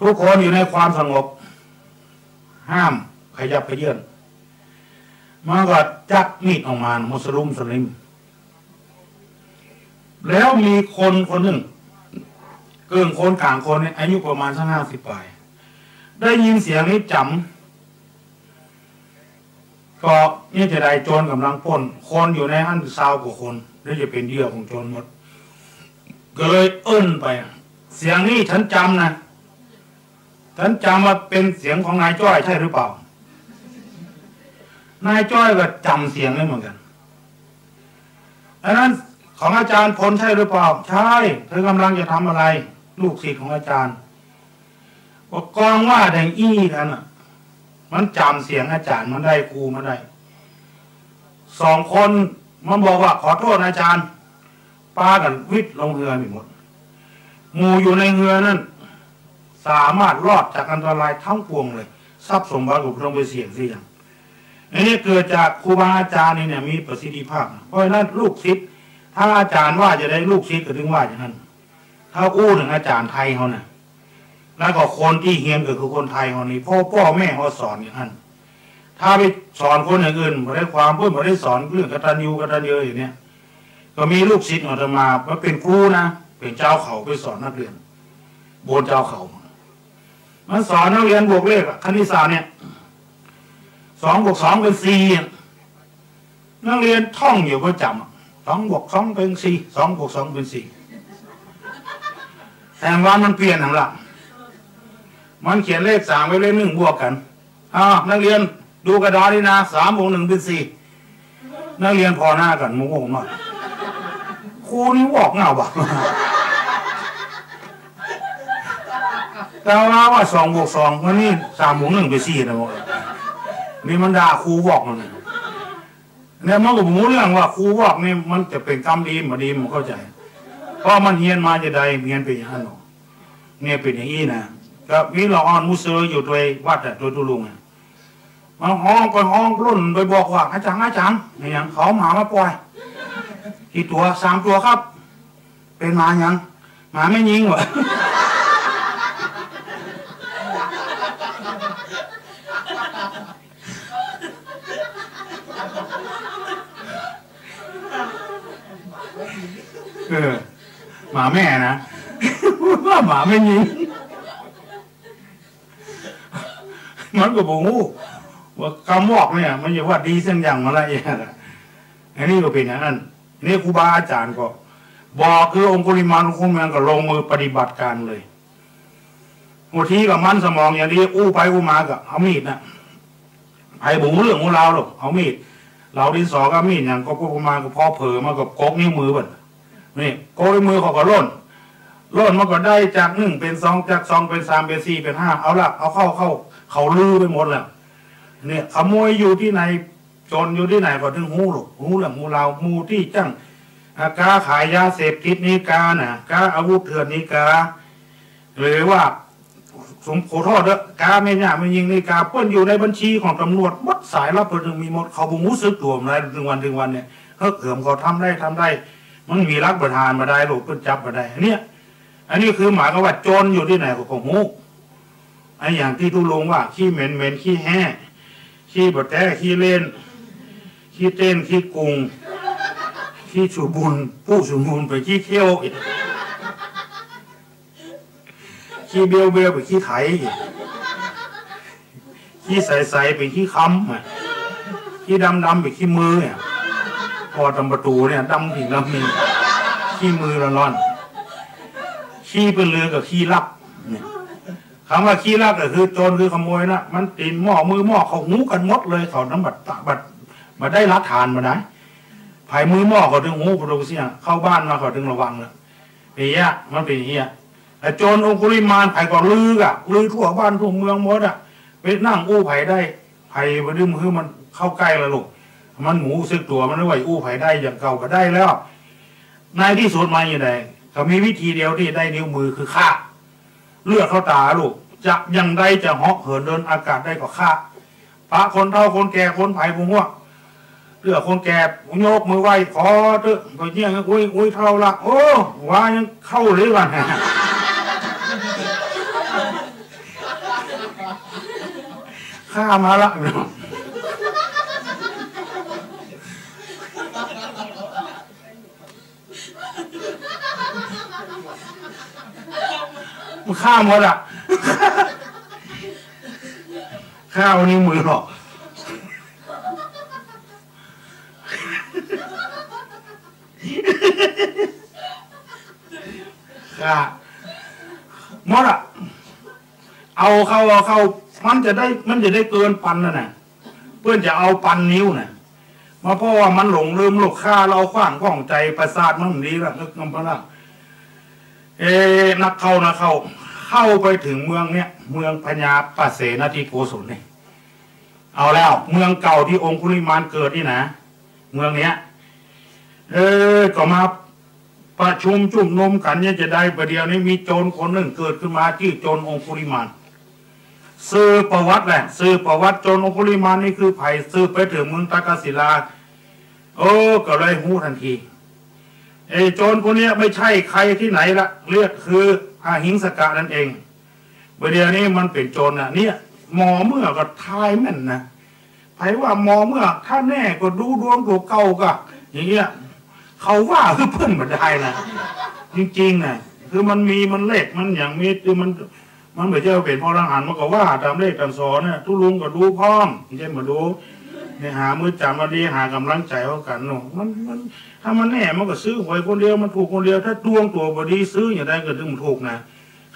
ทุกคนอยู่ในความสงบห้ามขยับขยื่นมันก็จักมีดออกมามุสลิมแล้วมีคนหนึ่งเกินคนกลางคนอายุประมาณสัก50 ปีได้ยินเสียงนี้จำก็นี่จะได้โจรกำลังปล้นคนอยู่ในอัน20 กว่าคนนี่จะเป็นเหยื่อของโจรหมดก็เลยเอิ้นไปเสียงนี้ฉันจำนะฉันจำว่าเป็นเสียงของนายจ้อยใช่หรือเปล่านายจ้อยก็จำเสียงได้เหมือนกันอันนั้นของอาจารย์พลใช่หรือเปล่าใช่เธอกำลังจะทำอะไรลูกศิษย์ของอาจารย์บอกกองว่าแดงอี้กันอ่ะมันจำเสียงอาจารย์มันได้ครูมันได้2 คนมันบอกว่าขอโทษอาจารย์ป้ากันวิทย์ลงเรือหมดหมู่อยู่ในเรือนั่นสามารถรอดจากอันตรายทั้งปวงเลยทรัพย์สมบัติของเราไปเสี่ยงสิอย่างอันนี้เกิดจากครูบาอาจารย์เนี่ยมีประสิทธิภาพเพราะฉะนั้นลูกศิษย์ถ้าอาจารย์ว่าจะได้ลูกศิษย์ก็ถึงว่าอย่างนั้นถ้าอู้ถึงอาจารย์ไทยเขาเนี่ยแล้วก็คนที่เฮียนก็คือคนไทยเขานี่พ่อแม่เขาสอนอย่างนั้นถ้าไปสอนคนอย่างอื่นไม่ได้ความเพื่อนไม่ได้สอนเรื่องกตัญญูอย่างเนี้ยก็มีลูกศิษย์อาตมาเป็นครูนะเป็นเจ้าเขาไปสอนนักเรียนบนเจ้าเขามันสอนนักเรียนบวกเลขคณิตศาสตร์เนี่ย2 บวก 2เป็น4นักเรียนท่องอยู่ก็จำ2 บวก 2เป็น4 2 บวก 2เป็น4แต่ว่ามันเปลี่ยนหนังละมันเขียนเลข3ไว้เลข1บวกกันนักเรียนดูกระดาษนี่นะ3 บวก 1เป็น4นักเรียนพอหน้ากันงงหน่อยครูนี่บอกเงาบักแต่ว่า2 บวก 2วันนี้3 บวก 1เป็น4นะนี่มันด่าครูบอกมันเนี่ยมันก็บอกเรื่องว่าครูบอกนี่มันจะเป็นกรรมดีมาดีมันเข้าใจเพราะมันเฮียนมาจะได้เฮียนเป็นอย่างนั้นเนี่ยเป็นอย่างนี้นะก็มีละอ่อนมุสลิมอยู่โดยวัดโดยตุลุงมันห้องก็ห้องปล้นโดยบอกว่าอาจารย์อย่างเขาหมามาปล่อยกี่ตัว3 ตัวครับเป็นหมาอย่างหมาไม่ยิงวะหมาแม่นะว่าหมาไม่ยิงมันก็บอกว่าคำบอกเนี่ยมันอย่าว่าดีเส้นอย่างมาอะไรอย่างอันนี้ก็เป็นอย่างนั้นนี่ครูบาอาจารย์ก็บอกคือองคุลิมานคงมันก็ลงมือปฏิบัติการเลยบางทีกับมันสมองอย่างนี้อู้ไปอู้มากับเอามีดนะไอ้บุ๋งเรื่องของเราหรอกเอามีดเราดินสอกับมีดอย่างก็ประมาณก็พอเผลอมากับกกนิ้วมือแบบนี่โกยมือเขาก็ล่นมันก็ได้จาก1เป็น2จาก2เป็น3เป็น4เป็น5เอาละเอาเขาลือไปหมดแล้วเนี่ยขโมยอยู่ที่ไหนจนอยู่ที่ไหนก็ถึงหูหรอกหูเรื่องหูเรามูที่จังกาขายยาเสพติดนี้กาน่ะกาอาวุธเถื่อนนี้กาหรือว่าสมขอโทษเด้อกาไม่เนี่ยไม่ยิงนี่กาเปิ้นอยู่ในบัญชีของตำรวจมัดสายรับเพิ่นมีหมดเขาบุ้งรู้สึกตัวอะไรถึงวันเนี่ยเขิมเขาทำได้มันมีรักประทานมาได้หลบเพิ่นจับมาได้อันนี้คือหมายความว่าโจรอยู่ที่ไหนก็ของหูไอ้อย่างที่ทุลงว่าขี้เหม็นขี้แห้ขี้บดแท้ขี้เล่นขี้เต้นขี้กุงขี้สูบบุญผู้สูบบุญไปขี้เที่ยวขี้เบี้ยวไปขี้ไถขี้ใสไปขี้ค้ำขี้ดำไปขี้มือเนี่ยพอทำประตูเนี่ยดำถึงมีขี้มือร้อนขี้เป็นเรือกับขี้ลับคำว่าขี้ลับก็คือโจรคือขโมยนะมันตีนหม้อมือหม้อเขาหูกันหมดเลยเขาน้ำบัดมาได้รักฐานมาได้ภายมือหม้อเขาถึงหูโปรเซียเข้าบ้านมาเขาถึงระวังเลยเนี่ยมันเป็นอย่างนี้แต่โจรองคุลิมานไผ่ก็ลือทั่วบ้านทั่วเมืองหมดไปนั่งอู้ไผ่ได้ไผ่มาดึงมือมันเข้าใกล้แล้วลูกมันหมูซึกตัวมันไม่ไหวอู้ไผ่ได้อย่างเก่าก็ได้แล้ว ในที่สุดมาอย่างไรเขามีวิธีเดียวที่ได้นิ้วมือคือฆ่าเลือดเข้าตาลูกจะยังได้จะเหาะเหินเดินอากาศได้ก็ฆ่าพระคนเฒ่าคนแก่คนไผ่พวกว่าเลือดคนแก่โยกมือไหวขอเถอะก็เนี่ยอุ้ยเท่าละโอ้ว่ายังเข้าเลยว่ะฆ่ามาละมันฆ่าหมดอ่ะฆ่าวันนี้มือหรอกฆ่าหมดอ่ะเอาเข้ามันจะได้เกินปันน่ะเพื่อนจะเอาปันนิ้วน่ะมาเพราะว่ามันหลงลืมลูกฆ่าเราขว้างข้องใจประสาทมันดีละนึกน้ำพละนักเข้าไปถึงเมืองเนี้ยเมืองพญาปเสนทิโกศลนี่เอาแล้วเมืองเก่าที่องคุลิมานเกิดนี่นะเมืองเนี้ยก็มาประชุมจุ่มนมกันเนี่ยจะได้ประเดี๋ยวนี้มีโจรคนหนึ่งเกิดขึ้นมาชื่อโจรองคุลิมานซื้อประวัติแหละซื้อประวัติโจรองคุลิมานนี่คือไผ่ซื้อไปถึงเมืองตากศิลาก็เลยหูทันทีโจรคนนี้ไม่ใช่ใครที่ไหนละเรียกคืออาหิงสกะนั่นเองประเดี๋ยวนี้มันเป็นโจรนะเนี่ยหมอเมื่อก็ทายแม่นนะไผ่ว่าหมอเมื่อถ้าแน่ก็ดูดวงตัวเก่าก็อย่างเงี้ยเขาว่าคือเพิ่นมาได้นะจริงๆนะคือมันเลขมันอย่างมีคือมันไม่ใช่เป็นพอรหันมันก็ว่าตามเลขตามสอนเนี่ยทุลุงก็ดูพร้อมไม่ใช่มาดูเนี่ยหามือจับมาดีหากำลังใจเขากันเนาะมันถ้ามันแน่มันก็ซื้อหวยคนเดียวมันถูกคนเดียวถ้าดวงตัวบดีซื้ออย่างไรก็ถึงถูกนะ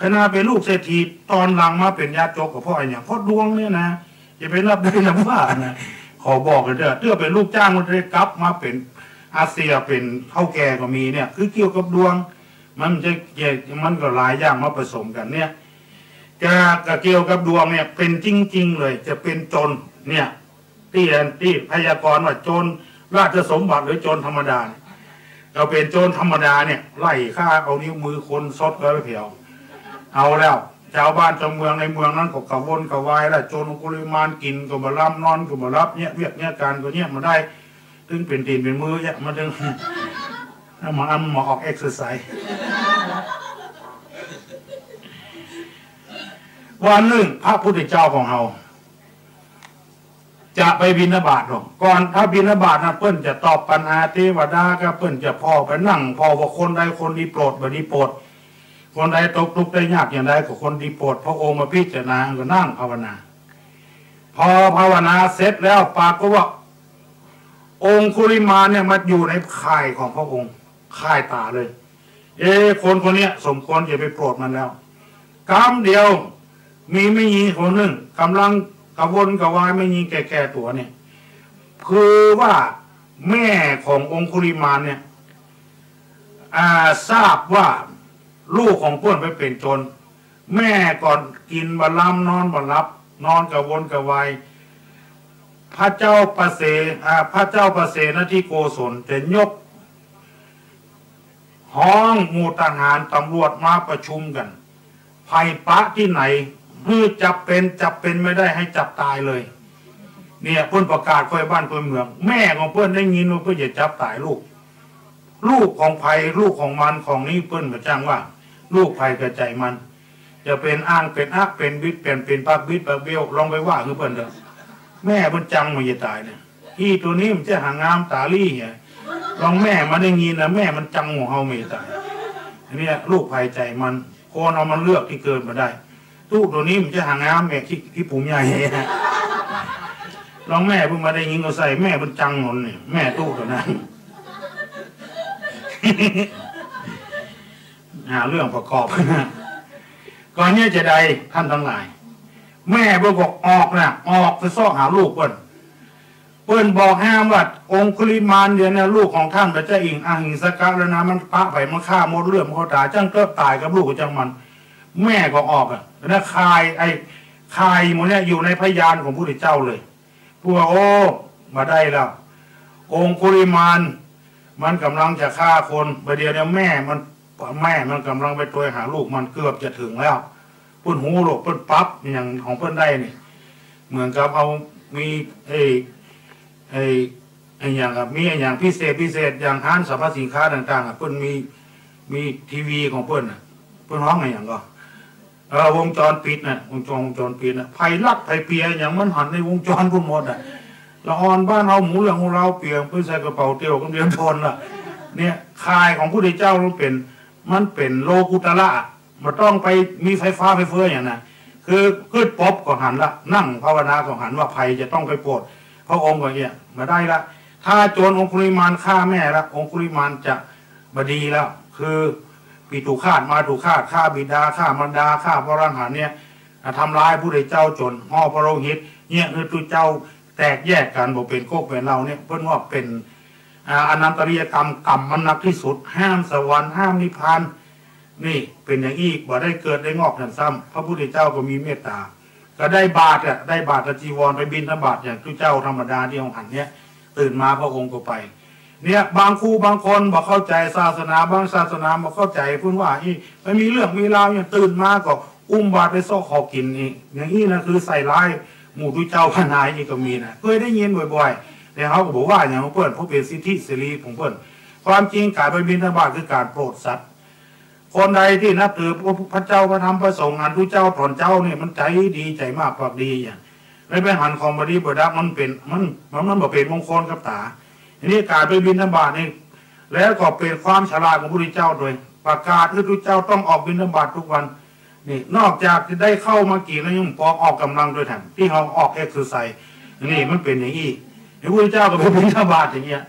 ขณะเป็นลูกเศรษฐีตอนหลังมาเป็นญาติโจกกับพ่อไอ้เนี่ยเพราะดวงเนี่ยนะอย่าไปรับได้นะว่านะขอบอกเลยเด้อเป็นลูกจ้างมันได้กลับมาเป็นอาเซียเป็นเท่าแก่ก็มีเนี่ยคือเกี่ยวกับดวงมันก็หลายอย่างมาผสมกันเนี่ยจะเกี่ยวกับดวงเนี่ยเป็นจริงๆเลยจะเป็นโจรเนี่ยที่พยากรณ์ว่าโจรราชสมบัติหรือโจรธรรมดาเราเป็นโจรธรรมดาเนี่ยไล่ฆ่าเอานิ้วมือคนซดแล้วไปเผาเอาแล้วชาวบ้านชาวเมืองในเมืองนั้นก็กระวนกระวายแล้วโจรองคุลิมานกินก็มาล้ำนอนก็มารับเนี่ยเวียกเนี่ยการก็เนี่ยมาได้ถึงเป็นตีนเป็นมือเนี่ยมาถึงมาออกเอ็กซ์ไซส์วันหนึ่งพระพุทธเจ้าของเราจะไปบิณฑบาตหรอกก่อนถ้าบิณฑบาตนะเปิ้นจะตอบปัญหาเทวดาก็เปิ้นจะพ่อไปนั่งพ่อว่าคนใดคนดีโปรดบ่ดีโปรดคนใดตกทุกข์ได้ยากอย่างใดก็คนดีโปรดพระองค์มาพิจารณาก็นั่งภาวนาพอภาวนาเสร็จแล้วปากก็ว่าองคุลิมานเนี่ยมาอยู่ในข่ายของพระองค์ข่ายตาเลยคนนี้สมควรจะไปโปรดมันแล้วกำเดียวมีไม่ยีคนหนึ่งกำลังกระวนกระวายไม่ยีแก่ตัวเนี่ยคือว่าแม่ขององคุลิมานเนี่ยทราบว่าลูกของเพื่อนไปเป็นโจรแม่ก่อนกินบะล้ำนอนบะรับนอนกระวนกระวายพระเจ้าประเสนทิโกศลจะยกห้องหมู่ทหารตำรวจมาประชุมกันภัยปะที่ไหนเพื่อจับเป็นไม่ได้ให้จับตายเลยเนี่ยเพื่อนประกาศค่อยบ้านค่อยเมืองแม่ของเพื่อนได้ยินว่าเพื่อนจะจับตายลูกของภัยลูกของมันของนี้เพื่อนมาจ้างว่าลูกภัยกระจายมันจะเป็นอ้างเป็นอักเป็นบิดเป็นปักบิดปักเบี้ยวลองไปว่าคือเพื่อนเถอะแม่เพื่อนจังมันจะตายเนี่ยที่ตัวนี้มันจะหางามตาลี่ไงลองแม่มันได้ยินนะแม่มันจังหัวเฮาไม่ตายอันนี้ลูกภัยใจมันคนเอามันเลือกที่เกินมาได้ตู้ตัวนี้มันจะหางามแม่ที่ปุ่มใหญ่ลองแม่เพิ่งมาได้ยินก็ใส่แม่มันจังหนนเนี่ยแม่ตู้ตัวนั้นหาเรื่องประกอบก่อนนี้จะได้ท่านทั้งหลายแม่บอกออกไปซ่อหาลูกเปิ้นบอกห้ามว่าองคุลิมานเดี๋ยวนี้ลูกของท่านพระเจ้าอิงอาหิงสกะแล้วนะมันพระไผ่มันฆ่าหมดเรื่องเขาด่าจังก็ตายกับลูกของจังมันแม่ก็ออกแล้วคายมันเนี่ยอยู่ในพยานของพระพุทธเจ้าเลยพูดว่าโอ้มาได้แล้วองคุลิมาน มันกำลังจะฆ่าคนประเดี๋ยวแม่มันกำลังไปตัวหาลูกมันเกือบจะถึงแล้วเพิ่นหูโลกเพิ่นปั๊บอย่างของเพิ่นได้นี่เหมือนกับเอามีอย่างกับมีอย่างพิเศษอย่างห้างสรรพสินค้าต่างๆเพิ่นมีทีวีของเพิ่นเพิ่นร้องอย่างก็วงจรปิดวงจรปิดไผ่ลักไผ่เปียอย่างมันหันในวงจรพุ่นหมดละอ่อนบ้านเราหมูเหลืองของเราเปียงเพื่อใส่กระเป๋าเตียวก็เรียนทนเนี่ยคายของผู้ได้เจ้ามันเป็นโลกุตระมันต้องไปมีไฟฟ้าไฟเฟื่ออย่างนั้นคือพืชป๊อบก็หันละนั่งภาวนาก็หันว่าภัยจะต้องไปโปรดพระองค์ก็เนี่ยมาได้ละถ้าโจรองคุลิมานฆ่าแม่ละองคุลิมานจะบดีแล้วคือปีถูกฆ่ามาถูกฆ่าบิดาฆ่ามารดาฆ่าพระอรหันต์เนี่ยทำร้ายผู้ได้เจ้าจนห่อพระโลหิตเนี่ยคือตัวเจ้าแตกแยกกันบอกเป็นโคกเป็นเราเนี่ยเพื่อนว่าเป็นอนันตริยกรรมกรรมมันหนักที่สุดห้ามสวรรค์ห้ามนิพพานนี่เป็นอย่างอีกบ่ได้เกิดได้งอกหันซ้ำพระพุทธเจ้าก็มีเมตตาก็ได้บาตรได้บาตรจีวรไปบิณฑบาตอย่างทุเจ้าธรรมดาที่องค์หันเนี่ยตื่นมาพระองค์ก็ไปเนี่ยบางครูบางคนบอกเข้าใจศาสนาบางศาสนาบอกเข้าใจพูดว่าอีไม่มีเรื่องมีราวอย่างตื่นมาก็อุ้มบาตรไปซ่อขอกินอีกอย่างนี้นะคือใส่ร้ายหมู่ทุเจ้าพนายอีกก็มีนะเคยได้ยินบ่อยๆแต่เขาก็บอกว่าอย่างของเพื่อนเพราะเป็นสิทธิเสรีของเพื่อนความจริงการไปบิณฑบาตคือการโปรดสัตว์คนใดที่นับถือพระเจ้าพระธรรมพระสงฆ์งานทุเจ้าถอนเจ้าเนี่ยมันใจดีใจมากปากดีอย่างไม่ไปหันของบดีบดักมันเป็นมันบอกเป็นมงคลกับตาอันนี้การไปบิณฑบาตนี่แล้วก็เป็นความฉลาดของพระพุทธเจ้าโดยประกาศที่พระพุทธเจ้าต้องออกบิณฑบาตทุกวันนี่นอกจากจะได้เข้ามากี่แล้วยังปอกออกกำลังด้วยแถมที่เขาออกเอ็กซ์ไซส์นี่มันเป็นอย่างนี้พระพุทธเจ้าก็ไปบิณฑบาตอย่างเงี้ย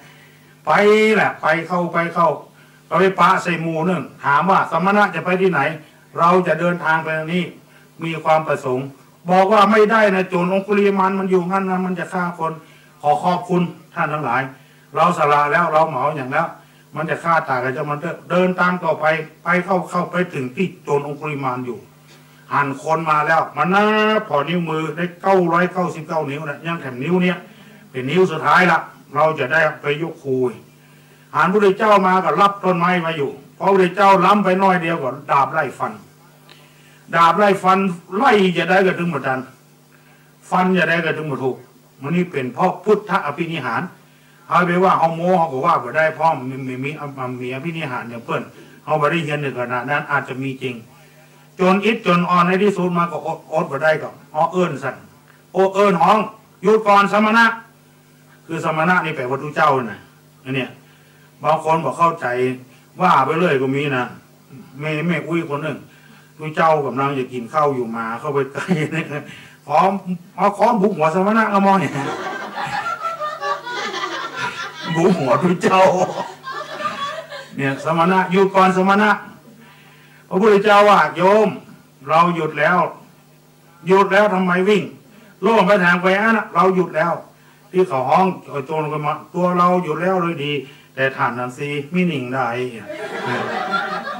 ไปแหละไปเข้าเราไปปะใส่หมู่นึงถามว่าสมณะจะไปที่ไหนเราจะเดินทางไปทางนี้มีความประสงค์บอกว่าไม่ได้นะโจรองคุลิมานมันอยู่งั้นนะมันจะฆ่าคนขอขอบคุณท่านทั้งหลายเราสละแล้วเราเหมาอย่างแล้วมันจะฆ่าตายกันจะมันเดินตามต่อไปเข้าไปถึงที่โจรองคุลิมานอยู่หันคนมาแล้วมันนะพอนิ้วมือได้999 นิ้วนะยังแถมนิ้วเนี้ยเป็นนิ้วสุดท้ายละเราจะได้ไปยกคูยหานพระพุทธเจ้ามาก็รับต้นไม้มาอยู่พระพุทธเจ้าล้ำไปน้อยเดียวก็ดาบไล่ฟันไล่จะได้ก็ถึงหมดดันฟันจะได้ก็ถึงหมดถูกมันนี่เป็นเพราะพุทธอภินิหารเอาไปว่าเอาโม้เขาก็ว่าไปได้เพราะมีอภินิหารอย่างเพื่อนเอาไปได้เห็นในขณะนั้นอาจจะมีจริงจนอิดจนอ่อนในที่สุดมาก็อดไปได้ก็เอิ้นสั่นเอิ้นห้องหยุดก่อนสมณะคือสมณะนี่แปลว่าพระเจ้าน่ะเนี่ยบางคนบอกเข้าใจว่าไปเรื่อยก็มีนะแม่อุ้ยคนหนึ่งทุเจ้ากำลังจะกินข้าวอยู่มาเข้าไปใกล้เนี่ยขอบุกหัวสมณะก็มองเนี่ยบุกหัวทุเจ้าเนี่ยสมณะหยุดก่อนสมณะพระพุทธเจ้าว่าโยมเราหยุดแล้วทำไมวิ่งโล่งไปทางไปนะเราหยุดแล้วที่เขาห้องโจรกันมาตัวเราหยุดแล้วเลยดีแต่ฐานนั้นสิไม่หนิ่งได้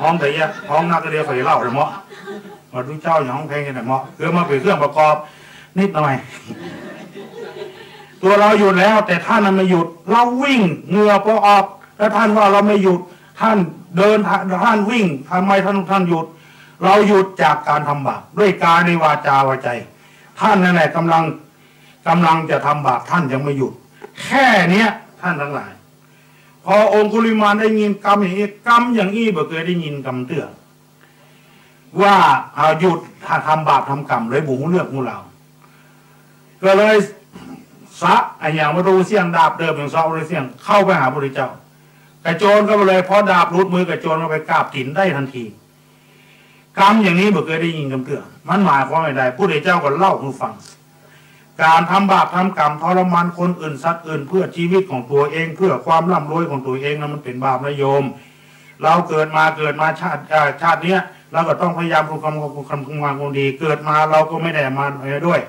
ห้องแต่ยะห้องนักเรียนเคยเล่าแต่เหมาะมาทุเจ้าอย่างห้องเพลงแต่เหมาะคือมาเป็นเครื่องประกอบนิดหน่อยตัวเราหยุดแล้วแต่ท่านนั้นไม่หยุดเราวิ่งเหงื่อพอออกแล้วท่านว่าเราไม่หยุดท่านเดินท่านวิ่งทำไมท่านหยุดเราหยุดจากการทำบาปด้วยกายในวาจาวาใจท่านนั่นแหละกำลังจะทำบาปท่านยังไม่หยุดแค่เนี้ยท่านทั้งหลายพอองคุลิมานได้ยินกรรมอย่างนี้บ่เคยได้ยินกรรมเตือนว่าหยุดทำบาปทำกรรมเลยบุ๋งเลือกมูเราก็เลยสะอย่างมาดูเสียงดาบเดิมอย่างซอเลยเสียงเข้าไปหาพระพุทธเจ้ากระโจนก็เลยพอดาบรุดมือกระโจนก็ไปกราบถิ่นได้ทันทีกรรมอย่างนี้บ่เคยได้ยินกรรมเตือนมันหมายความว่าใดพระพุทธเจ้าก็เล่าให้ฟังการทำบาปทำกรรมทรมานคนอื่นสัตว์อื่นเพื่อชีวิตของตัวเองเพื่อความร่ำรวยของตัวเองนั้นมันเป็นบาปนะโยมเราเกิดมาชาติเนี้ยเราก็ต้องพยายามทำความดีเกิดมาเราก็ไม่ได้มาด้วย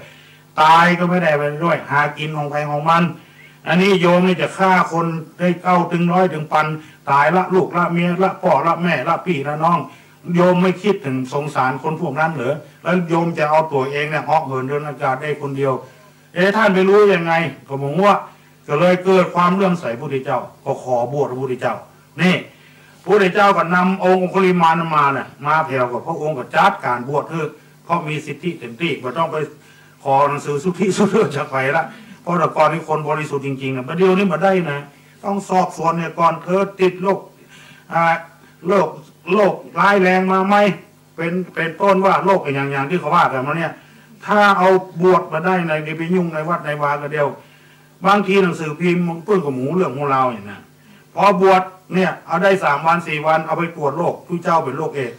ตายก็ไม่ได้ไปด้วยหากินของใครของมันอันนี้โยมนี่จะฆ่าคนได้9 ถึง 100 ถึง 1,000ตายละลูกละเมียละพ่อละแม่ละพี่ละน้องโยมไม่คิดถึงสงสารคนพวกนั้นเหรอแล้วโยมจะเอาตัวเองเนี่ยเหาะเหินเดินอากาศได้คนเดียวท่านไปรู้ยังไงก็บอกว่า ก็เลยเกิดความเลื่อมใสพระพุทธเจ้าก็ขอบวชพระพุทธเจ้านี่พระพุทธเจ้าก็นำองคุลิมานมาเนี่ยมาแผ่วกับพระองค์ก็จัดการบวชเพราะมีสิทธิเต็มที่ไม่ต้องไปขอหนังสือสุทธิสุเทจากใครละเพราะแต่ก่อนนี้คนบริสุทธิ์จริงๆนะประเดี๋ยวนี้มาได้นะต้องสอบสวนเนี่ยก่อนเธอติดโรคร้ายแรงมาไหมเป็นต้นว่าโรคอย่างที่เขาว่ากันมาเนี่ยถ้าเอาบวชมาได้ในไปยุ่งในวัดในวาก็เดียวบางทีหนังสือพิมพ์เปื้อนกับหมูเรื่องของเราอย่างนั้นพอบวชเนี่ยเอาได้3 วัน 4 วันเอาไปตรวจโรคทุกเจ้าเป็นโรคเอดส์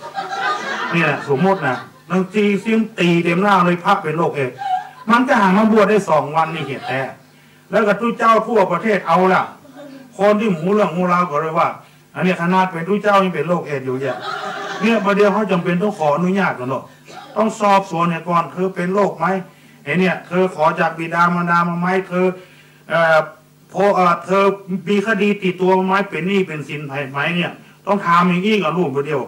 นี่แหละสมมตินะบางทีซิ้มตีเต็มหน้าเลยพระเป็นโรคเอดส์มันก็หามาบวชได้2 วันนี่เหตุแท้แล้วก็ทุกเจ้าทั่วประเทศเอาล่ะคนที่หมูเรื่องของเราก็เลยว่าอันนี้ขนาดเป็นทุกเจ้ายังเป็นโรคเอดส์อยู่เนี่ยประเดี๋ยวเขาจำเป็นต้องขออนุญาตกันเนาะต้องสอบสวนเนี่ยก่อนเธอเป็นโรคไหมเนี่ยเธอขอจากบิดามารดามาไหมเธอเธอมีคดีติดตัวไหมเป็นหนี้เป็นสินไหมเนี่ยต้องถามอย่างนี้กับลูกประเดี๋ยว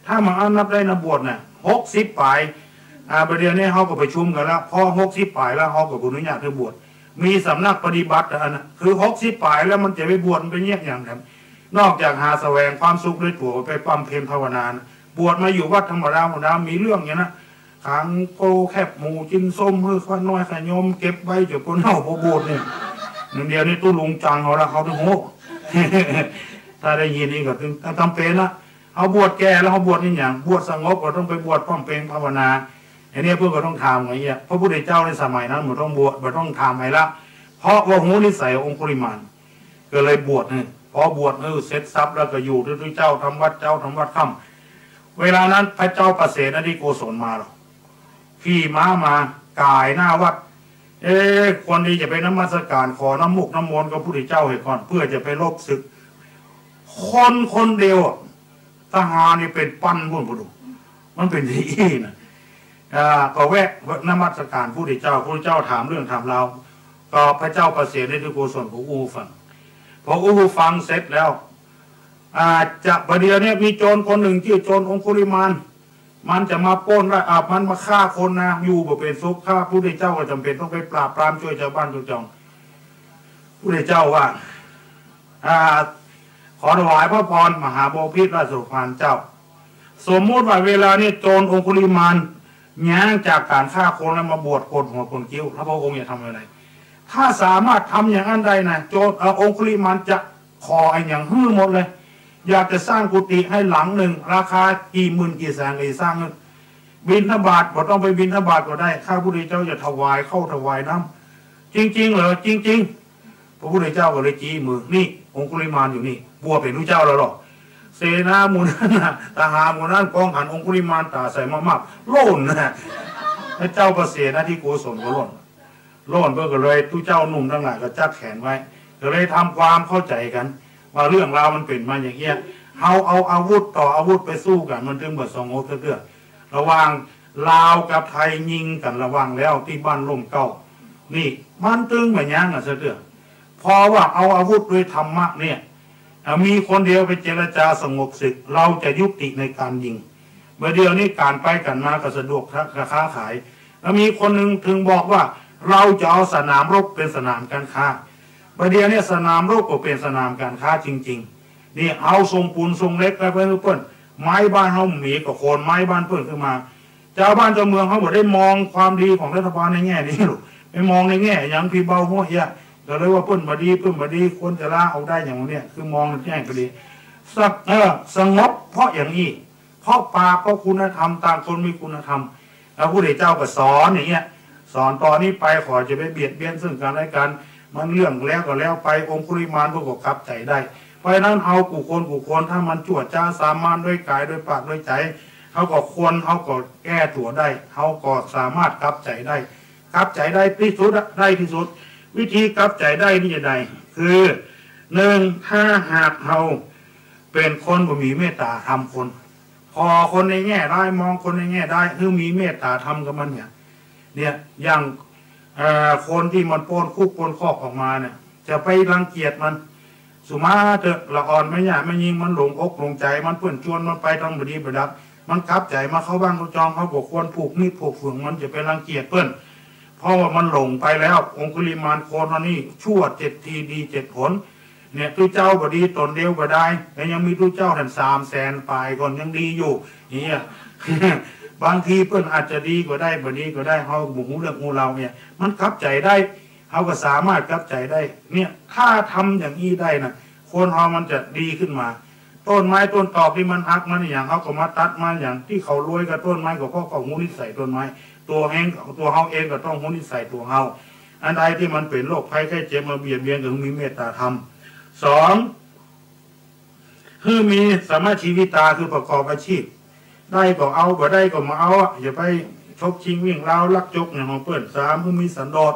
ถ้ามานับได้นะบวชเนี่ย60 ปลายประเดี๋ยวนี้เขาก็ไปชุมกันแล้วพอ60 ปลายแล้วเขาก็อนุญาตเธอบวชมีสำนักปฏิบัติอันนั้นคือ60 ปลายแล้วมันจะไปบวชเป็นอย่างนั้นนอกจากหาแสวงความสุขด้วยตัวไปปั๊มเพลภาวนาบวชมาอยู่วัดธรรมดามีเรื่องอย่างนั้นขังโกแคบหมูกินส้มเพื่อข้าน้อยขยมเก็บไว้จนคนเน่าพอบวชเนี่ยเดียวนี้ตู้ลุงจังเขาละเขาถึงโหถ้าได้ยินนี่ก็ถึงทำเป็นนะเอาบวชแก่แล้วเขาบวชนี่อย่างบวชสงบก็ต้องไปบวชป้อมเพลภาวนาอันนี้เพื่อนก็ต้องทำอย่างเงี้ยพระพุทธเจ้าในสมัยนั้นมันต้องบวชมันต้องทำให้ละเพราะว่าหูนิสัยองคุลิมานก็เลยบวชเนี่ยพอบวชเสร็จทรัพย์แล้วก็อยู่ที่เจ้าทำวัดค่ำเวลานั้นพระเจ้าประเสฐอธิโกศลมาหรอกขี่ม้ามากายหน้าวัดคนดีจะไปนมัสการขอน้ำมุกน้ำมนต์กับพระพุทธเจ้าให้ก่อนเพื่อจะไปลบศึกคนเดียวทหารนี่เป็นปั้นพุ่นดูมันเป็นที่นะก็แวะนมัสการพระพุทธเจ้าถามเรื่องถามเราก็พระเจ้าประเสฐอธิโกศลของอูฟังพออูฟังเสร็จแล้วจะประเดี๋ยวนี้มีโจรคนหนึ่งชื่อโจรองคุลิมานมันจะมาปล้นได้มันมาฆ่าคนนะอยู่บ่เป็นสุขฆ่าพระพุทธเจ้าก็จำเป็นต้องไปปราบปรามช่วยชาวบ้านทุกจองพระพุทธเจ้าว่าขอถวายพระพรมหาบพิตรราชพานเจ้าสมมุติว่าเวลานี้โจรองคุลิมานย้างจากการฆ่าคนแล้วมาบวชโกนหัวโกนคิ้วถ้าพระองค์จะทำอะไรถ้าสามารถทำอย่างนั้นได้นะโจรองคุลิมานจะขออย่างหื้อหมดเลยอยากจะสร้างกุฏิให้หลังหนึ่งราคากี่หมื่นกี่แสนเลยสร้างบิณฑบาตก็ต้องไปบิณฑบาตก็ได้ข้าพระพุทธเจ้าจะถวายเข้าถวายน้ำจริงๆเหรอจริงๆพระพุทธเจ้าก็เลยจี้มือนี่องคุลิมานอยู่นี่บวชเป็นพระเจ้าแล้วหรอเสนาหมู่นั้นทหารหมู่นั้นกองหันองคุลิมานตาใส่มากๆโล่นนะพระเจ้าประเสฐที่โกศลก็โล่นเพื่อก็เลยทุกเจ้าหนุ่มทั้งหลายก็จับแขนไว้ก็เลยทำความเข้าใจกันว่าเรื่องราวมันเป็นมาอย่างเงี้ยเอาอาวุธต่ออาวุธไปสู้กันมันถึงเบิดสงบเรื่อยๆระหว่างลาวกับไทยยิงกันระหว่างแล้วที่บ้านร่มเก่านี่มันตึงแบบนี้นะเสื่อพอว่าเอาอาวุธด้วยธรรมะเนี่ยมีคนเดียวไปเจรจาสงบศึกเราจะยุติในการยิงเมื่อเดียวนี้การไปกันมาก็สะดวกค้าขายแล้วมีคนหนึ่งถึงบอกว่าเราจะเอาสนามรบเป็นสนามการค้าประเดี๋ยวนี้สนามรบก็เป็นสนามการค้าจริงๆนี่เอาทรงปูนทรงเล็กไปเพื่อนไม้บ้านเขาหมีกับโคนไม้บ้านเพื่อนขึ้นมาเจ้าบ้านเจ้าเมืองเขาบอกได้มองความดีของรัฐบาลในแง่นี้หรอไปมองในแง่อย่างพี่เบาหัวเหี้ยก็เลยว่าเพื่อนบดีคนจะล่าเอาได้อย่างนี้คือมองในแง่ก็ดีสงบเพราะอย่างนี้เพราะป่าเพราะคุณธรรมต่างคนมีคุณธรรมแล้วพระพุทธเจ้าก็สอนอย่างเงี้ยสอนตอนนี้ไปขอจะไปเบียดเบียนซึ่งกันและกันมันเรื่องแล้วก็แล้วไปองคุลิมานพวกก็ขับใจได้เพราะนั้นเอากูคนถ้ามันจวดจ้าสามารถด้วยกายด้วยปากด้วยใจเขาก็เขาก็แก้ตัวได้เขาก็สามารถขับใจได้ที่สุดวิธีขับใจได้นี่จะได้คือหนึ่งถ้าหากเราเป็นคนบ่มีเมตตาทำคนพอคนในแง่ได้มองคนในแง่ได้คือมีเมตตาทำกับมันเนี่ยอย่างคนที่มันปนคุกปนคอกออกมาเนี่ยจะไปรังเกียจมันสุมาเถอะละอ่อนไม่หยาไม่ยิงมันหลงอกหลงใจมันเพื่อนชวนมันไปทำบดีประดับมันกลับใจมาเข้าบ้านเขาจองเขาบอกควรผูกนี่ผูกฝืนมันจะไปรังเกียจเพื่อนพ เพราะว่ามันหลงไปแล้วองคุลิมานโคนอันนี้ชั่ว7 ทีดี7 ผลเนี่ยทุเจ้าบดีตนเดียวก็ได้แต่ยังมีทุเจ้าถึง300,000ปลายก่อนยังดีอยู่เนี่ย บางทีเพื่อนอาจจะดีก็ได้บดีก็ได้เขาบุหูเรื่องหูเราเนี่ยมันกลับใจได้เขาก็สามารถกลับใจได้เนี่ยถ้าทำอย่างนี้ได้นะคนเรามันจะดีขึ้นมาต้นไม้ต้นตอกที่มันหักมันอย่างเขาก็มาตัดมาอย่างที่เขารวยกับต้นไม้ก็เพราะเขาหูนิสัยต้นไม้ตัวเองตัวเขาเองก็ต้องหูนิสัยตัวเขาอันใดที่มันเป็นโรคภัยไข้เจ็บมาเบียดเบียนก็มีเมตตาธรรม2คือมีสมาชีวิตาคือประกอบอาชีพได้ก็เอาบ่ได้ก็มาเอาอย่าไปชกชิงวิ่งราวลักจกอย่างของเพื่อน3คือมีสันโดษ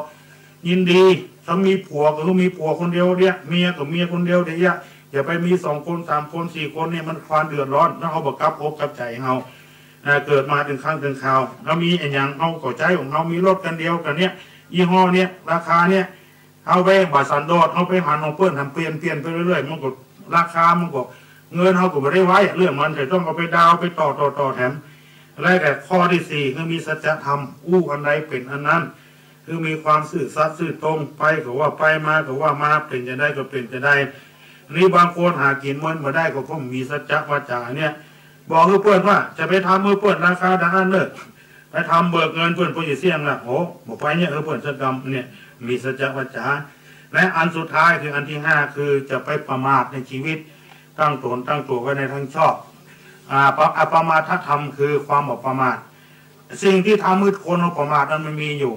ยินดีถ้ามีผัวก็คือมีผัวคนเดียวเนี่ยเมียก็เมียคนเดียวเดียวอย่าไปมี2 คน3 คน4 คนเนี่ยมันความเดือดร้อนแล้วเขาบอกกับใจเขาเกิดมาถึงครั้งถึงคราวแล้วมีอย่างเขาก็ใจของเขามีรถกันเดียวกันเนี่ยยี่ห้อเนี่ยราคาเนี่ยเอาไปบาสันโดษเอาไปหันของเพื่อนทำเปลี่ยนไปเรื่อยๆมันก็ราคามันก็เงินเขาก็ไม่ได้ไว้เรื่องมันแต่ต้องเอาไปดาวไปต่อแถมและแต่ข้อที่4คือมีสัจธรรมอู้อันใดเป็นอันนั้นคือมีความซื่อสัตย์ซื่อตรงไปก็ว่าไปมาก็ว่ามาเป็นจะได้ก็เป็นจะได้นี่บางคนหากินมันมาได้ก็มีสัจจะวาจาเนี่ยบอกเพื่อนว่าจะไปทำเพื่อนราคาดังนั้นเลยไปทำเบิกเงินเพื่อนผู้เสี่ยงละโอ้บอกไปเนี่ยเพื่อนสัจกรรมเนี่ยมีสัจจะวาจาและอันสุดท้ายคืออันที่5คือจะไปประมาทในชีวิตตั้งตัวไว้ในทางชอบอปมาทธรรมคือความอประมาทสิ่งที่ทำมืดคนอประมาทนั้นมันมีอยู่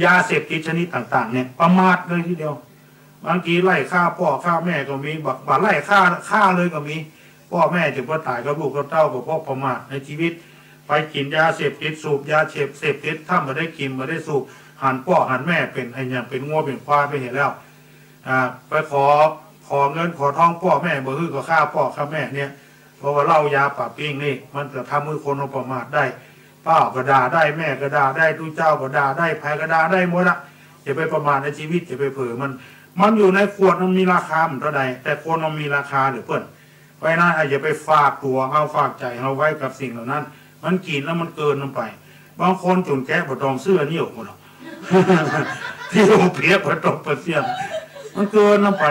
ยาเสพติดชนิดต่างๆเนี่ยประมาทเลยทีเดียวบางทีไล่ฆ่าพ่อฆ่าแม่ก็มีบัดไล่ฆ่าเลยก็มีพ่อแม่จะพ่อตายก็ลูกก็เต้าก็เพราะประมาทในชีวิตไปกินยาเสพติดสูบยาเสพติดถ้ามาได้กินมาได้สูบหันพ่อหันแม่เป็นไอ้อย่างเป็นงัวเป็นควายไปเห็นแล้วไปขอเงินขอทองพ่อแม่บ่ฮื้อก็ฆ่าพ่อฆ่าแม่เนี่ยเพราะว่าเหล้ายาปะปิ้งนี่มันจะทำมือคนประมาทได้ป้าก็ด่าได้แม่ก็ด่าได้ทุเจ้าก็ด่าได้แพ้ก็ด่าได้หมดละจะไปประมาทในชีวิตจะไปเผลอมันอยู่ในขวดมันมีราคาเหมือนเท่าใดแต่คนมันมีราคาหรือเพื่อนไว้นะอย่าไปฝากตัวเอาฝากใจเอาไว้กับสิ่งเหล่านั้นมันกินแล้วมันเกินลงไปบางคนจนแก้ปวดท้องเสื้อนี่ออกหมดหรอกที่โรงเพียบปวดท้องปวดเสียงมันเกินลงไป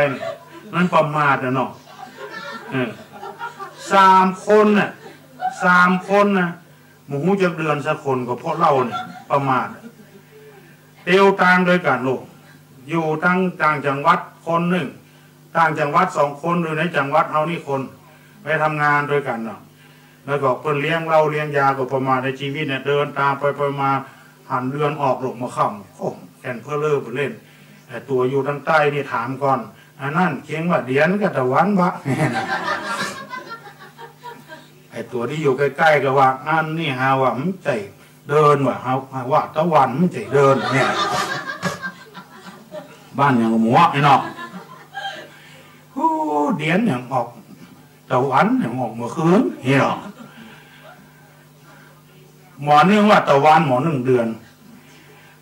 มันประมาทนะเนาะ3 คนน่ะ3 คนนะหมูจะเดือนสักคนก็เพราะเล่าเนี่ยประมาทเตียวต่างโดยกันลูกอยู่ต่างจังหวัดคนหนึ่งต่างจังหวัด2 คนอยู่ในจังหวัดเฮานี่คนไปทำงานด้วยกันเนาะแล้วก็เพิ่นเลี้ยงเหล้าเลี้ยงยาก็ประมาทในชีวิตเนี่ยเดินตามไปมาหันเดือนออกหลบมาค่ำโอ้แก่นเพื่อเลิกเล่นแต่ตัวอยู่ทางใต้นี่ถามก่อนอันนั้นเคียงว่าเดียนก็ตะวันบะไอตัวที่อยู่ใกล้ๆก็ว่าอันนี่ฮาว่ามันใจเดินว่าฮาว่าตะวันมันใจเดินเนี่ยบ้านอย่างหมูไอ้เนาะโอ้เดียนอย่างออกตะวันอย่างออกเมื่อคืนเนาะหมอนึงว่าตะวันหมอ1 เดือน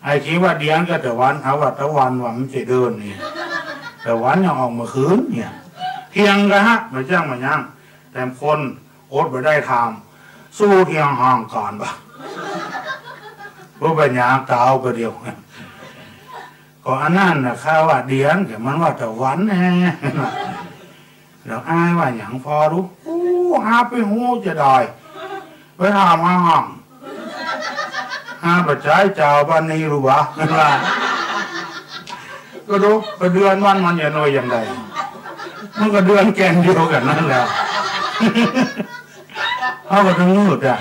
ไอ้คิดว่าเดียนก็ตะวันเขาว่าตะวันว่ามันใจเดินนี่ตะวันอย่างออกเมื่อคืนเนี่ยเที่ยงกันฮะมาจ้างมาย่างแต่คนอดไปได้ทำสู้เที่ยงห่างก่อนปะเพราะปัญญาเก่าก็เดียวก็อันนั้นนะข้าว่าเดียนแต่มันว่าตะวันแน่แล้วอ้ายว่าอย่างพอรู้หาไปหูจะได้ไปทำห่างปัจจัยเจ้าบ้านนี้รู้ปะก็ดูก็เดือนวันมันอย่าน้อยอย่างไรมันก็เดือนแกงเดียวกันนั่นแหละเอาไปทั้งมืดอ่ะ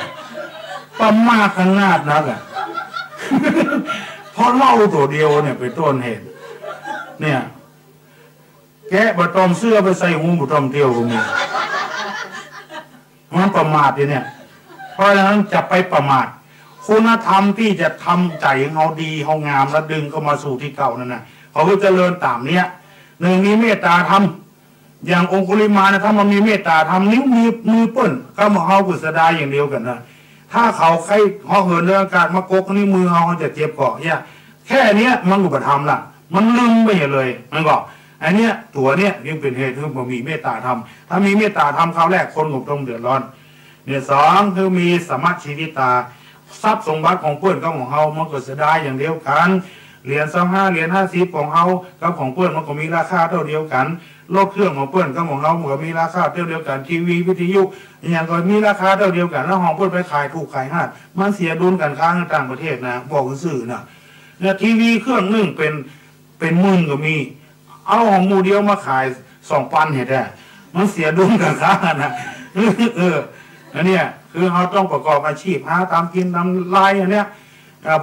ประมาทขนาดนักอ่ะเพราะเล่าตัวเดียวเนี่ยเป็นต้นเหตุเนี่ยแกะบะตอมเสื้อไปใส่หูบะตอมเที่ยวตรงนี้มันประมาทเนี่ยเพราะฉะนั้นจะไปประมาทคุณธรรมที่จะทำใจเขาดีเขางามแล้วดึงเข้ามาสู่ที่เก่านั่นนะเขาก็เจริญตามเนี้ย1มีเมตตาธรรมอย่างองคุลิมานะถ้ามันมีเมตตาธรรมนิ้วมือเปิ้นก็มาเขากุศลาอย่างเดียวกันนะถ้าเขาใครเขาเหินเรื่องการมากกนิ้วมือเขาจะเจ็บเกาะเนี่ยแค่เนี้ยมันอุปธรรมละมันลืมไปเลยมันก็อันเนี้ยตัวเนี้ยยังเป็นเหตุที่มันมีเมตตาธรรมถ้ามีเมตตาธรรมคราวแรกคนก็ต้องเดือดร้อนเนี่ย2คือมีสมัชชีวิตา ทรัพย์สมบัติของเพื่อนกับของเฮามันก็เสียดายอย่างเดียวกันเหรียญ25เหรียญ50ของเฮากับของเพื่อนมันก็มีราคาเท่าเดียวกันโลกเครื่องของเพื่อนกับของเฮามันก็มีราคาเท่าเดียวกันทีวีวิทยุอย่างก็มีราคาเท่าเดียวกันแล้วของเพื่อนไปขายถูกขายห้ามันเสียดุลการค้าต่างประเทศนะบอกสื่อนะเนี่ยทีวีเครื่องนึงเป็นหมื่นก็มีเอาของมูเดียวมาขาย2,000เห็นได้มันเสียดุลการค้านะอันเนี้ยคือเขาต้องประกอบอาชีพหาตามกินตามไร่อันเนี้ย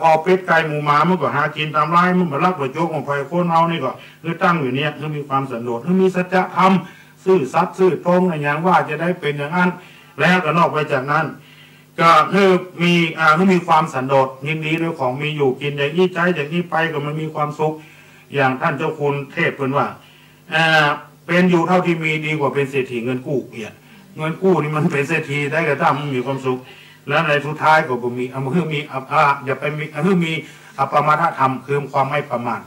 พอเป็ดไก่หมูหมามันก็หากินตามไร่มันมาลักประโยชน์ของไฟโคนเอานี่ก็คือตั้งอยู่เนี้ยคือมีความสันโดษคือมีสัจธรรมซื่อสัตย์ซื่อตรงอย่างว่าจะได้เป็นอย่างนั้นแล้วก็นอกไปจากนั้นก็คือมีความสันโดษยินดีด้วยของมีอยู่กินอย่างนี้ใจอย่างนี้ไปก็มันมีความสุขอย่างท่านเจ้าคุณเทพเป็นว่าเป็นอยู่เท่าที่มีดีกว่าเป็นเศรษฐีเงินกู้เนี่ยเงินกู้นี่มันเป็นเศรษฐีได้ก็ถ้ามันมีความสุขแล้วในสุดท้ายก็มีอย่าไปมีอปมาทธรรมคือความไม่ประมาท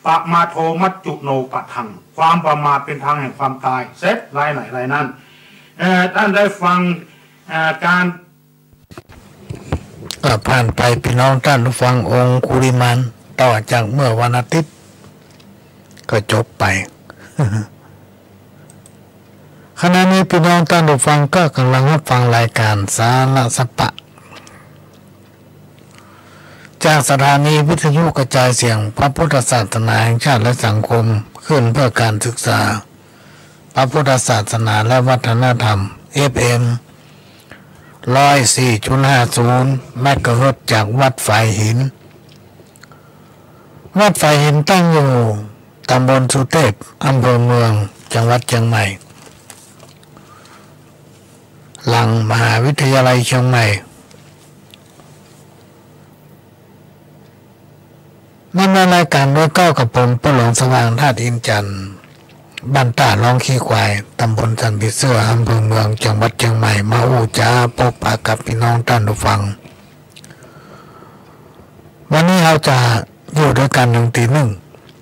ปะมาโทมัจจุโนปะทังความประมาทเป็นทางแห่งความตายเซตรายไหนรายนั้นท่านได้ฟังการผ่านไปพี่น้องท่านผู้ฟังองค์คุริมานต่อจากเมื่อวันอาทิตย์ก็จบไปขณะนี้พี่น้องท่านผู้ฟังก็กำลังรับฟังรายการสาระสัพพะจากสถานีวิทยุกระจายเสียงพระพุทธศาสนาแห่งชาติและสังคมขึ้นเพื่อการศึกษาพระพุทธศาสนาและวัฒนธรรม FM 104.50 เมกะเฮิรตซ์จากวัดฝายหินวัดฝายหินตั้งอยู่ตำบลสุเทพอำเภอเมืองจังหวัดเชียงใหม่หลังมหาวิทยาลัยเชียงใหม่นำรายการด้วยก้าวกับผมประหลวงสว่างธาตุอินจันทร์บ้านตาลองขี้ควายตำบลสันพิเสื้ออำเภอเมืองจังหวัดเชียงใหม่มาอู้จ้าพบปะกับพี่น้องท่านผู้ฟังวันนี้เราจะอยู่ด้วยกัน1 ตี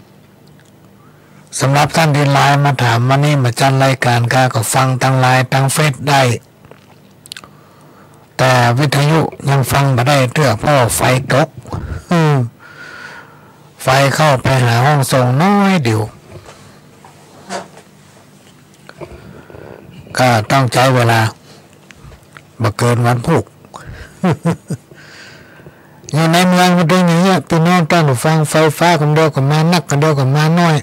1สำหรับท่านที่ไลน์มาถามวันนี้มาจัดรายการก็ฟังทางไลน์ทางเฟซได้แต่วิทยุยังฟังไม่ได้เพื่อเพราะไฟตกไฟเข้าไปหาห้องส่งน้อยเดียวก็ต้องใช้เวลาบ่เกินวันพุธอยู่ในเมืองมันเป็นอย่างนี้พี่น้องท่านผู้ฟังไฟฟ้าคนเดียวก็มานักคนเดียวก็มาน้อย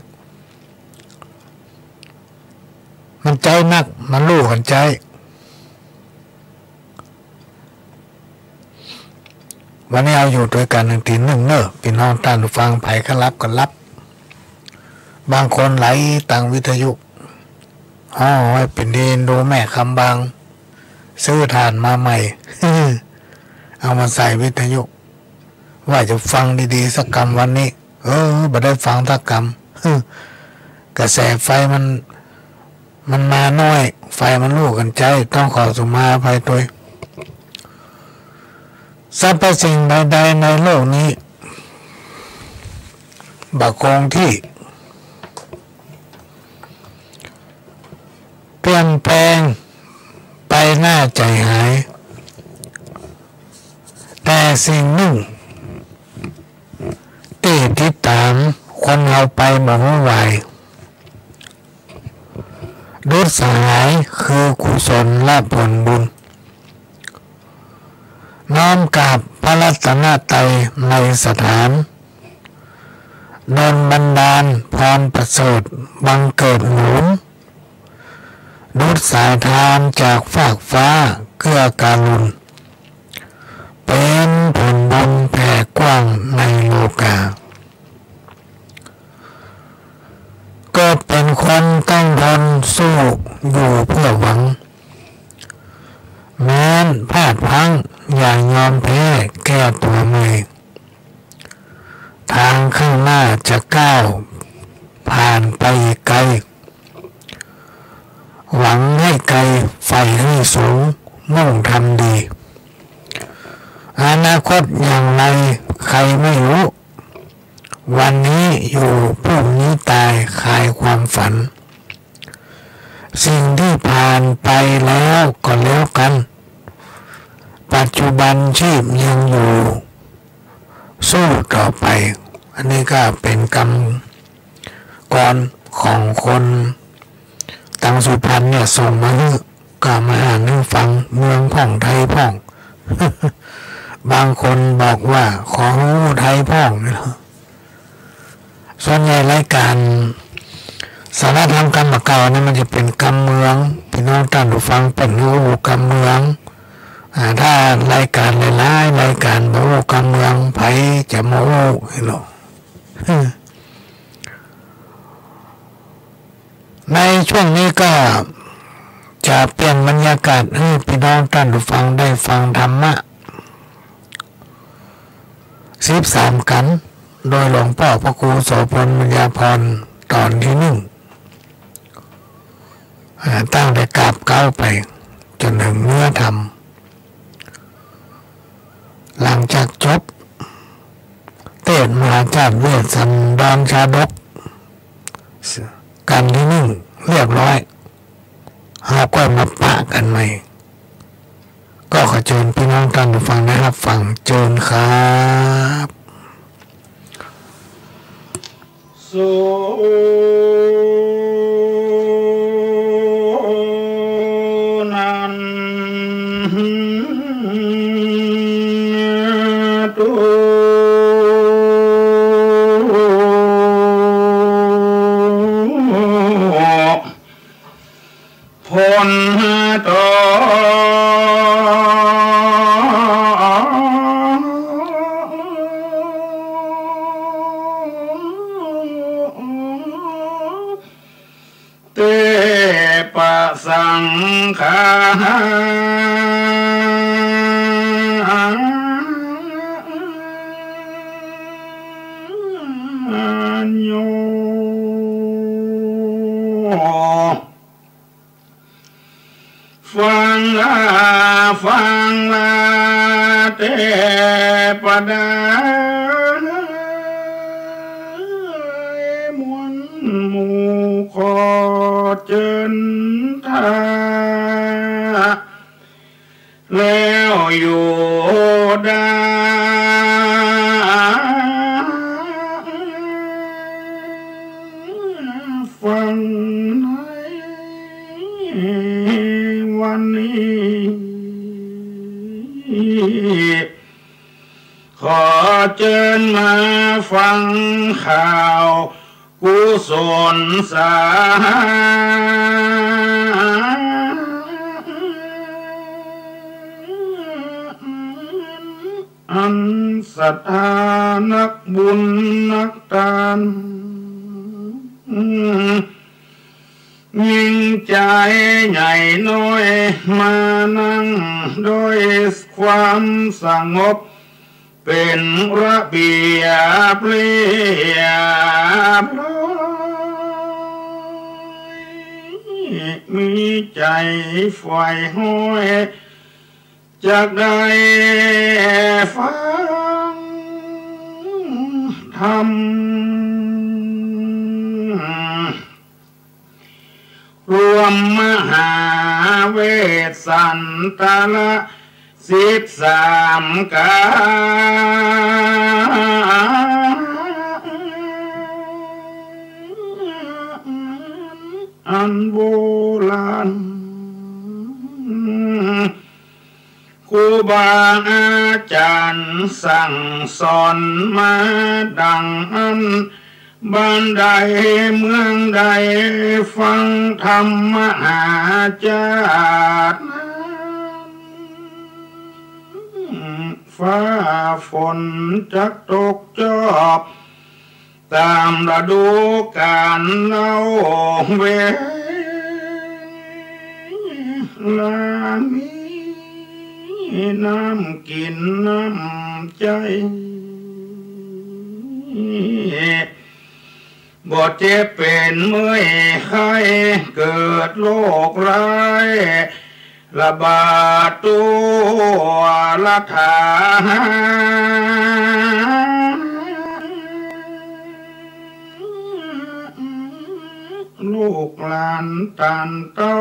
มันใจนักมันรู้กันใจวันนี้เอาอยู่ด้วยกัน1 ตี 1เนอะพี่น้องท่านผู้ฟังไผก็รับก็รับบางคนไหลต่างวิทยุให้เป็นดีนดูแม่คำบางซื้อฐานมาใหม่ เอามาใส่วิทยุว่าจะฟังดีๆสักกรรมวันนี้บ่ได้ฟังสักกรรมกระแสไฟมันมาน้อยไฟมันลูกกันใจต้องขอสุมาอภัยด้วยสรรพสิ่งใดๆในโลกนี้บักคงที่เปลี่ยนแปลงไปหน้าใจหายแต่สิ่งหนึ่งที่ติดตามคนเราไปบ่ไหวดุจสายคือกุศลและผลบุญน้อมกราบพระรัตนตรัยในสถานดลบันดาลพรประเสริฐบังเกิดหนุนดุจสายทานจากฟากฟ้าเกื้อการุณเป็นผลบุญแผ่กว้างในโลกาก็เป็นคนต้องทนสู้อยู่เพื่อหวังแม้นพลาดพลั้งอย่างยอมแพ้แก้ตัวใหม่ทางข้างหน้าจะก้าวผ่านไปไกลหวังให้ไกลไฟให้สูงมุ่งทำดีอนาคตอย่างไรใครไม่รู้วันนี้อยู่พรุ่งนี้ตายคลายความฝันสิ่งที่ผ่านไปแล้วก็แล้วกัน ปัจจุบันชีพยังอยู่สู้ต่อไปอันนี้ก็เป็นกรรมก่อนของคนตังสุพรรณเนี่ยส่งมาให้ก็มาอ่านให้ฟังเมืองพ่องไทยพ่อง บางคนบอกว่าของไทยพ่องนี่ส่วนใหญ่รายการสารธรรมกรรมเก่านี่มันจะเป็นกรรมเมืองพี่น้องท่านผู้ฟังเป็นรู้กรรมเมืองถ้ารายการหลายๆรายการบอกว่ากรรมเมืองไผจะมาโอ้ให้หรอกในช่วงนี้ก็จะเปลี่ยนบรรยากาศให้พี่น้องท่านผู้ฟังได้ฟังธรรมะ13 กันโดยหลวงพ่อพระครูโสพลปัญญาพรตอนที่1ตั้งแต่กราบเก้าไปจนถึงเนื้อธรรมหลังจากจบเทศน์มหาจารย์เวสสันดรชาดกกันที่1เรียบร้อยเราก็มาปะกันใหม่ก็ขอเชิญพี่น้องท่านผู้ฟังนะครับฟังเชิญครับสุนันตุพลตเตปะสังฆาโยฟังลาเตปะดามวลหมู่ขอเจิญทาแล้วอยู่ได้ฟังในวันนี้ขอเชิญมาฟังข่าวกุศลสาอันศรัทธานักบุญนักทานยิ่งใจใหญ่น้อยมานั่งโดยความสงบเป็นระเบียบเรียบร้อยมีใจไฟห้อยจากได้ฟังธรรมรวมมหาเวสสันตละ13 การอันโบราณครูบาอาจารย์สั่งสอนมาดังอันบ้านใดเมืองใดฟังธรรมหาจารย์ฟ้าฝนจักตกจอบตามฤดูกาลเล่าเวลามีน้ำกินน้ำใจบ่เจ็บเป็นเมื่อยไข้เกิดโรคร้ายระบาดตัวละทาลูกหลานตานเต้า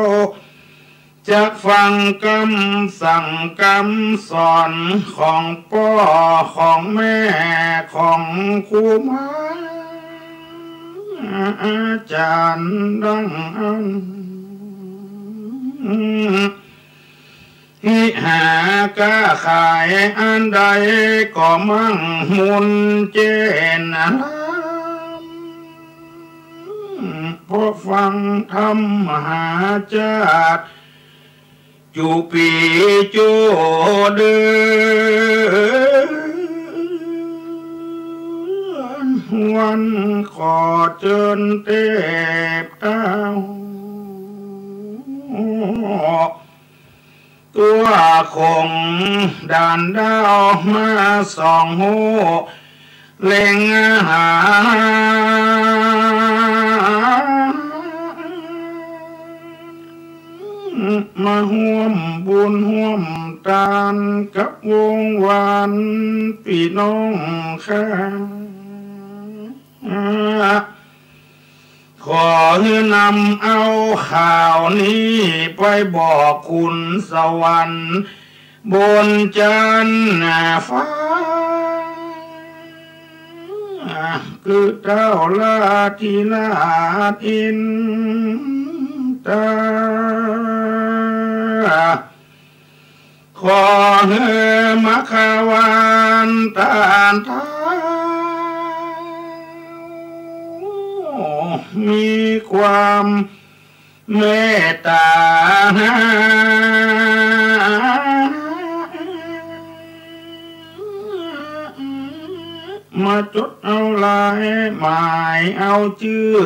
จะฟังคำสั่งคำสอนของพ่อของแม่ของครูมาอาจารย์ดังฮิหากาขายอันใดก็มั่งมุนเจนพอฟังธรรมมหาจารย์จูปีจูเดินวันขอเจิญเทพเจ้าตัวคงด่านดาวมาส่องหูเล็งหามาห่วมบุญห่วมตานกับวงวานพี่น้องข้าขอให้นำเอาข่าวนี้ไปบอกคุณสวรรค์บนจันทร์ฟ้าคือเจ้าลาธิราชอินตาขอให้มะขวานตานทามีความเมตตามาจดเอาลายหมายเอาชื่อ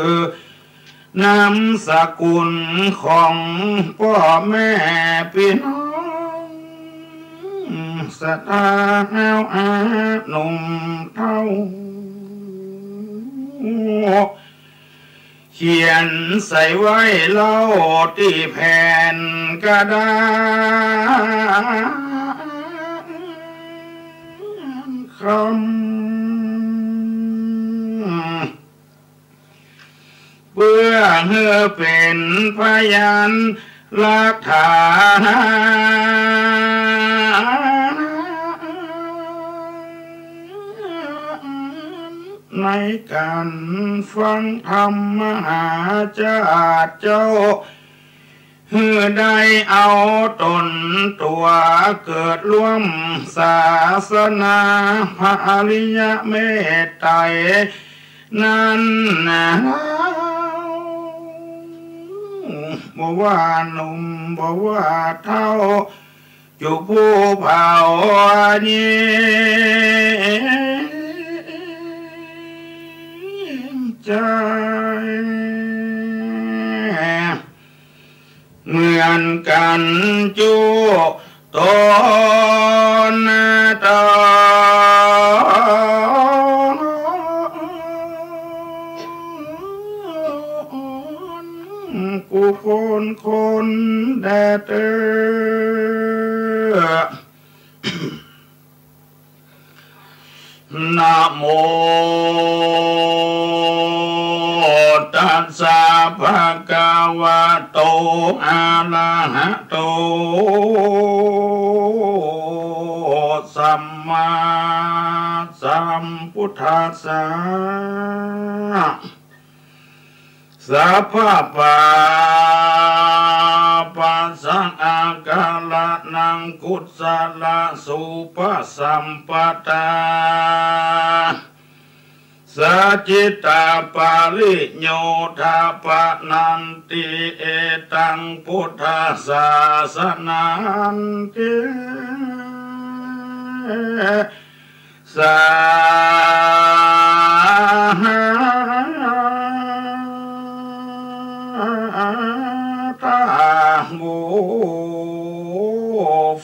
นามสกุลของพ่อแม่พี่น้องสตาเฮาอาหนุ่มเท่าเขียนใส่ไว้เล่าที่แผ่นกระดาษคำเพื่อให้เป็นพยานหลักฐานในการฟังธรรมมหาจารย์เจ้าเพื่อได้เอาตนตัวเกิดร่วมศาสนาพระอริยเมตไตรนั้นนะบ่ว่าหนุ่มบ่ว่าเท่าจุผู้เผานี้ใจเหมือนกันจูตนตกูคนแดดนะโมตัสสะภะคะวะโตอะระหะโตสัมมาสัมพุทธัสสะสัพพะปัสสะอาการะนังกุศลสุปสัมปทาสัจจิตาปาริโยธาปนันติเอตังพุทธศาสนันติสาธาโม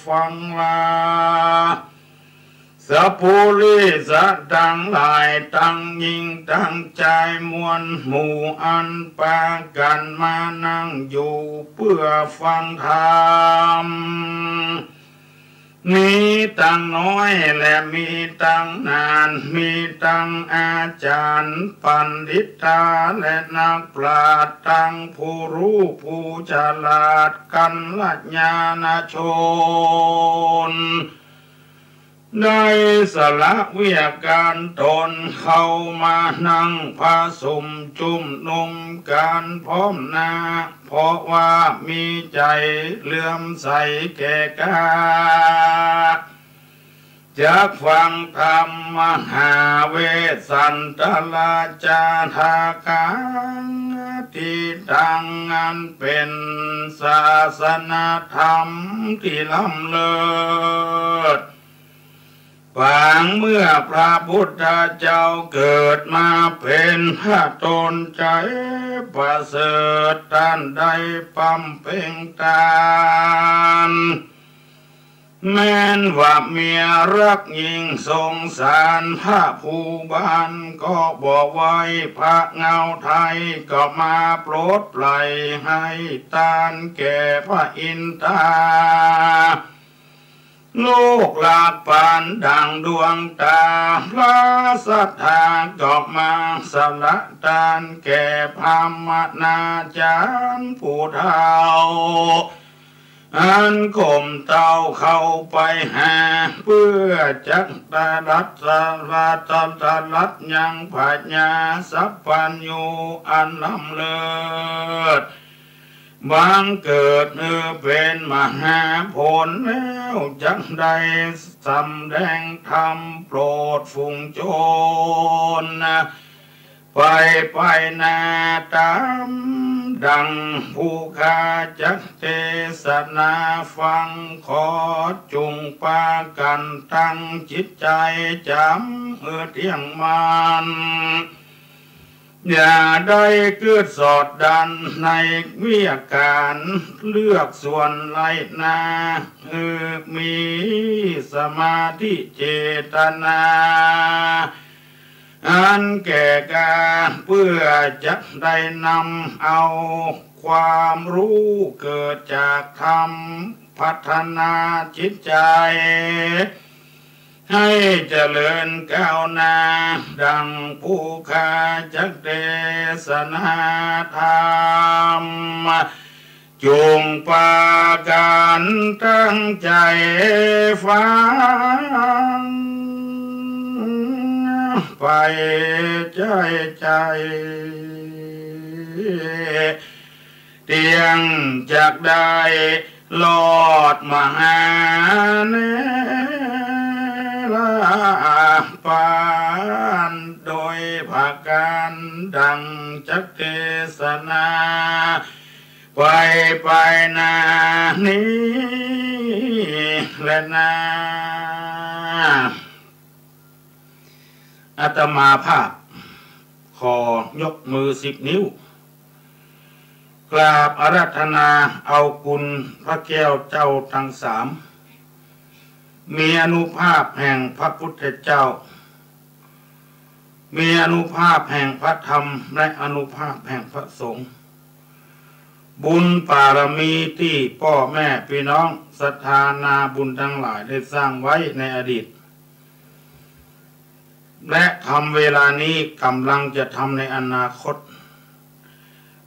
ฟังลาสัพพุริสัตทั้งหลายตั้งยิ่งตั้งใจมวลหมู่อันปากันมานั่งอยู่เพื่อฟังธรรม มีตั้งน้อยและมีตั้งนานมีตั้งอาจารย์ปัณฑิตาและนักปราชญ์ตั้งผู้รู้ผู้ฉลาดกันละญาณชนได้สละเวียการตนเข้ามานั่งผสมจุ่มนุมการพร้อมหน้าเพราะว่ามีใจเลื่อมใสแก่กาจากฟังธรรมมหาเวสสันตลาจาทากังที่ดังอันเป็นศาสนาธรรมที่ล้ำเลิศฟังเมื่อพระพุทธเจ้าเกิดมาเป็นพระตนใจประเสริฐท่านได้ปั๊มเพ่งตานแม้นว่าเมียรักยิ่งสงสารพระผู้บ้านก็บอกไว้พระเงาไทยก็มาโปรดปล่อยให้ทานแก่พระอินทราลูกหลากปานดังดวงตาพระสัทธาก็มาสละทานแก่พระมนาจารย์ผู้เฒ่าอันข่มเต้าเข้าไปหาเพื่อจักตารัตรัตยังปัญญาสัพพัญญูอันล้ำเลิศบางเกิดเป็นมหาผลแล้วจักได้สำแดงธรรมโปรดฝูงชนไปนาตามดังผู้ข้าจักเทศนาฟังขอจุงปากันตั้งจิตใจจำเที่ยงมันอย่าได้เกิดสอดดันในวิยการเลือกส่วนไรนามีสมาธิเจตนาอันแก่การเพื่อจะได้นำเอาความรู้เกิดจากธรรมพัฒนาจิตใจให้เจริญก้าวหน้าดังผู้ข้าจักเทศนาธรรมจงปากันตั้งใจฟังไปใจเตียงจากได้ลอดมหาเนลาปานโดยภาการดังจักเทศนาไปนานี้และนาอาตมาภาพขอยกมือ10 นิ้วกราบอาราธนาเอาคุณพระแก้วเจ้าทั้ง3มีอานุภาพแห่งพระพุทธเจ้ามีอานุภาพแห่งพระธรรมและอานุภาพแห่งพระสงฆ์บุญบารมีที่พ่อแม่พี่น้องศรัทธานาบุญทั้งหลายได้สร้างไว้ในอดีตและทำเวลานี้กำลังจะทำในอนาคต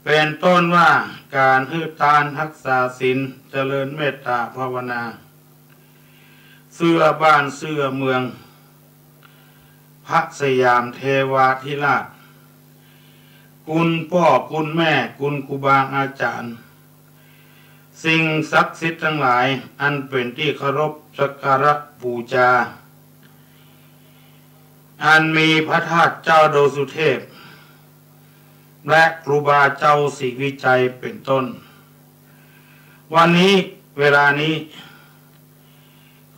เป็นต้นว่าการฮือทานรักษาศีลเจริญเมตตาภาวนาเสื้อบ้านเสื้อเมืองพระสยามเทวาธิราชคุณพ่อคุณแม่คุณครูบาอาจารย์สิ่งศักดิ์สิทธิ์ทั้งหลายอันเป็นที่เคารพสักการะบูชาอันมีพระธาตุเจ้าโดสุเทพและครูบาเจ้าศรีวิจัยเป็นต้นวันนี้เวลานี้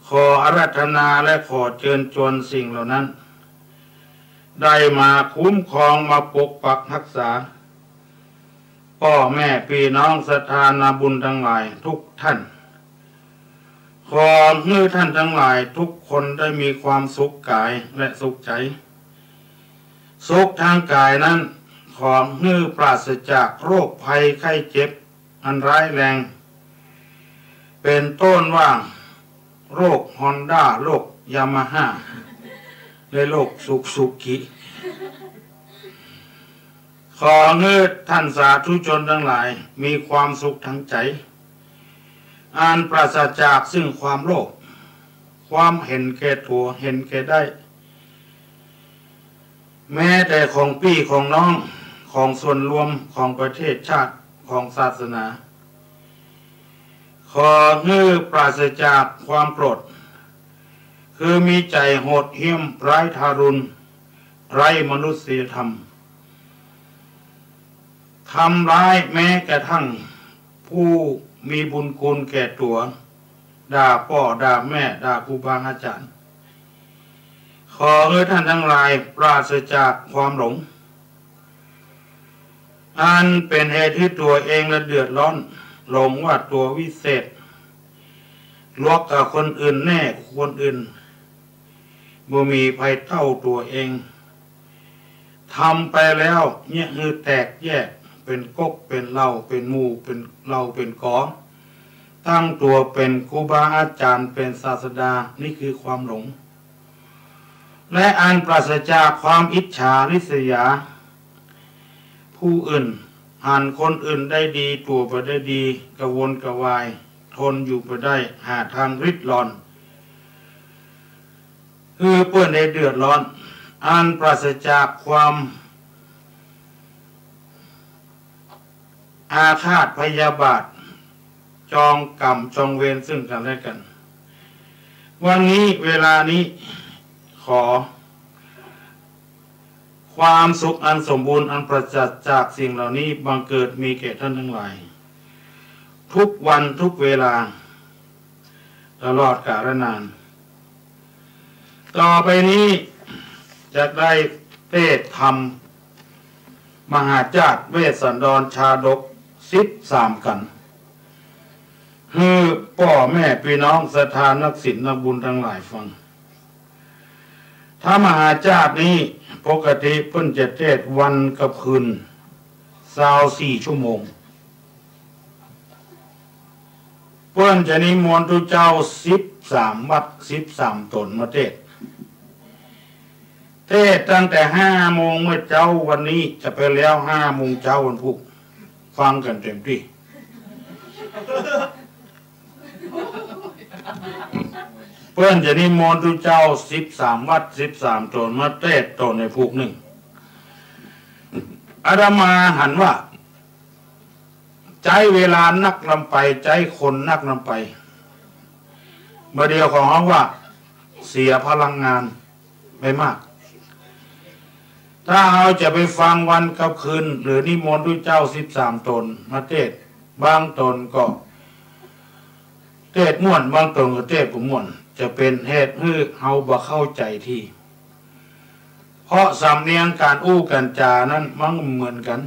ขออาราธนาและขอเชิญชวนสิ่งเหล่านั้นได้มาคุ้มครองมาปกปักรักษาพ่อแม่พี่น้องศรัทธานาบุญทั้งหลายทุกท่านขอให้ท่านทั้งหลายทุกคนได้มีความสุขกายและสุขใจสุขทางกายนั้นขอให้ปราศจากโรคภัยไข้เจ็บอันร้ายแรงเป็นต้นว่า โรคฮอนด้าโรคยามาฮ่าและโรคสุกิขอเงืดท่านสาธุชนทั้งหลายมีความสุขทั้งใจอันปราศจากซึ่งความโลภความเห็นแก่ตัวเห็นแก่ได้แม้แต่ของพี่ของน้องของส่วนรวมของประเทศชาติของศาสนาขอเงืดปราศจากความโกรธคือมีใจโหดเหี้ยมไร้ทารุณไร้มนุษยธรรมทำร้ายแม้กระทั่งผู้มีบุญคุณแก่ตัวด่าพ่อด่าแม่ด่าครูบาอาจารย์ขอให้ท่านทั้งหลายปราศจากความหลงอันเป็นเหตุที่ตัวเองและเดือดร้อนหลงว่าตัววิเศษลวกกับคนอื่นแน่คนอื่นบ่มีภัยเท่าตัวเองทำไปแล้วเนี่ยคือแตกแยกเป็นก๊กเป็นเหล้าเป็นหมู่เป็นเหล้าเป็นกอตั้งตัวเป็นครูบาอาจารย์เป็นศาสดานี่คือความหลงและอันปราศจากความอิจฉาริษยาผู้อื่นหันคนอื่นได้ดีตัวไปได้ดีกระวนกระวายทนอยู่ไปได้หาทางริดรอนคือเปื้อนในเดือดร้อนอันปราศจากความอาฆาตพยาบาทจองกรรมจองเวรซึ่งกันและกันวันนี้เวลานี้ขอความสุขอันสมบูรณ์อันประจักษ์จากสิ่งเหล่านี้บังเกิดมีแก่ท่านทั้งหลายทุกวันทุกเวลาตลอดกาลนานต่อไปนี้จะได้เทศธรรมมหาจาตุเวสสันดรชาดก13กันคือพ่อแม่พี่น้องศรัทธานักศีลนักบุญทั้งหลายฟังถ้ามหาจาตุนี้ปกติเพิ่นจะเทศวันกับคืน24 ชั่วโมงเพิ่นจะนิมนต์ทุกเจ้า13 วัด13 ตนมาเทศตั้งแต่5 โมงเมื่อเจ้าวันนี้จะไปแล้ว5 โมงเจ้าวันพุธฟังกันเต็มที่เพื่อนจะนิมนต์ทุกเจ้า13 วัด13 ตนมาเทศตนในพุธหนึ่งอาตมาหันว่าใจเวลานักลำไปใจคนนักลำไปเมื่อเดียวของเขาว่าเสียพลังงานไม่มากถ้าเราจะไปฟังวันกับคืนหรือนิมนต์ทุกเจ้า13 ตนมาเทศบางตนก็เทศม่วนบางตนก็เทศบ่ม่วนจะเป็นเหตุให้เฮาบ่เข้าใจที่เพราะสำเนียงการอู้กันจานั้นมันเหมือนกัน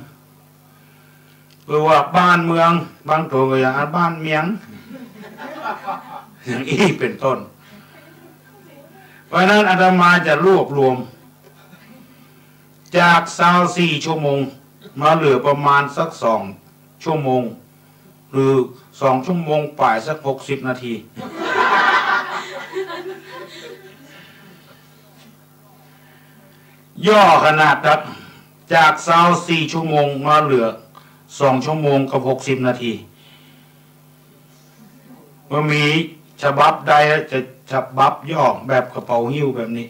หรือว่าบ้านเมืองบางตัวก็อย่างบ้านเมียงอย่างอี้เป็นต้นเพราะนั้นอาตมาจะรวบรวมจาก24 ชั่วโมงมาเหลือประมาณสัก2 ชั่วโมงหรือ2 ชั่วโมงป่ายสัก60 นาทีย่อขนาดนั้นจาก24 ชั่วโมงมาเหลือ2 ชั่วโมงกับ60 นาทีมันมีฉบับใดจะฉบับย่อแบบกระเป๋าหิ้วแบบนี้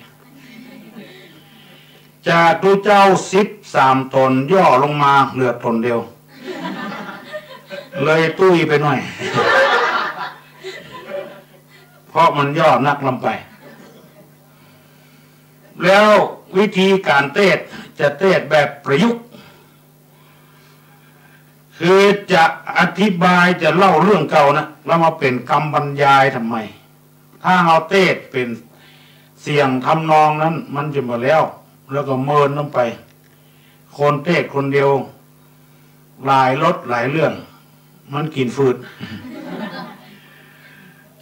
จากตัวเจ้า13 ตนย่อลงมาเหลือตนเดียวเลยตุ้ยไปหน่อยเพราะมันย่อนักลำไปแล้ววิธีการเทศจะเทศแบบประยุกต์คือจะอธิบายจะเล่าเรื่องเก่านะแล้วมาเป็นคำบรรยายทำไมถ้าเอาเทศเป็นเสียงทำนองนั้นมันจะมาแล้วก็เมินลงไปคนเทศคนเดียวหลายรถหลายเรื่องมันกินฟืด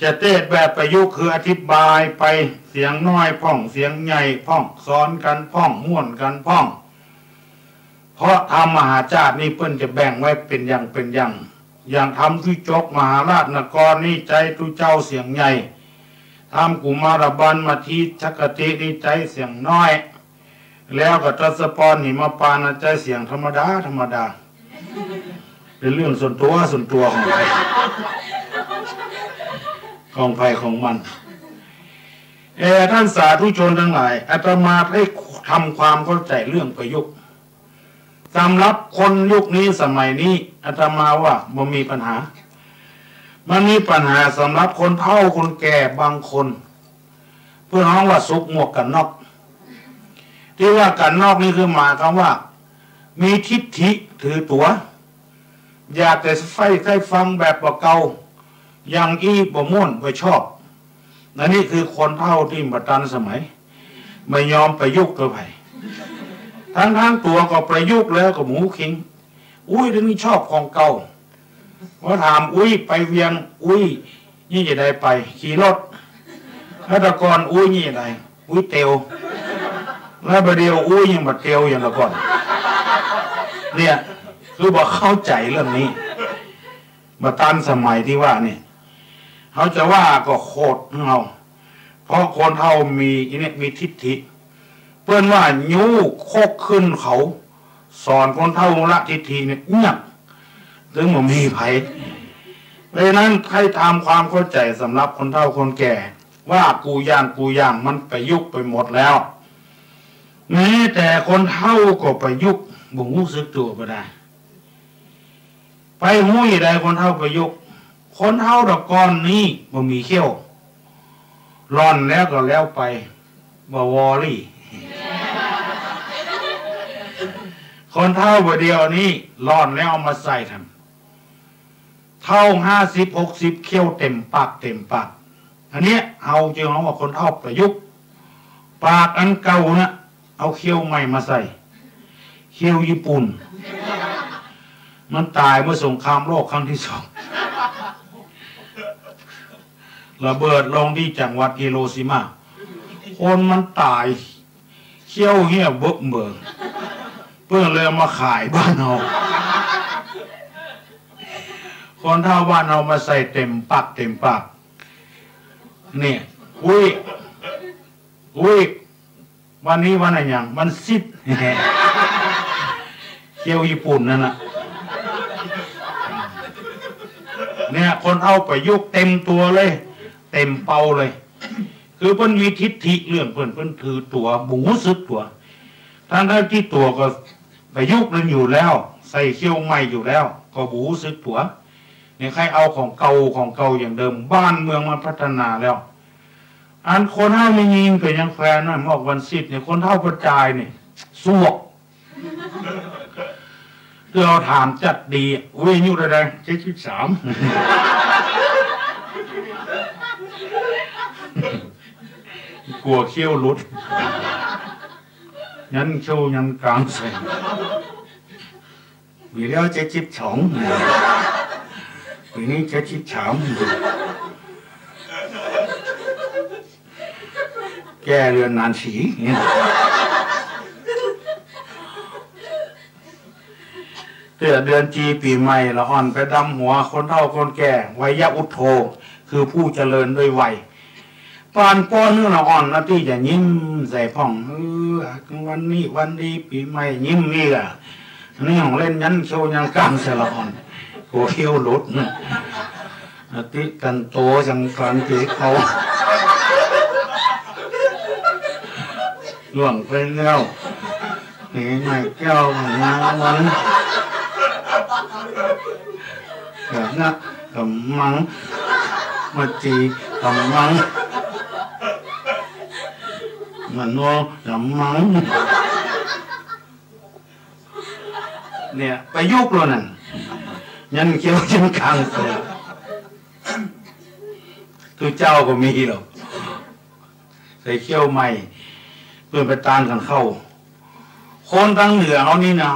จะเทศแบบประยุกต์คืออธิบายไปเสียงน้อยพ่องเสียงใหญ่พ่องซ้อนกันพ่องม่วนกันพ่องเพราะธรรมมหาจาตุนี่เพิ่นจะแบ่งไว้เป็นอย่างทำที่จกมหาราชนครนี่ใจทุเจ้าเสียงใหญ่ ทำกุมารบันมาทีชักกะตินี่ใจเสียงน้อยแล้วก็ทศพรหิมพานต์ใจเสียงธรรมดาธรรมดาเป็นเรื่องส่วนตัวของใครของมันท่านสาธุชนทั้งหลายอาตมาให้ทำความเข้าใจเรื่องประยุกต์สำหรับคนยุคนี้สมัยนี้อาตมาว่ามันมีปัญหามันมีปัญหาสำหรับคนเฒ่าคนแก่บางคนเพื่อห้องว่าซุกหมวกกันน็อกที่ว่ากันนอกนี่คือหมายความว่ามีทิฏฐิถือตัวอยากแต่ไฟใกล้ฟังแบบเก่าอย่างอีบ่ม่วนไปชอบนั่นนี่คือคนเฒ่าที่บัดตันสมัยไม่ยอมประยุกต์ตัวไปทั้งตัวก็ประยุกต์แล้วก็หมูคิงอุ้ยเดี๋ยวนี้ชอบของเก่าว่าถามอุ้ยไปเวียงอุ้ยนี่จะได้ไปขี่รถแล้วตะกอนอุ้ยนี่จะได้อุ้ยเตียวแล้วประเดี๋ยวอุ้ยยังบัดเตียวอย่างละก่อนเนี่ยคือบอกเข้าใจเรื่องนี้มาตันสมัยที่ว่าเนี่ยเขาจะว่าก็โคตรเราเพราะคนเท่ามีทิฏฐิเพื่อนว่ายูโคกขึ้นเขาสอนคนเท่าละทิฏฐิเนี่ยเงียบถึงมันมีไผ่เพราะนั้นให้ทำความเข้าใจสำหรับคนเฒ่าคนแก่ว่ากูย่างมันประยุกต์ไปหมดแล้วแม้แต่คนเฒ่าก็ประยุกต์บ่งรู้สึกตัวไปได้ไปหู้ยใดคนเฒ่าประยุกต์คนเฒ่าตะกอนนี้บ่มีเขี้ยวร่อนแล้วก็แล้วไปบ่วอรี่คนเฒ่าบ่เดียวนี้ร่อนแล้วเอามาใส่ทำเท่า50-60เขี้ยวเต็มปากอันนี้เอาจึงเอาว่าคนเฒ่าประยุกต์ปากอันเก่านะเอาเขี้ยวใหม่มาใส่เขี้ยวญี่ปุ่นมันตายเมื่อสงครามโลกครั้งที่ 2ระเบิดลงที่จังหวัดฮิโรชิมาคนมันตายเขี้ยวเหี้ยเบิกเบิกเพื่อเลยมาขายบ้านเราคนเฒ่าบ้านเรามาใส่เต็มปากเนี่ยอุ้ยวันนี้วันอะไรอย่างมันซิดเขี้ยวญี่ปุ่นนั่นน่ะเนี่ยคนเฒ่าประยุกต์เต็มตัวเลยเต็มเป่าเลยคือเพิ่นมีทิฏฐิเรื่องเพิ่นถือตัวบุ๋สึกตัวทั้งที่ตัวก็ประยุกต์นั้นอยู่แล้วใส่เขี้ยวใหม่อยู่แล้วก็บุ๋สึกตัวเนี่ยใครเอาของเก่าอย่างเดิมบ้านเมืองมันพัฒนาแล้วอันคนเฒ่าไม่ยิงก็ยังแฟนนั่นบอกวันศิษย์เนี่ยคนเฒ่ากระจายเนี่ยสวกเราถามจัดดีเว้ยยุอะไร73กลัวเขี้ยวรุดยันเขี้ยวยันกลางใส่ปีแล้ว72ปีนี้73แก้เรือนนานสีเดือนจีปีใหม่ละอ่อนไปดำหัวคนเฒ่าคนแก่วัยอุทโธคือผู้เจริญด้วยวัยปานป้อนละอ่อนนะที่จะยิ้มใส่ผ่องวันนี้วันดีปีใหม่ยิ้มนี่อ่ะนี่ของเล่นยันโชว์ยันกลางใส่ละอ่อนโกเขี้ยวรถติกันโตจังการเกเขาหลวงไปแล้วนี่ไม่แก้วงาวันกับนักกับมังมาจีกับมังมันโนกับมังเนี่ยไปยุกเลยนั่นยันเขี้ยวยันกลางเลยตัวเจ้าก็มีหรอกใส่เขี้ยวใหม่เพื่อไปตานกันเข้าคนทางเหนือเขานี่นะ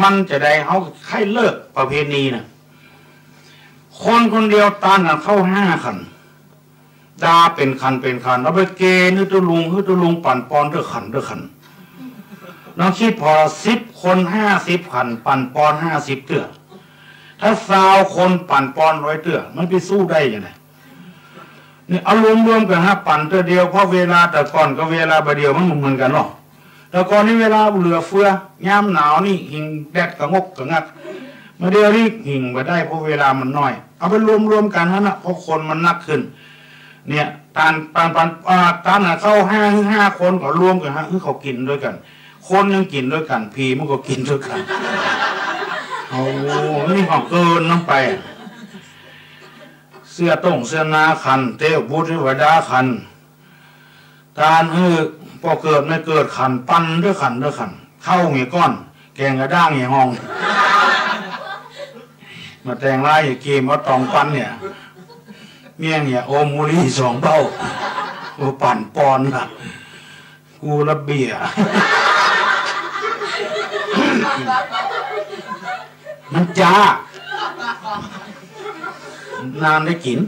มันจะได้เขาใครเลิกประเพณีนะคนเดียวตานกันเข้า5 ขันดาเป็นขันเอาไปเกณฑ์ฮึตุลุงปั่นปอนด้วยขันน้องคิดพอ10 คน50 ขันปั่นปอน50 เตื้อถ้า20 คนปั่นปอน100 เตื้อมันไปสู้ได้ยังไง นี่เอารวมกันฮะปั่นตัวเดียวเพราะเวลาแต่ก่อนกับเวลาประเดียวมันเหมือนกันหรอกแต่ก่อนนี่เวลาเหลือเฟือยามหนาวนี่หิงแดดกระงกกระงัดมาเดียวนี่หิงมาได้เพราะเวลามันน้อยเอาไปรวมกันฮะนะเพราะคนมันนักขึ้นเนี่ยตานเข้าห้าคนก็รวมกันฮะคือเขากินด้วยกันคนยังกินด้วยกันผีมันก็กินด้วยกันโอ้นี่ของเกินน้ำไปเสื้อต้งเสื้อนาคันเต้วบุตรวดาคันตานพอเกิดไม่เกิดขันปั้นด้วยขันเข้าเงี้ยก้อนแกงกระด้างเงี้ยห้องมาแต่งไล่เกมว่าตองปั้นเนี่ยเมี่ยงเนี่ยโอมูลี2 เบ้ากูปั่นปอนล่ะกูระเบียมันจ้านานได้กิน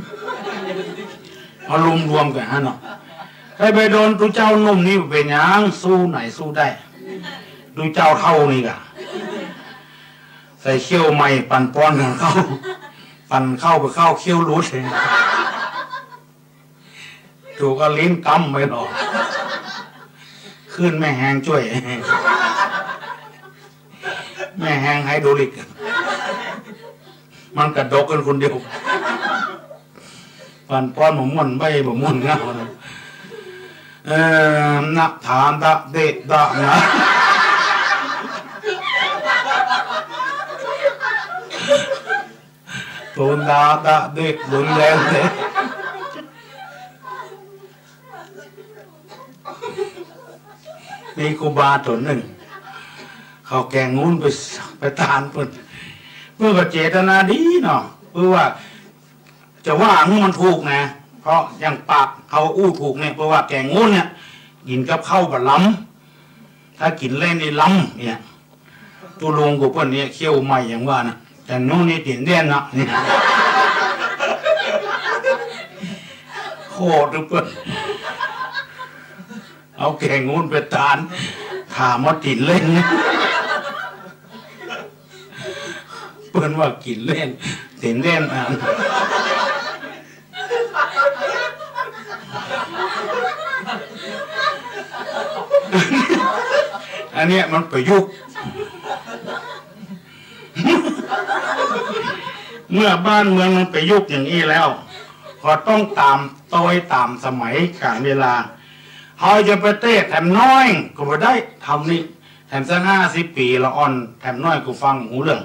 เอารวมกันฮะเนาะถ้าไปโดนตูเจ้านุ่มนี่เป็นยังสู้ไหนสู้ได้ตูเจ้าเท่านี่กะใส่เขี้ยวใหม่ปั่นป้อนกันเข้าปั่นเข้าไปเข้าเขี้ยวรูดเลยถูกก็ลิ้นกำไปหรอกขึ้นแม่แหงช่วยแม่แหงไฮโดรลิกมันกระดกกันคนเดียวปั่นป้อนผมมันไม่ผมมันเงานักฐานตะเดะตะนะตูนดาตะเด็กรุนแรงเลยนี่ครูบาตัวหนึ่งเขาแกงงูนไปทานเพื่อเจตนาดีเนาะเพื่อว่าจะว่ามันถูกนะเพราะอย่างปากเขาอู้ถูกเนี่ยเพราะว่าแกงงูนเนี่ยกินกับข้าวแบบล้ำถ้ากินเล่นนี่ล้ำเนี่ยตัวลงกูเปิ้ลเนี่ยเคี้ยวใหม่อย่างว่านะแต่นู้นนี่ติ่นเด่นนะนี่โคตรเปิ้ลเอาแกงงูนไปทานถามว่าติ่นเล่นเปิ้ลว่ากินเล่นติ่นเล่นอ่ะอันนี้มันประยุกต์เมื่อบ้านเมืองมันประยุกต์อย่างนี้แล้วก็ต้องตามตามสมัยกาลเวลาเขาจะไปเต้แถมน้อยก็ไม่ได้ทำนี่แถมสัก50 ปีละอ่อนแถมน้อยกูฟังหูเรื่อง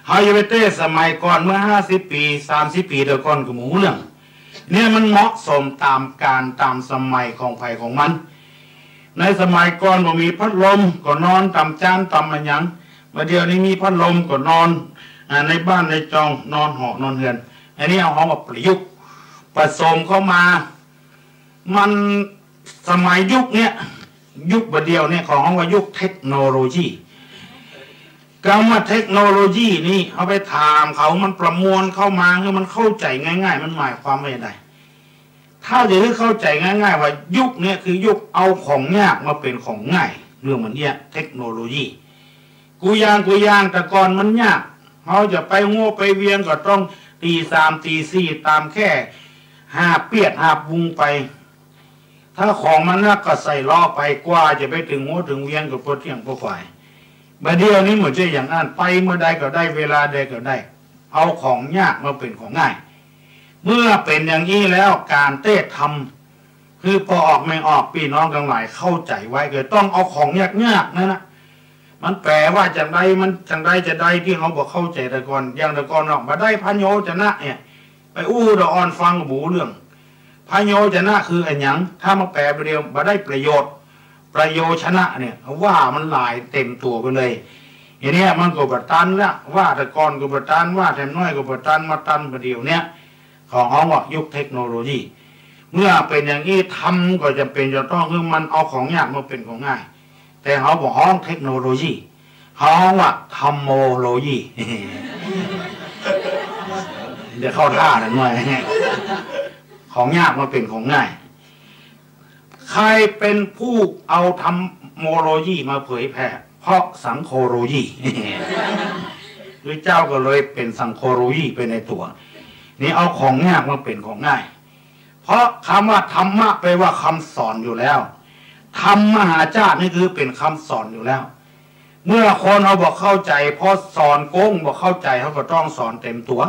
เขาจะไปเต้สมัยก่อนเมื่อ50 ปี30 ปีเดียวก่อนกูหูเรื่องเนี่ยมันเหมาะสมตามการตามสมัยของไผ่ของมันในสมัยก่อนบ่มีพัดลมก็นอนตำจานตำมันยังมาเดี๋ยวนี้มีพัดลมก็นอนในบ้านในจองนอนหอนอนเฮือนอันนี้เอาห้องมาประยุกต์ผสมเข้ามามันสมัยยุคเนี้ยยุคประเดียวเนี่ยของห้องว่ายุคเทคโนโลยีคำว่าเทคโนโลยีนี่เอาไปถามเขามันประมวลเข้ามาคือมันเข้าใจง่ายๆมันหมายความว่าอย่างไรถ้าจะให้เข้าใจง่ายๆว่ายุคนี้คือยุคเอาของยากมาเป็นของง่ายเรื่องมันเนี่ยเทคโนโลยีกูยางแต่ก่อนมันยากเขาจะไปโง่ไปเวียนก็ต้องตี3ตี4ตามแค่5 เปียด5 บุงไปถ้าของมันนักก็ใส่ล้อไปกว่าจะไปถึงโง่ถึงเวียนกับพวกเที่ยงพวกฝ่ายบัดเดียวนี้เหมือนจะอย่างนั้นไปเมื่อใดก็ได้เวลาใดก็ได้เอาของยากมาเป็นของง่ายเมื่อเป็นอย่างนี้แล้วการเต้ทำคือพอออกไม่ออกพี่น้องทั้งหลายเข้าใจไว้เกิดต้องเอาของยากๆนะมันแปลว่าจังใดมันจังใดจะได้ที่เขาบอกเข้าใจแต่ก่อนอย่างแต่ก่อนออกมาได้พระโยชนะเนี่ยไปอู้ดอ่อนฟังหูเรื่องพระโยชนะคืออันยังถ้ามาแปลไปเดียวมาได้ประโยชน์ประโยชนะเนี่ยว่ามันหลายเต็มตัวไปเลยอย่างนี้มันก็ประตันละว่าแต่ก่อนก็ประตันว่าแถมน้อยก็ประตันมาตันประเดียวเนี่ยของเขาว่ายุคเทคโนโลยีเมื่อเป็นอย่างนี้ทำก็จะเป็นจะต้องคือมันเอาของยากมาเป็นของง่ายแต่เขาบอกห้องเทคโนโลยีเขาว่าธรรมโมโลยีเดี๋ยวเข้าท่าหน่อยของยากมาเป็นของง่ายใครเป็นผู้เอาธรรมโมโลยีมาเผยแผ่เพราะสังโฆโลยีพระเจ้าก็เลยเป็นสังโฆโลยีไปในตัวนี่เอาของยากมาเป็นของง่าย เพราะคำว่าธรรมะแปลว่าคำสอนอยู่แล้วธรรมมหาชาตินี่คือเป็นคำสอนอยู่แล้วเมื่อคนเขาบอกเข้าใจพอสอนโก้งบอกเข้าใจเขาก็ต้องสอนเต็มตัว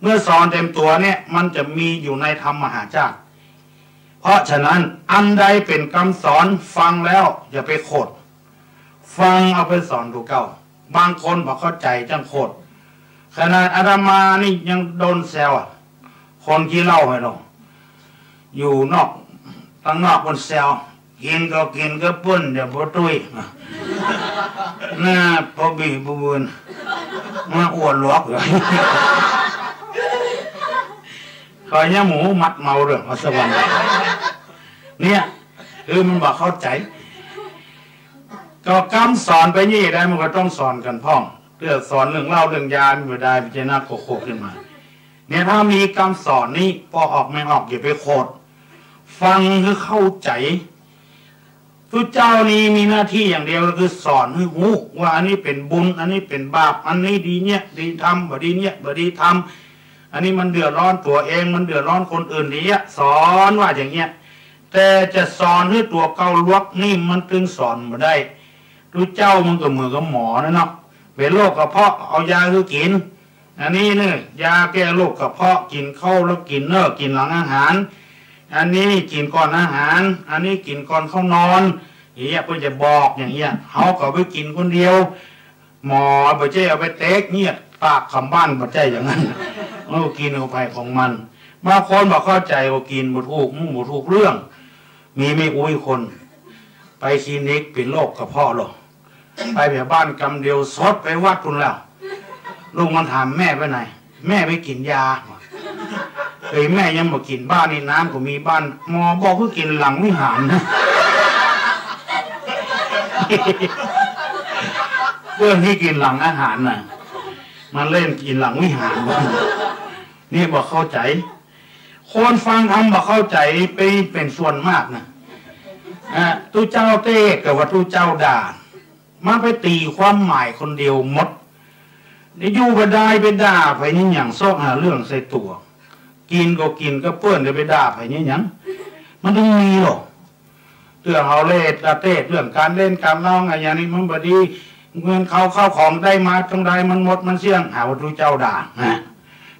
เมื่อสอนเต็มตัวเนี่ยมันจะมีอยู่ในธรรมมหาชาติเพราะฉะนั้นอันใดเป็นคำสอนฟังแล้วอย่าไปโคดฟังเอาไปสอนถูกเก่าบางคนบอกเข้าใจจังโคดขนาดอาตมานี่ยังโดนแซวคนที่เล่าให้เราอยู่นอกตั้งนอกบนแซวกินก็กินก็ปุ้นเดี๋ยวพอตุ้ยน่าพอบีบบุญมาอ้วนหลวกเลยคอยเนี่ยหมูมัดเมาเรื่องมาสวรรค์เนี่ยคือมันบอกเข้าใจก็คำสอนไปนี่ได้มันก็ต้องสอนกันพ่องเรื่องสอนเรื่องเล่าเรื่องยานไม่ได้พิจารณาโคกขึ้นมาเนี่ยถ้ามีคำสอนนี้พอออกไม่ออกอย่าไปโคดฟังคือเข้าใจพระเจ้านี้มีหน้าที่อย่างเดียวก็คือสอนให้รู้ว่าอันนี้เป็นบุญอันนี้เป็นบาปอันนี้ดีเนี่ยดีทำบ่ดีเนี่ยบ่ดีทำอันนี้มันเดือดร้อนตัวเองมันเดือดร้อนคนอื่นเนี่ยสอนว่าอย่างเงี้ยแต่จะสอนให้ตัวเกาลวกนี่มันตึงสอนมาได้พระเจ้ามันก็เหมือนกับหมอนะเนาะเป็นโรคกระเพาะเอายาคือกินอันนี้เนี่ยยาแก้โรคกระเพาะกินเข้าแล้วกินเนอะกินหลังอาหารอันนี้กินก่อนอาหารอันนี้กินก่อนเข้านอนอย่างเงี้ยเพื่อจะบอกอย่างเงี้ยเขาก็ไปกินคนเดียวหมอบ่ใช่เอาไปเต๊กเงี้ยปากคำบ้านบ่ใช่อย่างนั้นเรากินเอาไปของมันบางคนบอกเข้าใจว่ากินบ่ถูกเรื่องมีไม่อุ้ยคนไปคลินิกเป็นโรคกระเพาะหรอกไปแบบบ้านกำเดียวซดไปวัดทุนแล้วลูกมันถามแม่ไปไหนแม่ไปกินยาแม่ยังบอกกินบ้านนี่น้ำก็มีบ้านหมอบอกว่ากินหลังวิหารนะเรื่องที่กินหลังอาหารน่ะมันเล่นกินหลังวิหารนี่บอกเข้าใจคนฟังทำบอกเข้าใจไปเป็นส่วนมากนะตู้เจ้าเต้กับว่าตู้เจ้าด่ามาไปตีความหมายคนเดียวหมดนี่อยู่ก็ได้ไปด่าไปนี่อย่างซอกหาเรื่องใส่ตัวกินก็กินก็เปื้อนจะไปด่าไปนี่อย่างมันต้องมีหรอกเรื่องเอาเล่เต้เรื่องการเล่นการเล่าอะไรอย่างนี้มันบดีเงินเข้าของได้มาตรงใดมันหมดมันเสี่ยงหาว่าตู้เจ้าด่า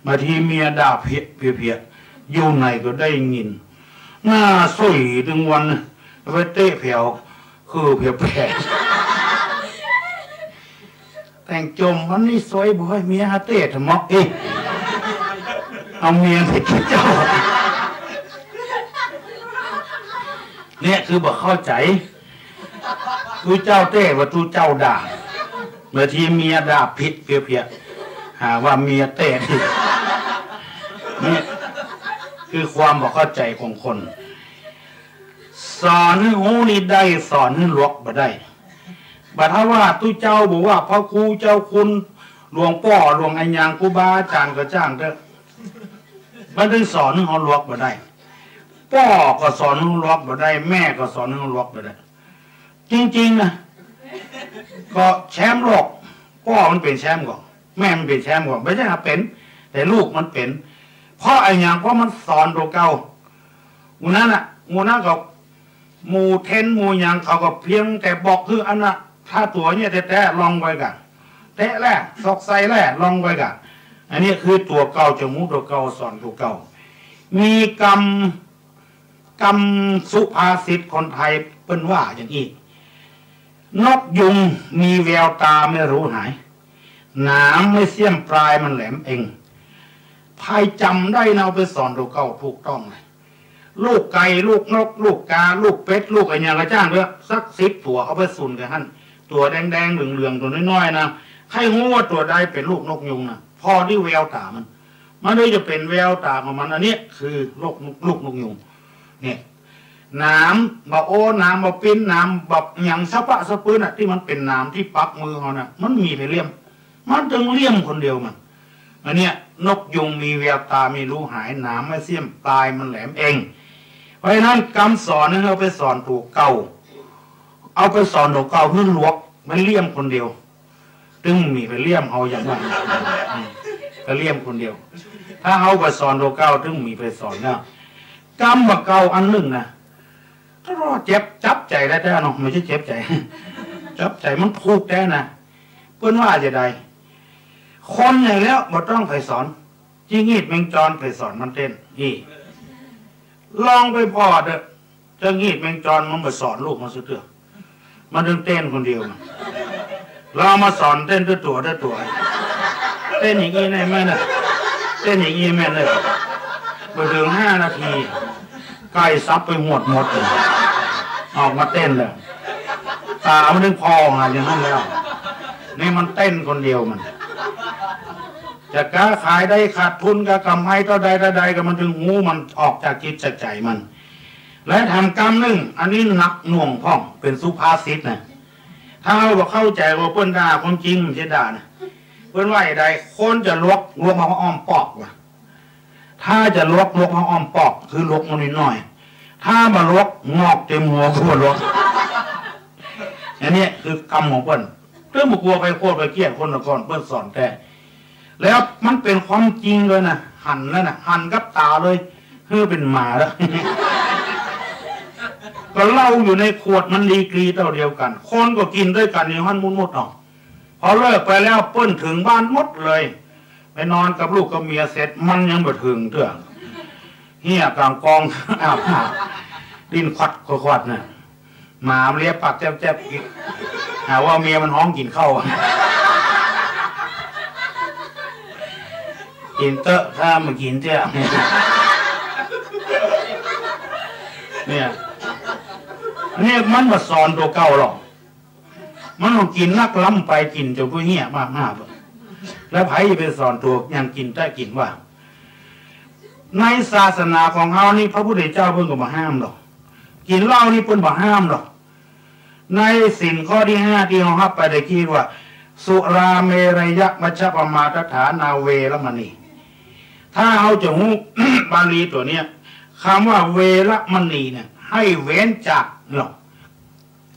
มาทีเมียด่าเพียอยู่ไหนก็ได้ยินหน้าสวยถึงวันไปเตะเผียวคือเผียวแผลแต่งจมวันนี้สวยบ่อยเมียฮะเตะทำมอกเอาเมียไปกินเจ้าเนี่ยคือบอกเข้าใจตู้เจ้าเต้ว่าตู้เจ้าด่าเมื่อทีเมียด่าผิดเพียหาว่าเมียเต้นี่คือความบอกเข้าใจของคนสอนให้หูนี่ได้สอนให้ลวกบ่ได้บัดถ้าว่าตู้เจ้าบอกว่าพระครูเจ้าคุณหลวงพ่อหลวงอัญญังครูบาอาจารย์ก็จ้างเด้อมันถึงสอนให้เขาลวกบ่ได้พ่อก็สอนให้เขาลวกบ่ได้แม่ก็สอนให้เขาลวกบ่ได้จริงๆนะก็แชมป์โลกพ่อมันเป็นแชมป์ก่อนแม่มันเป็นแชมป์ก่อนไม่ใช่เป็นแต่ลูกมันเป็นเพราะอะไรอย่างเพราะมันสอนตัวเก่างูนั้นก็หมูเทนหมูอย่างเขาก็เพียงแต่บอกคืออันน่ะถ้าตัวเนี่ยแต่ลองไปกันแต่แรกซอกไซแรกลองไปกันอันนี้คือตัวเก่าจมูกตัวเก่าสอนตัวเก่ามีกรรมสุภาษิตคนไทยเป็นว่าอย่างนี้นกยุงมีแววตาไม่รู้หายหนามไม่เสี้ยมปลายมันแหลมเองพายจำได้เอาไปสอนตัวเก่าถูกต้องเลยลูกไก่ลูกนกลูกกาลูกเป็ดลูกอะไรอย่างกระจ้างด้วยสัก10 ตัวเอาไปสุ่นกันท่านตัวแดงๆเหลืองๆตัวน้อยๆนะใครรู้ว่าตัวใดเป็นลูกนกยุงนะพอที่แววตามันเลยจะเป็นแววตาของมันอันนี้คือลูกนกยุงเนี่ยน้ำบะโอ้น้ำบะปิ้นน้ำแบบอย่างสะปะสะปืนที่มันเป็นน้ำที่ปักมือเขานะมันมีไปเลี่ยมมันจึงเลี่ยมคนเดียวมันอันเนี้ยนกยุงมีแววตามีรู้หายน้ำไม่เสี้ยมปลายมันแหลมเองเพราะฉะนั้นคำสอนนั้นเอาไปสอนถูกเก่าเอาไปสอนถูกเก่าเพื่อลวกมันเลี่ยมคนเดียวตึงมีไปเลี่ยมเอาอย่างนั้นก็เลี่ยมคนเดียวถ้าเอาไปสอนถูกเก่าตึงมีไปสอนเนี่ย กรรมบะเก่าอันหนึ่งนะถ้ารอเจ็บจับใจได้แต่เนาะไม่ใช่เจ็บใจ จับใจมันถูกแต่นะเพื่อนว่าจะได้คนอย่างแล้วบ่ต้องไปสอนยิ่งงีดแมงจรไปสอนมันเต้นนี่ลองไปพอเด้อจะงีดแมงจรมันไปสอนลูกมันสุดเถอะมันเต้นคนเดียวเรามาสอนเต้นด้วยตัวเต้นอย่างนี้ได้ไหมน่ะเต้นอย่างนี้แม่เลยไปถึง5 นาทีไก่ซับไปหมดเลยออกมาเต้นเลยตามันนึกพอหาอย่างนั้นแล้วนี่มันเต้นคนเดียวมันจะค้าขายได้ขาดทุนกับกำไรเท่าใดก็มันถึงหูมันออกจากจิตจากใจมันและทำกรรมหนึ่งอันนี้หนักหน่วงพ่องเป็นสุภาษิตนะถ้าเราบอกเข้าใจว่าเปิ้นด่าคนจริงมันจะด่านะเปิ้นว่าใดคนจะลวกมาอ้อมปอกว่ะถ้าจะลวกมาอ้อมปอกคือลวกมันนิดหน่อยถ้ามาลวกงอกเต็มหัวก็ลวกอันนี้คือกรรมของเปิ้นเรื่องบุกลัวไปโคตรไปเกลียดคนละคนเปิ้นสอนแต่แล้วมันเป็นความจริงเลยนะหันแล้วนะหันกับตาเลยเพื่อเป็นหมาแล้ว ก็เล่าอยู่ในขวดมันดีกรีเท่าเดียวกันคนก็กินด้วยกันในห้องมุดๆออกพอเลิกไปแล้วเปิ้นถึงบ้านหมดเลยไปนอนกับลูกกับเมียเสร็จมันยังบ่ถึงเถอะเหี้ยกลางกอง อาบดินควัดเนี่ยหมาเลียปากแจ๊บๆอีกหาว่าเมียมันห้องกินข้าวกินเตอะถ้ามันกินเจ้าเนี่ยมันมาสอนตัวเก่าหรอกมันต้องกินนักล้ำไปกินจนก็เหี้ยมากๆแล้วไผ่ไปสอนตัวยังกินได้กินว่าในศาสนาของเขานี่พระพุทธเจ้าเพิ่งก็มาห้ามหรอกกินเหล้านี่เพิ่นบ่ห้ามหรอกในศีลข้อที่5ที่เราฮับไปได้คิดว่าสุราเมรยะมัชฌปมาทฐานาเวรมณีถ้าเอาจะหู บาลีตัวเนี้ยคำว่าเวรมณีเนี่ยให้เว้นจากหรอก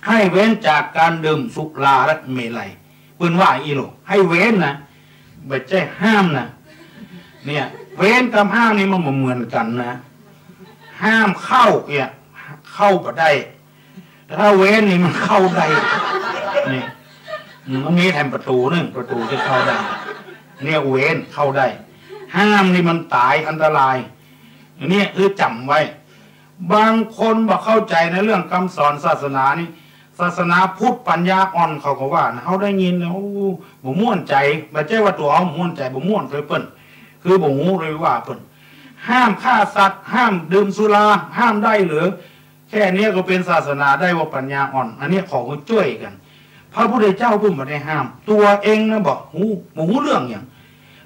ให้เว้นจากการดื่มสุราและเมลัยเพิ่นว่าอีหลกให้เว้นนะไม่ใช่ห้ามนะเนี่ยเว้นกับห้ามนี่มันเหมือนกันนะห้ามเข้าเนี่ยเข้าบ่ได้ถ้าเว้นนี่มันเข้าได้นี่มันมีแถมประตูนึงประตูจะเข้าได้เนี่ยเว้นเข้าได้ห้ามนี่มันตายอันตรายนี่คือจำไว้บางคนบอกเข้าใจในเรื่องคำสอนศาสนานี่ศาสนาพุทธปัญญาอ่อนเขาก็ว่านะเขาได้ยินแล้วบ่ม่วนใจไม่ใช่ว่าตัวเขาม่วนใจบ่ม่วนเลยเปิ้นคือบ่ฮู้เลยว่าเปิ้นห้ามฆ่าสัตว์ห้ามดื่มสุราห้ามได้หรือแค่นี้ก็เป็นศาสนาได้ว่าปัญญาอ่อนอันนี้ขอช่วยกันพระพุทธเจ้าเพิ่งมาได้ห้ามตัวเองนะบอกบ่ฮู้เรื่องอย่าง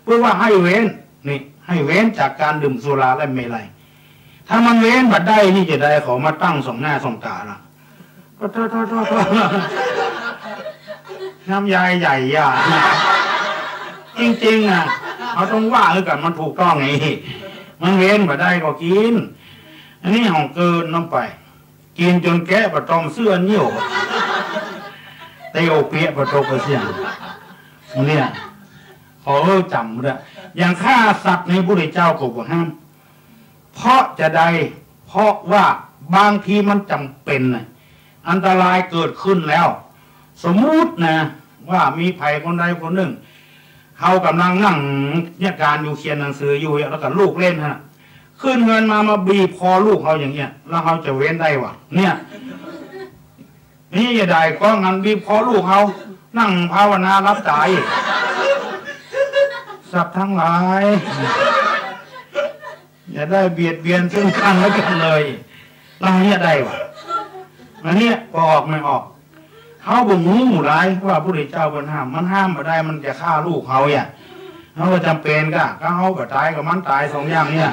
เพื่อว่าให้เว้นนี่ให้เว้นจากการดื่มสุราและเมลัยถ้ามันเว้นบัดได้นี่จะได้ขอมาตั้งสองหน้าสองตาละก็น้ำยายใหญ่ยาจริงๆอ่ะเขาต้องว่าเลยกันมันถูกต้องไงมันเว้นบัดได้ก็กินอันนี้ของเกินน้ำไปกินจนแกะประตอมเสื้อเหี่ยวเตโอเปียประตกเสียงเนี่ยขอจำด้วยอย่างฆ่าสัตว์ในพระพุทธเจ้าก็บอกห้ามเพราะจะได้เพราะว่าบางทีมันจำเป็นอันตรายเกิดขึ้นแล้วสมมุตินะว่ามีภัยคนใดคนหนึ่งเขากำลังนั่งเนี่ยการอยู่เขียนหนังสืออยู่แล้วก็ลูกเล่นฮะขึ้นเงินมาบีบคอลูกเขาอย่างเงี้ยแล้วเขาจะเว้นได้วะเนี่ยนี่อย่าได้ก็งั้นบีบคอลูกเขานั่งภาวนารับตายสัตว์ทั้งหลายอย่าได้เบียดเบียนซึ่งกันและกันเลยเราเนี่ยได้วะอันนี้ก็ออกไม่ออกเขาบ่งหูหมู่ร้ายว่าพระพุทธเจ้ามันห้ามมาได้มันจะฆ่าลูกเขาเนี่ยเขาก็จำเป็นก็เขาก็ตายกับมันตายสองอย่างเนี่ย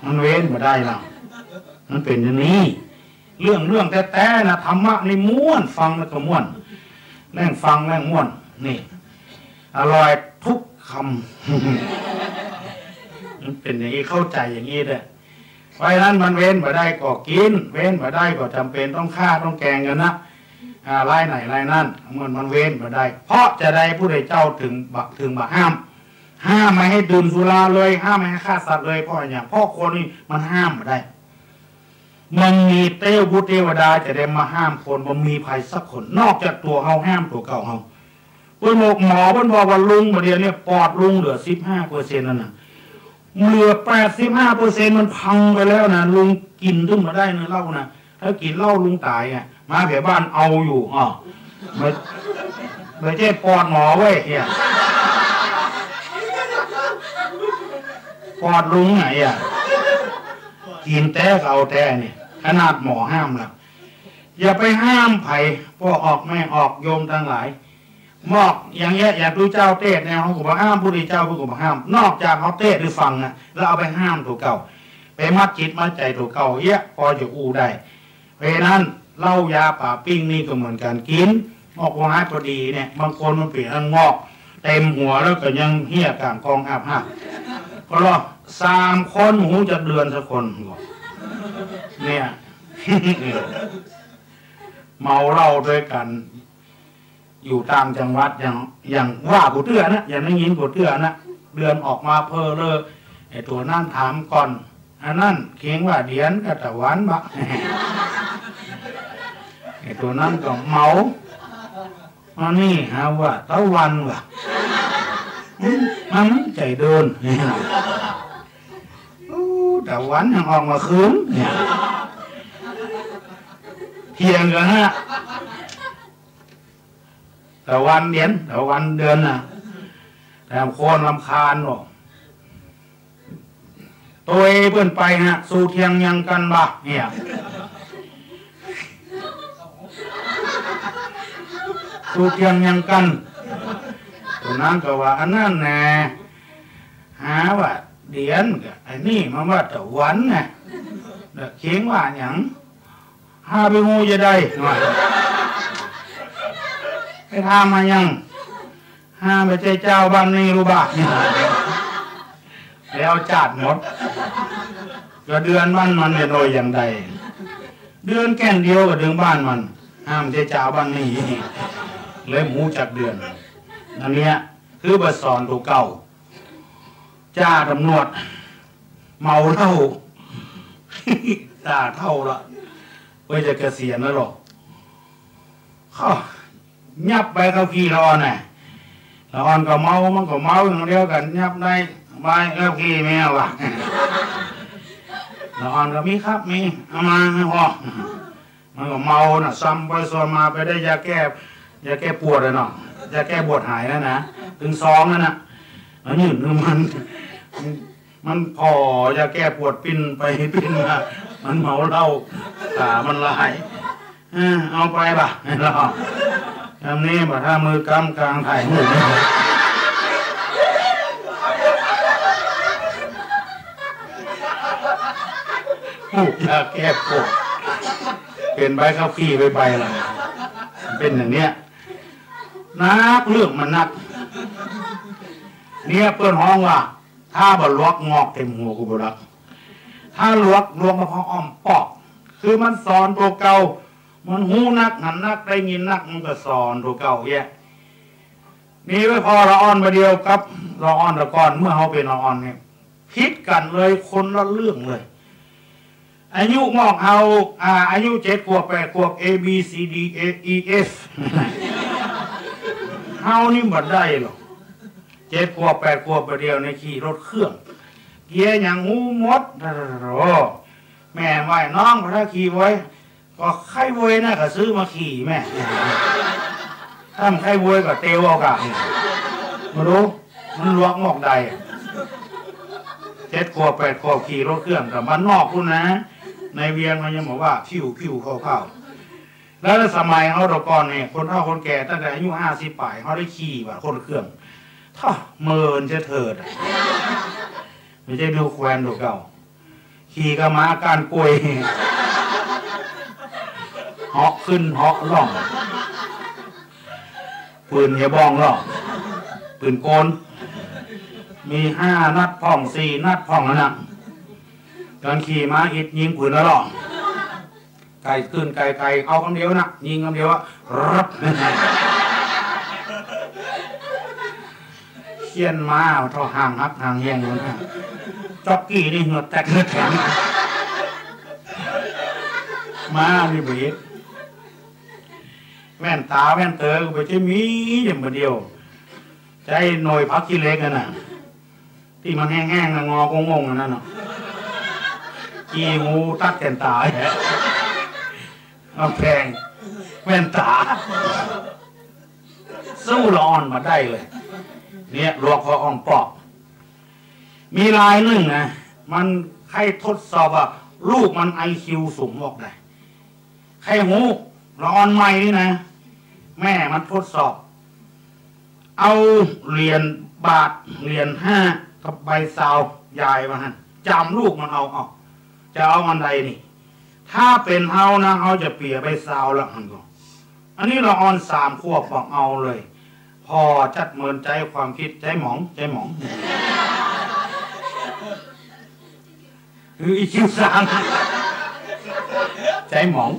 มันเว้นมาได้แล้วมันเป็นอย่างนี้เรื่องแท้ๆนะธรรมะในม้วนฟังแล้วก็ม้วนแรงฟังแรงม้วนนี่อร่อยทุกคำมันเป็นอย่างนี้เข้าใจอย่างนี้เลยเพราะฉะนั้นมันเว้นมาได้ก็กินเว้นมาได้ก็จำเป็นต้องฆ่าต้องแกงกันนะรายไหนรายนั่นมันเว้นมาได้เพราะจะได้ผู้ใดเจ้าถึงบักห้ามไม่ให้ดื่มสุราเลยห้ามไม่ให้ฆ่าสัตว์เลยเพราะอย่างพ่อคนนี่มันห้ามมาได้ มันมีเต้วบุตรเทวดาจะได้มาห้ามคนมันมีภัยสักคนนอกจากตัวเขาห้ามตัวเก่าเขาเพื่อนบอกหมอเพื่อนบอกว่าลุงประเดี๋ยวนี้ปอดลุงเหลือ15%นั่นน่ะเหลือ85%มันพังไปแล้วนะลุงกินขึ้นมาได้เนื้อเหล้านะถ้ากินเหล้าลุงตายอ่ะมาแถวบ้านเอาอยู่ไม่ใช่ปอดหมอเว้ยเนี่ยปอดลุงไหนอ่ะกินแต่เอาแต่เนี่ยขนาดหมอห้ามแล้วอย่าไปห้ามไผ่พ่อออกแม่ออกโยมทั้งหลายมอกอย่างเงี้ยอยากดูเจ้าเทศเนี่ยเขาก็บอกห้ามผู้ดีเจ้าผู้ก็บอกห้ามนอกจากเขาเทศหรือฟังอ่ะแล้วเอาไปห้ามถูกเก่าไปมัดจิตมัดใจถูกเก่าเยอะพอจะอู้ได้เพราะนั้นเหล้ายาป่าปิ้งนี่ก็เหมือนกันกินงอกหัวหายพอดีเนี่ยบางคนมันเปลี่ยนงอกเต็มหัวแล้วก็ยังเหี้ยกลางกองอาบหักก็รอ3 คนหูจะเดือนสักคนเนี่ย เมาเหล้าด้วยกันอยู่ตามจังหวัดอย่างว่ากูเตื้อนะอย่างนั้นยินกูเตื้อนะเดือนออกมาเพอเลอไอ้ตัวนั่นถามก่อนอันนั้นเคียงว่าเดียนกับตะวันบะ ไอ้ตัวนั่นก็เมาอันนี้หาว่าตะวันว่ะมันใจเดินตะวันยังออกมาคืนเนี่ยเพียงกันฮะตะวันเดือนตะวันเดือนน่ะแต่โคนลำคาญหรอกตัวเพื่อนไปฮะสู่เทียงยังกันบ่เนี่ยสู่เทียงยังกันตัวนั้นก็ว่าอันนั้นแน่หาว่าเดือนกับไอ้นี่มันว่าตะวันไงเขียงว่าอย่างหาไปงูจะได้หน่อยไปทำมายังห้ามไปใจเจ้าบ้านนี้รู้บ้าแล้วจัดหมดก็เดือนบ้านมันจะโดยอย่างใดเดือนแก่นเดียวกับเดือนบ้านมันห้ามใจเจ้าบ้านนี้เลยหมูจากเดือนอันเนี้ยคือบทสอนตัวเก่าจ้าตำรวจเมาเท่าจ้าเท่าละไว้จะเกษียณแล้วหรอกยับไปเขาขี่ละอ่อนน่ะละอ่อนก็เมามันก็เมาอย่างเดียวกันยับได้ใบเขาขี่แมวว่ะละอ่อนก็มีครับมีเอามาให้พ่อมันก็เมาน่ะซ้ำไปซ้ำมาไปได้ยาแก้ปวดเลยเนาะยาแก้ปวดหายแล้วนะถึง2นั่นน่ะแล้วยืนมันพอยาแก้ปวดปิ้นไปปิ้นมามันเมาเหล้าขามันลายเอาไปป่ะเราทำนี้ป่ะถ้ามือกำกลางถ่ายหูยาแก้ปวดเป็นใบข้าวขี้ใบอะไรเป็นอย่างเนี้ยนักเรื่องมันนักเนี่ยเปิ้นห้องว่าถ้าบลวกงอกเต็มหัวกูบลักถ้าลวกมาพออ้อมปอกคือมันสอนตัวเก่ามันหูนักหันนักได้ยินนักมันก็สอนตัวเก่าแย่นี่ไม่พอละอ่อนมาเดียวกับละอ่อนละก่อนเมื่อเขาเป็นละอ่อนเนี่ยพิษกันเลยคนละเรื่องเลยอายุงอกเอาอายุ7 ขวบ 8 ขวบ A B C D E F เฮานี่บัดได้หรอก7 ขวบ 8 ขวบไปเดียวในขี่รถเครื่องเกียร์อย่างงูมดแม่ไหวน้องถ้าขี่ไว้ก็ไข้บวยนะก็ซื้อมาขี่แม่ถ้าไข้บวยก็เตียวเอากะมาดูมันลวกงอกใด7 ขวบ 8 ขวบขี่รถเครื่องแต่บ้านนอกคุณนะในเวียงมันยังบอกว่าผิวเข้าแล้วสมัยเขาตะกอนเนี่ยคนเฒ่าคนแก่ตั้งแต่อายุ50 ป่ายเขาได้ขี่แบบคนเครื่องถ้าเมินจะเถิดไม่ใช่ดูแควนดูเก่าขี่กระมาการป่วยเหาะขึ้นเหาะล่องปืนเฮบองล่องปืนโกนมี5 นัดพ่อง4 นัดพ่องนะการขี่ม้าอิดยิงปืนแล้วล่องไก่ขึ้นไก่เอาคำเดียวนะยิงคำเดียวว่ารับเขียนมาเท่าห่างฮักห่างแย่งเลยนะจ็อกกี้นี่เหงือกแตกเลือดแข็ง มานี่บีแว่นตาแว่นเตอไปใช้มีอย่างเดียวใจหน่อยพักขี้เล็กกันน่ะที่มันแห้งๆงองงๆนั่นน่ะกีงูตัดแก่นตาแฮะเอาแพงแว่นตาสู้ละอ่อนมาได้เลยเนี่ยหลวงพ่ออ่อนปอกมีลายหนึ่งนะมันใครทดสอบว่าลูกมันIQสูงบอกได้ใครหูละอ่อนใหม่นี่นะแม่มันทดสอบเอาเหรียญบาทเหรียญ5กับใบซาวยายมาฮะจำลูกมันเอาจะเอาอันใดนี่ถ้าเป็นเฮานะเฮาจะเปลี่ยนใบซาวละอันก็อันนี้เราออน3 ขวบบอกเอาเลยพอจัดเมินใจความคิดใจหมองคืออีคิวสามใจหมอง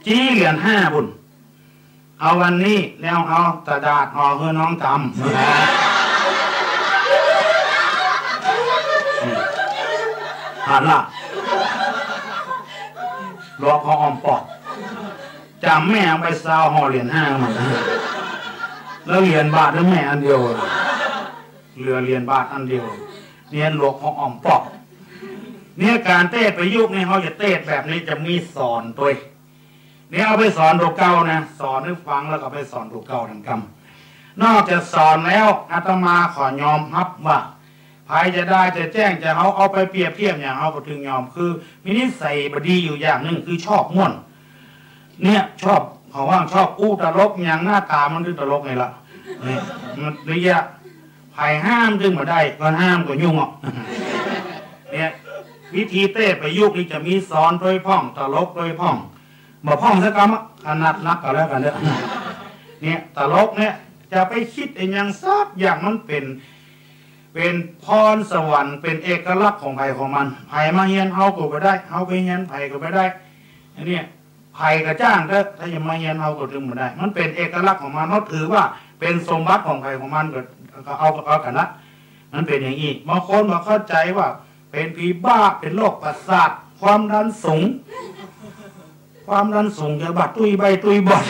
จี้เหรียญ5บุญเอาวันนี้แล้วเอาตะดาดห่อเฮือน้องตำหันละรอพอออมปอกจำแม่ไปซาวห่อเหรียญ5มันแล้วเหรียญบาทหรือแม่อันเดียวเหลือเหรียญบาทอันเดียวเนี่ยหลวงพอออมปอกเนี่ยการเต้ประยุกต์เนี่ยเขาจะเต้แบบนี้จะมีสอนตัวเนี่ยเอาไปสอนตัวเก่านะสอนให้ฟังแล้วก็ไปสอนตัวเก่าทั้งกำนอกจากสอนแล้วอาตมาขอยอมรับว่าใครจะได้จะแจ้งจะเอาไปเปรียบเทียบอย่างเขาก็ถึงยอมคือมีนิสัยบดีอยู่อย่างหนึ่งคือชอบม่วนเนี่ยชอบเขาว่าชอบอู้ตลกอย่างหน้าตามันคือตลกไงล่ะเนี่ยมันระยะไผ่ห้ามดึงมาได้ก็ห้ามก็ยุ่งอ่ะเนี่ยวิธีเต้ประยุกต์นี่จะมีสอนโดยพ่องตลกโดยพ่องมาพ่องสักคำขนาดนักก็แล้วกันเนี่ยตลกเนี่ยจะไปคิดอย่างซักอย่างมันเป็นพรสวรรค์เป็นเอกลักษณ์ของไผ่ของมันไผ่มาเฮียนเฮาก็ไปได้เฮาไปเฮียนไผ่ก็ไปได้อันนี้ไผ่กระจ้างถ้าอย่ามาเฮียนเฮาก็ถึงมาได้มันเป็นเอกลักษณ์ของมันเขาถือว่าเป็นสมบัติของไผ่ของมันก็เอากันนะมันเป็นอย่างนี้บางคนมาเข้าใจว่าเป็นผีบ้าเป็นโรคประสาทความดันสูงจะบัดตุยใบตุยบ่อย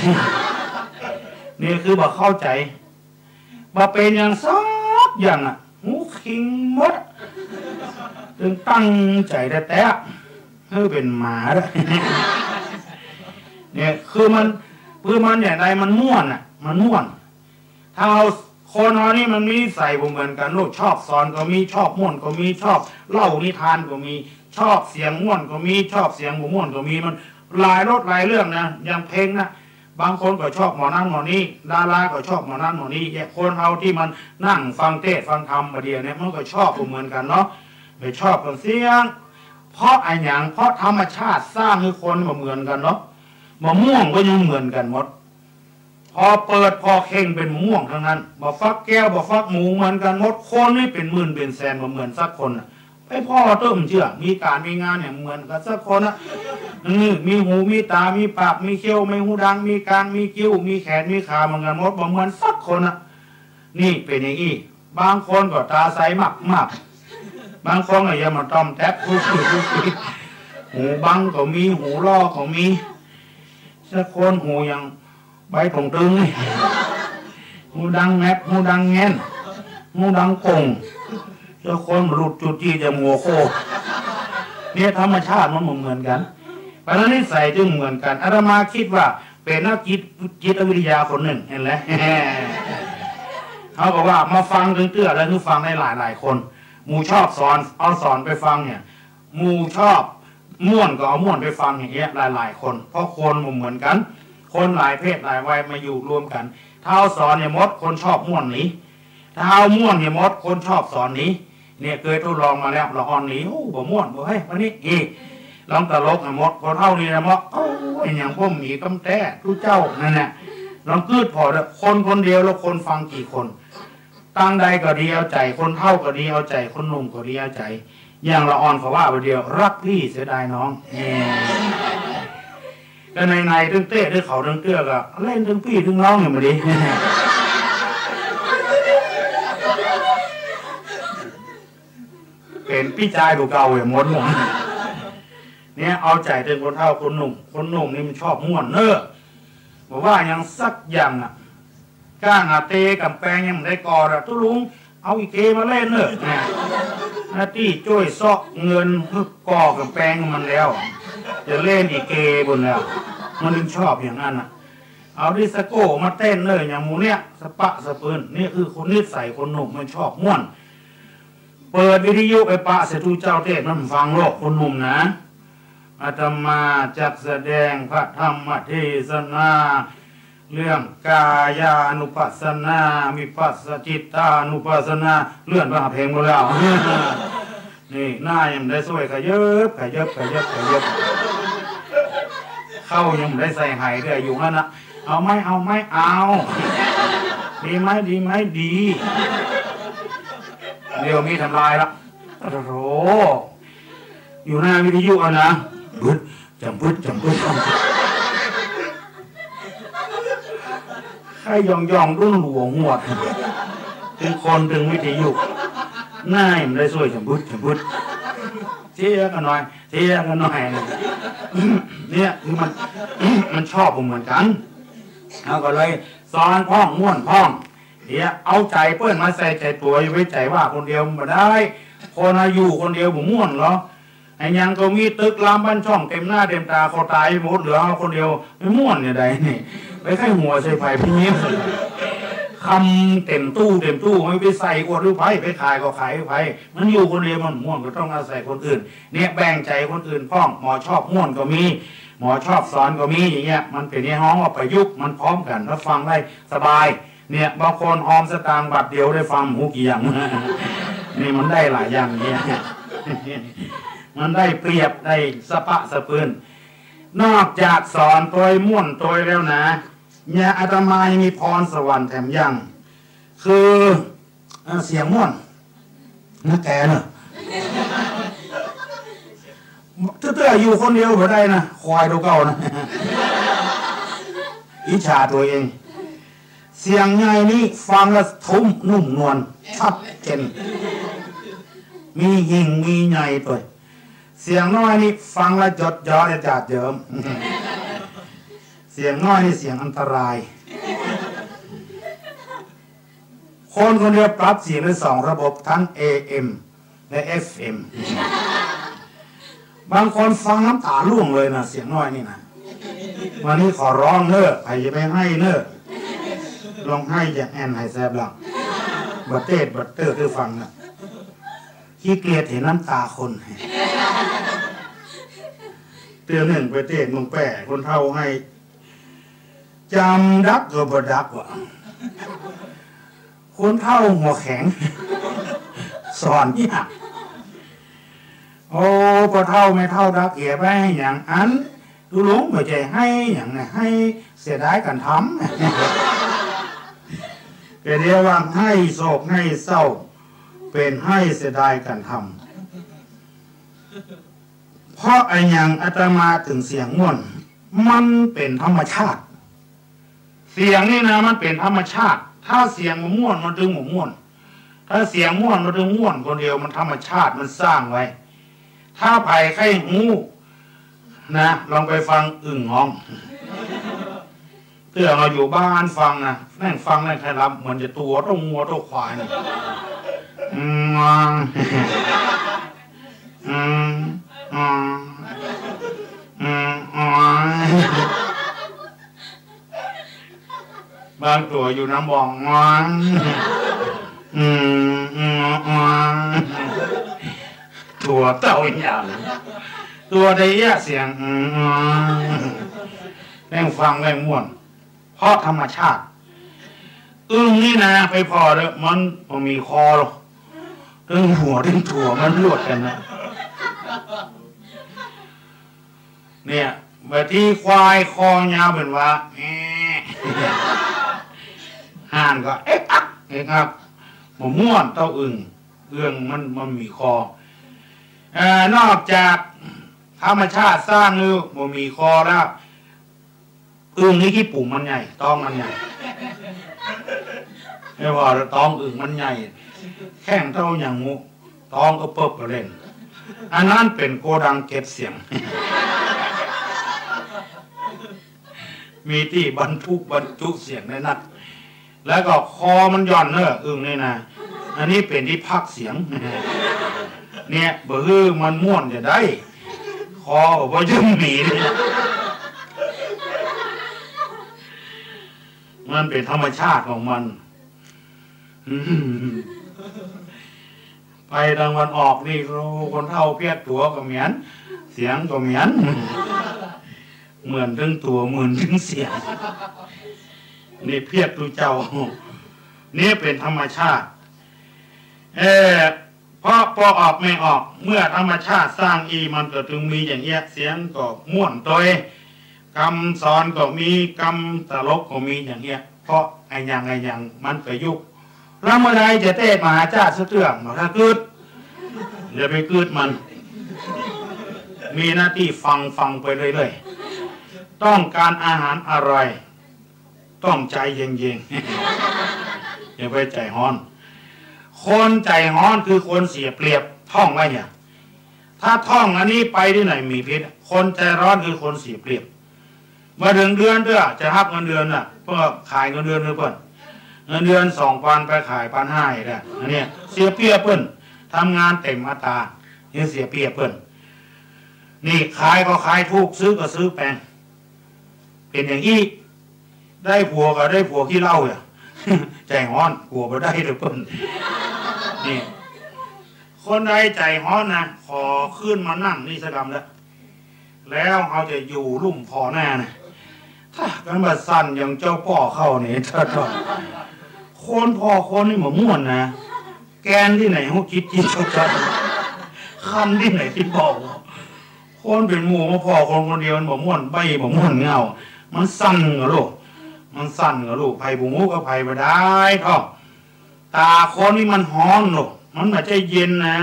นี่คือบอกเข้าใจมาเป็นอย่างซักอย่างอ่ะหูคิงมดถึงตั้งใจแต่เฮ้ยเป็นหมาด้วยเนี่ยคือมันอย่างไรมันม่วนอ่ะมันม่วนถ้าเอาคนเรานี่มันมีใส่เหมือนกันลูกชอบสอนก็มีชอบม่วนก็มีชอบเล่านิทานก็มีชอบเสียงม่วนก็มีชอบเสียงม่วนก็มีมันหลายรสหลายเรื่องนะอย่างเพลงนะบางคนก็ชอบหมอนั่นหมอนี้ดาราก็ชอบหมอนั่นหมอนี้คนเอาที่มันนั่งฟังเทศฟังธรรมมาเดียวเนี่ยมันก็ชอบเหมือนกันเนาะไม่ชอบกับเสียงเพราะไอ้หยังเพราะธรรมชาติสร้างให้คนมาเหมือนกันเนาะมะม่วงก็ยังเหมือนกันหมดพอเปิดพอเข่งเป็นม่วงทั้งนั้นบ่ฟักแก้วบ่ฟักหมูเหมือนกันหมดคนนี่เป็นหมื่นเป็นแสนบ่เหมือนสักคนไอ้พ่อเติมเชื่อมีการมีงานเนี่ยเหมือนกันสักคนมีหูมีตามีปากมีเขี้ยวมีหูดังมีการมีคิ้วมีแขนมีขาเหมือนกันหมดบ่เหมือนสักคนนี่เป็นอย่างนี้บางคนก็ตาใสมากบางคนก็ยังมาต้อมแทบทุกหูบังก็มีหูล่อก็มีสักคนหูยังใบผงตึงหูดังแมบหูดังเงี้ยหูดังกงเจ้าคนหลุดจุดจีจะมัวโคเนี่ยธรรมชาติมันเหมือนกันเพราะนั้นนิสัยจึงเหมือนกันอาตมาคิดว่าเป็นนักจิตวิทยาคนหนึ่งเห็นไหมเขาบอกว่ามาฟังเตื้อแล้วคือฟังได้หลายคนหมู่ชอบสอนเอาสอนไปฟังเนี่ยหมู่ชอบม่วนก็เอาม่วนไปฟังอย่างเงี้ยหลายคนเพราะคนเหมือนกันคนหลายเพศหลายวัยมาอยู่รวมกันถ้าเอาสอนเนี่ยมดคนชอบม่วนหนีถ้าเอาม่วนเนี่ยมดคนชอบสอนหนีเนี่ยเคยทดลองมาแล้วละอ่อนหนีโอ้บ่ม่วนบ่เฮ้ยวันนี้ลองตลกมดคนเท่านี้นะมดโอ้ยอย่างพวกหมีกำแต้ทุเจ้านั่นแหละลองคืดพอเลยคนเดียวแล้วคนฟังกี่คนตั้งใดก็ดีเอาใจคนเท่าก็ดีเอาใจคนหนุ่มก็ดีเอาใจอย่างละอ่อนเขาว่าไปเดียวรักพี่เสียดายน้องก็ในตึ้งเต้ด้วยเขาตึ้งเตื้อก็เล่นตึ้งพี่ตึ้งน้องอย่างมาดีเป็นพี่ชายตัวเก่าอย่างมด เนี่ยเอาใจถึงคนเฒ่าคนหนุ่มนี่มันชอบม่วนเนอะบอกว่ายังสักอย่างอ่ะก้างอาเตกับแปงยังไม่ได้กอดทุลุงเอาอีเกมาเล่นเนอะหน้าที่ช่วยซอกเงินก่อกับแปงมันแล้วจะเล่นอีเกบนแล้วมันถึงชอบอย่างนั้นอ่ะเอาดิสโก้มาเต้นเนอะอย่างหมูเนี่ยสปะสะปืนนี่คือคนนิสัยคนหนุ่มมันชอบม่วนเปิดวิทยุไปปะเสตุเจ้าเทศมันฟังโลกคนหนุ่มนะอาตมาจักแสดงพระธรรมเทศนาเรื่องกายานุปัสสนาวิปัสสจิตานุปัสสนาเลื่อนมาเพลงหมดแล้วนี่หน้ายังได้สวยขยับเข้ายังได้ใส่ไหด้วยอยู่นั่นนะเอาไหมเอาดีไหมดีเดี๋ยวมีทำลายละโอ้โหอยู่หน้าวิทยุอ่ะนะบึ้ดจำบึ้ดให้ยองรุ่นหลวงหมดถึงคนถึงวิทยุหน้ามันได้สวยจำบึ้ดเที่ยกันหน่อยเนี่ยคือมันชอบเหมือนกันเอาก็เลยสอนพ้องม่วนพ้องเดี๋ยวเอาใจเปิ้นมาใส่ใจตัวไว้ใจว่าคนเดียวมาได้คนอยู่คนเดียวผมม่วนเหรอไอ้ยังก็มีตึกลามบ้านช่องเต็มหน้าเต็มตาเขาตายหมดเหลือเอาคนเดียวไม่ม่วนเนี่ยใดนี่ไปไข้หัวใส่ไผ่พี่ยิ้มคำเต็มตู้ไม่ไปใส่อวดหรือไผ่ไปขายก็ขายไผ่มันอยู่คนเดียวมันม่วนก็ต้องอาศัยคนอื่นเนี่ยแบ่งใจคนอื่นพ้องหมอชอบม่วนก็มีหมอชอบสอนก็มีอย่างเงี้ยมันเป็นในห้องว่าประยุกต์มันพร้อมกันแล้วฟังได้สบายเนี่ยบางคนออมสตางค์บัตรเดียวได้ฟังหูกี่อย่างนี่มันได้หลายอย่างเนี่ยมันได้เปรียบได้สะปะสะปืนนอกจากสอนตัวม่วนตัวแล้วนะเนี่ยอาตมามีพรสวรรค์แถมยังคือเสียงม่วนนะแกเนอะเตื้ออยู่คนเดียวก็ได้นะควายตัวเก่านะอิจฉาตัวเองเสียงไงนี่ฟังแล้วทุ่มนุ่มนวลชัดเจนมีหิ่งมีไงตัวเสียงน้อยนี่ฟังแล้วจดจ่อจะจัดเยิมเสียงน้อยนี่เสียงอันตรายคนเดียวปรับเสียงได้2 ระบบทั้ง AM และ FM บางคนฟังน้ำตาร่วงเลยนะเสียงน้อยนี่นะวันนี้ขอร้องเนอะใครจะไปให้เนอะลองให้จะแอนให้แซบหลังบัตเตอร์คือฟังนะขี้เกียจเห็นน้ำตาคนเตือนหนึ่งไปเตะมึงแปะคนเท่าให้จำดักก็บ่ดักว่ะคนเท่าหัวแข็งสอนยากโอ้พอเท่าไม่เท่าดักเอียไปให้อย่างอันดูหลงไม่ใจให้อย่างนี้ให้เสียดายกันทำเป็นเรียกว่าให้โศกให้เศร้าเป็นให้เสียดายกันทำเพราะไอ้อย่างอาตมาถึงเสียงม่วนมันเป็นธรรมชาติเสียงนี่นะมันเป็นธรรมชาติถ้าเสียงมันม่วนมันถึงม่วนถ้าเสียงม่วนมันถึงม่วนคนเดียวมันธรรมชาติมันสร้างไว้ถ้าไผ่ไข้หูนะลองไปฟังอึ่งห้องเตือนเราอยู่บ้านฟังนะนั่งฟังนั่งใครรับเหมือนจะตัวต้องงัวต้องควายนะบางตัวอยู่น้ำบ่องตัวเต่าอย่างตัวใดแยกเสียงแรงฟังแรงม่วนเพราะธรรมชาติอึ้งนี่นะไปพอแล้วมันมีคอหรอกถึงหัวถึงถั่วมันลวดกันนะเนี่ยแบบที่ควายคอยาวเป็นว่าห่านก็เอ๊ะครับหมูม่วนเต้าอึ่งเอื้องมันมีคอนอกจากธรรมชาติสร้างมือมันมีคอแล้วอึ่งนี่ขี้ปุ่มมันใหญ่ต้องมันใหญ่ไม่ว่าต้องอึ่งมันใหญ่แข้งเท่าอย่างงูต้องก็เปิบก็เล่น อันนั้นเป็นโกดังเก็บเสียง มีที่บรรจุเสียงในนัดแล้วก็คอมันย่อนเนอะอึ้งนี่นะอันนี้เป็นที่พักเสียง เนี่ยเบื่อมันม่วนจะได้คอว่ายึ่งหนีเลยมันเป็นธรรมชาติของมัน ไปทางวันออกนี่คนเท่าเพียรตัวก็เหมียนเสียงก็เหมียน เหมือนทั้งตัวเหมือนทั้งเสียงนี่เพียรตัวเจ้านี่เป็นธรรมชาติเพราะพอออกไม่ออกเมื่อธรรมชาติสร้างมันก็ถึงมีอย่างเงี้ยเสียงก็ม่วนตัวกำสอนก็มีกำตลกก็มีอย่างเงี้ยเพราะไอ้ยังมันก็ยุกแล้วเมื่อไรจะเทศมหาชาติสะเทืองถ้าเกิดอย่าไปเกิดมันมีหน้าที่ฟังไปเรื่อยๆต้องการอาหารอะไรต้องใจเย็นๆอย่าไปใจฮ้อนคนใจฮ้อนคือคนเสียเปรียบท่องไว้เนี่ยถ้าท่องอันนี้ไปที่ไหนมีพิษคนใจร้อนคือคนเสียเปรียบมาถึงเดือนเพื่อจะรับเงินเดือนน่ะเพื่อขายเงินเดือนเพื่อนเงินเดือน2,000ไปขาย1,500ได้อันนี้เสียเปรียบเพื่อนทำงานเต็มอัตรานี่เสียเปรียบเพื่อนนี่ขายก็ขายถูกซื้อก็ซื้อแพงเป็นอย่างนี้ได้ผัวก็ได้ผัวขี้เหล้าอ่ะ ใจฮ้อนผัวไปได้เลยเพื่อนนี่คนใดใจฮ้อนนะขอขึ้นมานั่งนี่สักคำแล้วเขาจะอยู่ลุ่มพอแน่นะถ้ากันมาสั่นอย่างเจ้าพ่อเข้าเนี่ยถ้าคนพ่อคนนี่มาม่วนนะแกนที่ไหนเขาคิดชัดคำที่ไหนที่บอกคนเป็นหมู่มาพ่อคนเดียวมันบ่ม่วนใบบ่ม่วนเงามันสั่นกับลูกมันสั่นกับลูกไผ่บุงูก็ไผ่ไปได้ท่อตาคนนี่มันฮ้อนลูกมันไม่ใช่เย็นนะ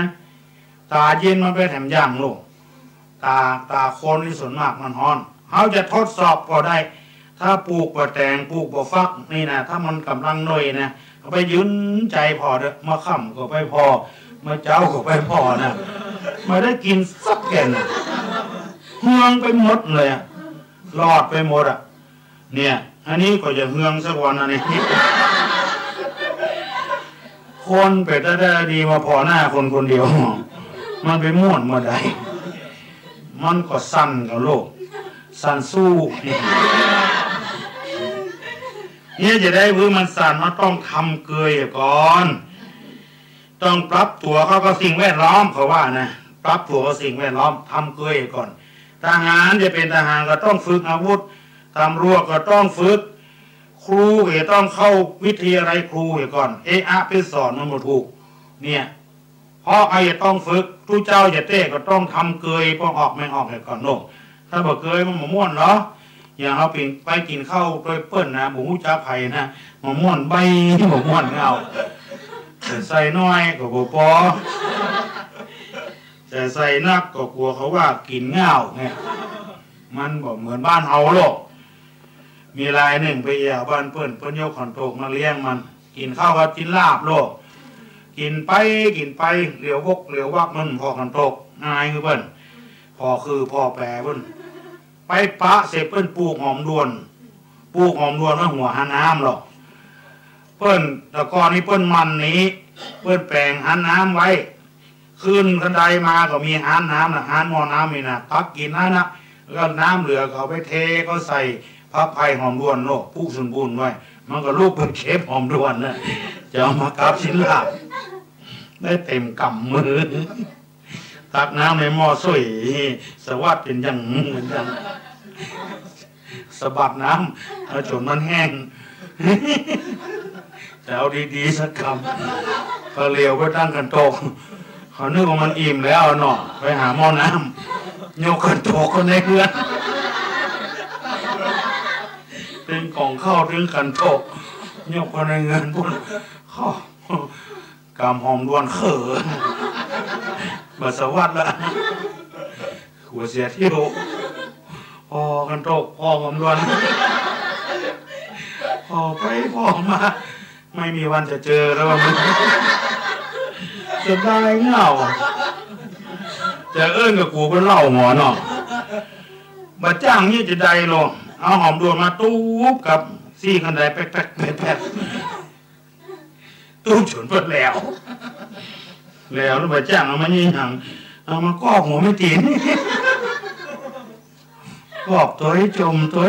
ตาเย็นมันไปแถมย่างลูกตาคนนี่ส่วนมากมันฮ้อนเขาจะทดสอบก็ได้ถ้าปลูกบ่แตงปลูกบ่ฟักนี่นะถ้ามันกำลังน้อยนะเอาไปยืนใจพอเด้อมาค่ำก็ไปพอมาเจ้าก็ไปพอนะมาได้กินสักแก่นเฮืองไปหมดเลยรอดไปหมดเนี่ยอันนี้ก็จะเฮืองสักวันอันนี้คนไปได้ดีมาพอหน้าคนเดียวมันไปม่วนมาได้มันก็สั่นกับโลกสั่นสู้เนี่ยจะได้เพื่อมันสั่นมันต้องทำเกยก่อนต้องปรับตัวเข้ากับสิ่งแวดล้อมเขาว่านะปรับตัวกับสิ่งแวดล้อมทำเกยก่อนทหารจะเป็นทหารก็ต้องฝึกอาวุธตำรวจก็ต้องฝึกครูก็ต้องเข้าวิทยาลัยครูก่อนไปสอนมันมาถูกเนี่ยเพราะไอ้ต้องฝึกทุกเจ้าจะเต้ก็ต้องทำเกยพอออกไม่ออกก่อนโน่ถ้าบอกเกยมันหมม่วนเหรออย่างเขาไปกินข้าวโดยเปิ้ลนะหมูจ้าไผ่นะหมม่วนใบหมม่วนเงาแต่ใส่น้อยก็บ่พอแต่ใส่นักก็กลัวเขาว่ากินเงาเนี่ยมันบอกเหมือนบ้านเฮาโลกมีรายหนึ่งไปบ้านเปิ้ลยกขอนโตกมาเลี้ยงมันกินข้าวกับกินลาบโลกกินไปเหลียววกเหลียววักมันพอขอนโตกนายคือเปิ้ลพอคือพ่อแปรเปิ้ลไปปะเสร็จเปิ้ลปลูกหอมดวนว่าหัวหันน้ำหรอกเปิ้ลแต่ก่อนนี้เปิ้ลมันนี้เปิ้ลแปลงหันน้ำไว้ขึ้นกันไดมาก็มีหันน้ำนะหันหม้อน้ำนี่นะตักกินนะแล้วน้ำเหลือเขาไปเทก็ใส่พับไผ่หอมดวนโลกผู้สมบูรณ์ไว้มันก็ลูกเป็นเชฟหอมดวนนะจะเอามากับชิ้นลาบได้เต็มกำมือตักน้ำในหม้อสวยสวัสดเป็นอย่างเหมือนกันสะบัดน้ำจนมันแห้งแต่เอาดีๆสักคำก็เลี้ยวไปตั้งกันโตกเขานึกว่ามันอิ่มแล้วเนาะไปหาหม้อน้ำโยกกันโตกคนในเพื่อนถึงกล่องข้าวถึงกันโตกโยกคนในเงินพุ่นข้าวกำหอมดวนเขินบัสวัสดิ์ละหัวเสียที่โลกพอกันโตกพอหอมดวนพอไปพอมาไม่มีวันจะเจอแล้วมันจะได้เงา แต่เอิ้นกับกูเป็นเล่าหมอเนาะบัดจ้างนี่จะได้หรอเอาหอมดวนมาตู้กับซี่กันไดแป๊กๆแป๊กๆตู้ฉุนเปิดแล้วบัดจ้างเอามานี่หังเอามากอกหัวไม่ตีนกอกตัวจมตัว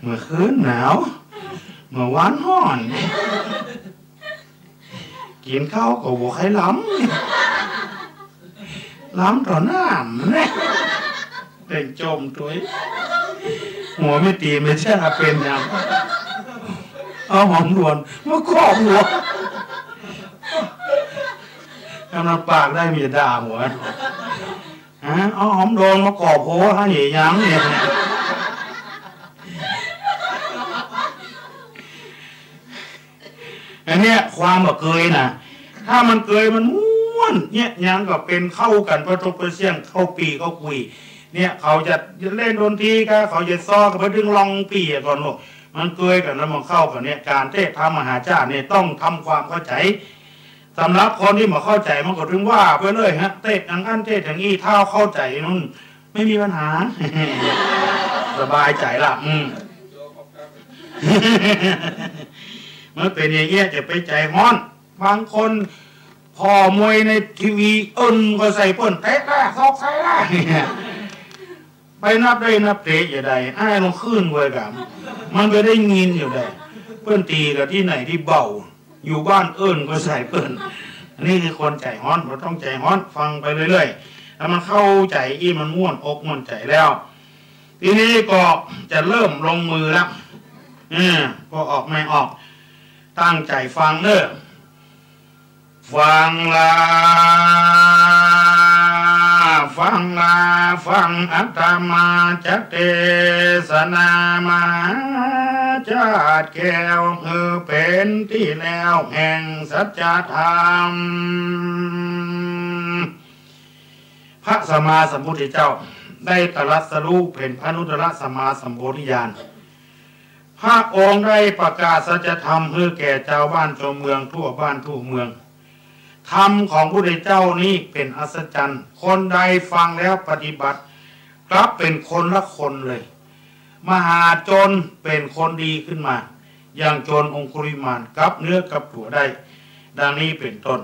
เมื่อคืนหนาวเมื่อวานห้อนกินข้าวก็บอกให้ล้ำต่อหน้ามันเนี่ยเป็นจมตัวหัวไม่ตีไม่ใช่เป็นอย่างเอาหอมดวนมาครอบหัวกำลังปากได้มีด่าหัวเอาหอมดวนมาครอบหัวให้หยียังเนี่ยอันเนี้ยความแบบเกยนะถ้ามันเกยมันม้วนเนี่ยยังก็เป็นเข้ากันประจบประเสียงเข้าปีเข้าคุยเนี่ยเขาจะเล่นดนตรีก็เขาจะซ้อกับไปดึงลองปีก่อนลูกมันเกยกันแล้วมันเข้ากันเนี่ยการเทศทำมหาชาติเนี่ยต้องทำความเข้าใจสำหรับคนที่มาเข้าใจมันก็ถึงว่าไปเลยฮะเทศอย่างนั้นเทศอย่างนี้ถ้าเข้าใจนั่นไม่มีปัญหา สบายใจละมันเป็นอย่างเงี้ยจะไปใจฮ้อนบางคนพอมวยในทีวีก็ใส่เปิ้นเตะได้ซอกใส่ได้ไปนับได้นับเตะอย่าใดอ้ายลงขึ้นเว้ยกับมันก็ได้ยินอยู่ได้เปิ้นตีกับที่ไหนที่เบาอยู่บ้านก็ใส่เปิ้นอันนี้คือคนใจฮ้อนเราต้องใจฮ้อนฟังไปเรื่อยๆแล้วมันเข้าใจมันม่วนอกม่วนใจแล้วทีนี้ก็จะเริ่มลงมือแล้วก็ออกไม่ออกตั้งใจฟังเด้อฟังอัตมาจักเทศนามาจาดแก้วเป็นที่แล้วแห่งสัจธรรมพระสัมมาสัมพุทธเจ้าได้ตรัสรู้เป็นพระนุตตรสัมมาสัมโพธิญาณพระองค์ได้ประกาศสัจธรรมให้แก่ชาวบ้านชาวเมืองทั่วบ้านทั่วเมืองธรรมของพระพุทธเจ้านี้เป็นอัศจรรย์คนใดฟังแล้วปฏิบัติกลับเป็นคนละคนเลยมหาโจรเป็นคนดีขึ้นมาอย่างโจรองคุริมานกับเนื้อกับตัวได้ดังนี้เป็นต้น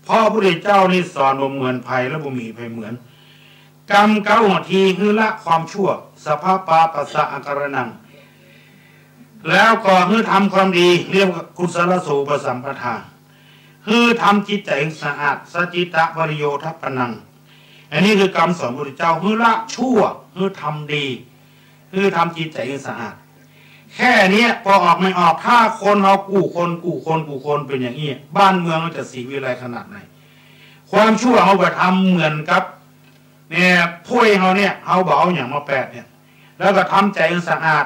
เพราะพระพุทธเจ้านี่สอนบ่เหมือนภัยและบ่มีภัยเหมือนกรรมเก้าหัวทีคือละความชั่วสภาพปาปัสสะอาการนังแล้วก็คือทำความดีเรียกว่ากุศลสูปสัมปทาคือทำจิตใจสะอาดสจิตะวริโยทัปปนังอันนี้คือกรรมสอนพระพุทธเจ้าคือละชั่วคือทำดีคือทำจิตใจสะอาดแค่นี้พอออกไม่ออกถ้าคนเรากู่คนเป็นอย่างนี้บ้านเมืองเราจะสีวิไลขนาดไหนความชั่วเขาก็ทำเหมือนกับเนี่ยถ้วยเขาเนี่ยเอาเบาอย่างมาแปดเนี่ยแล้วก็ทำใจสะอาด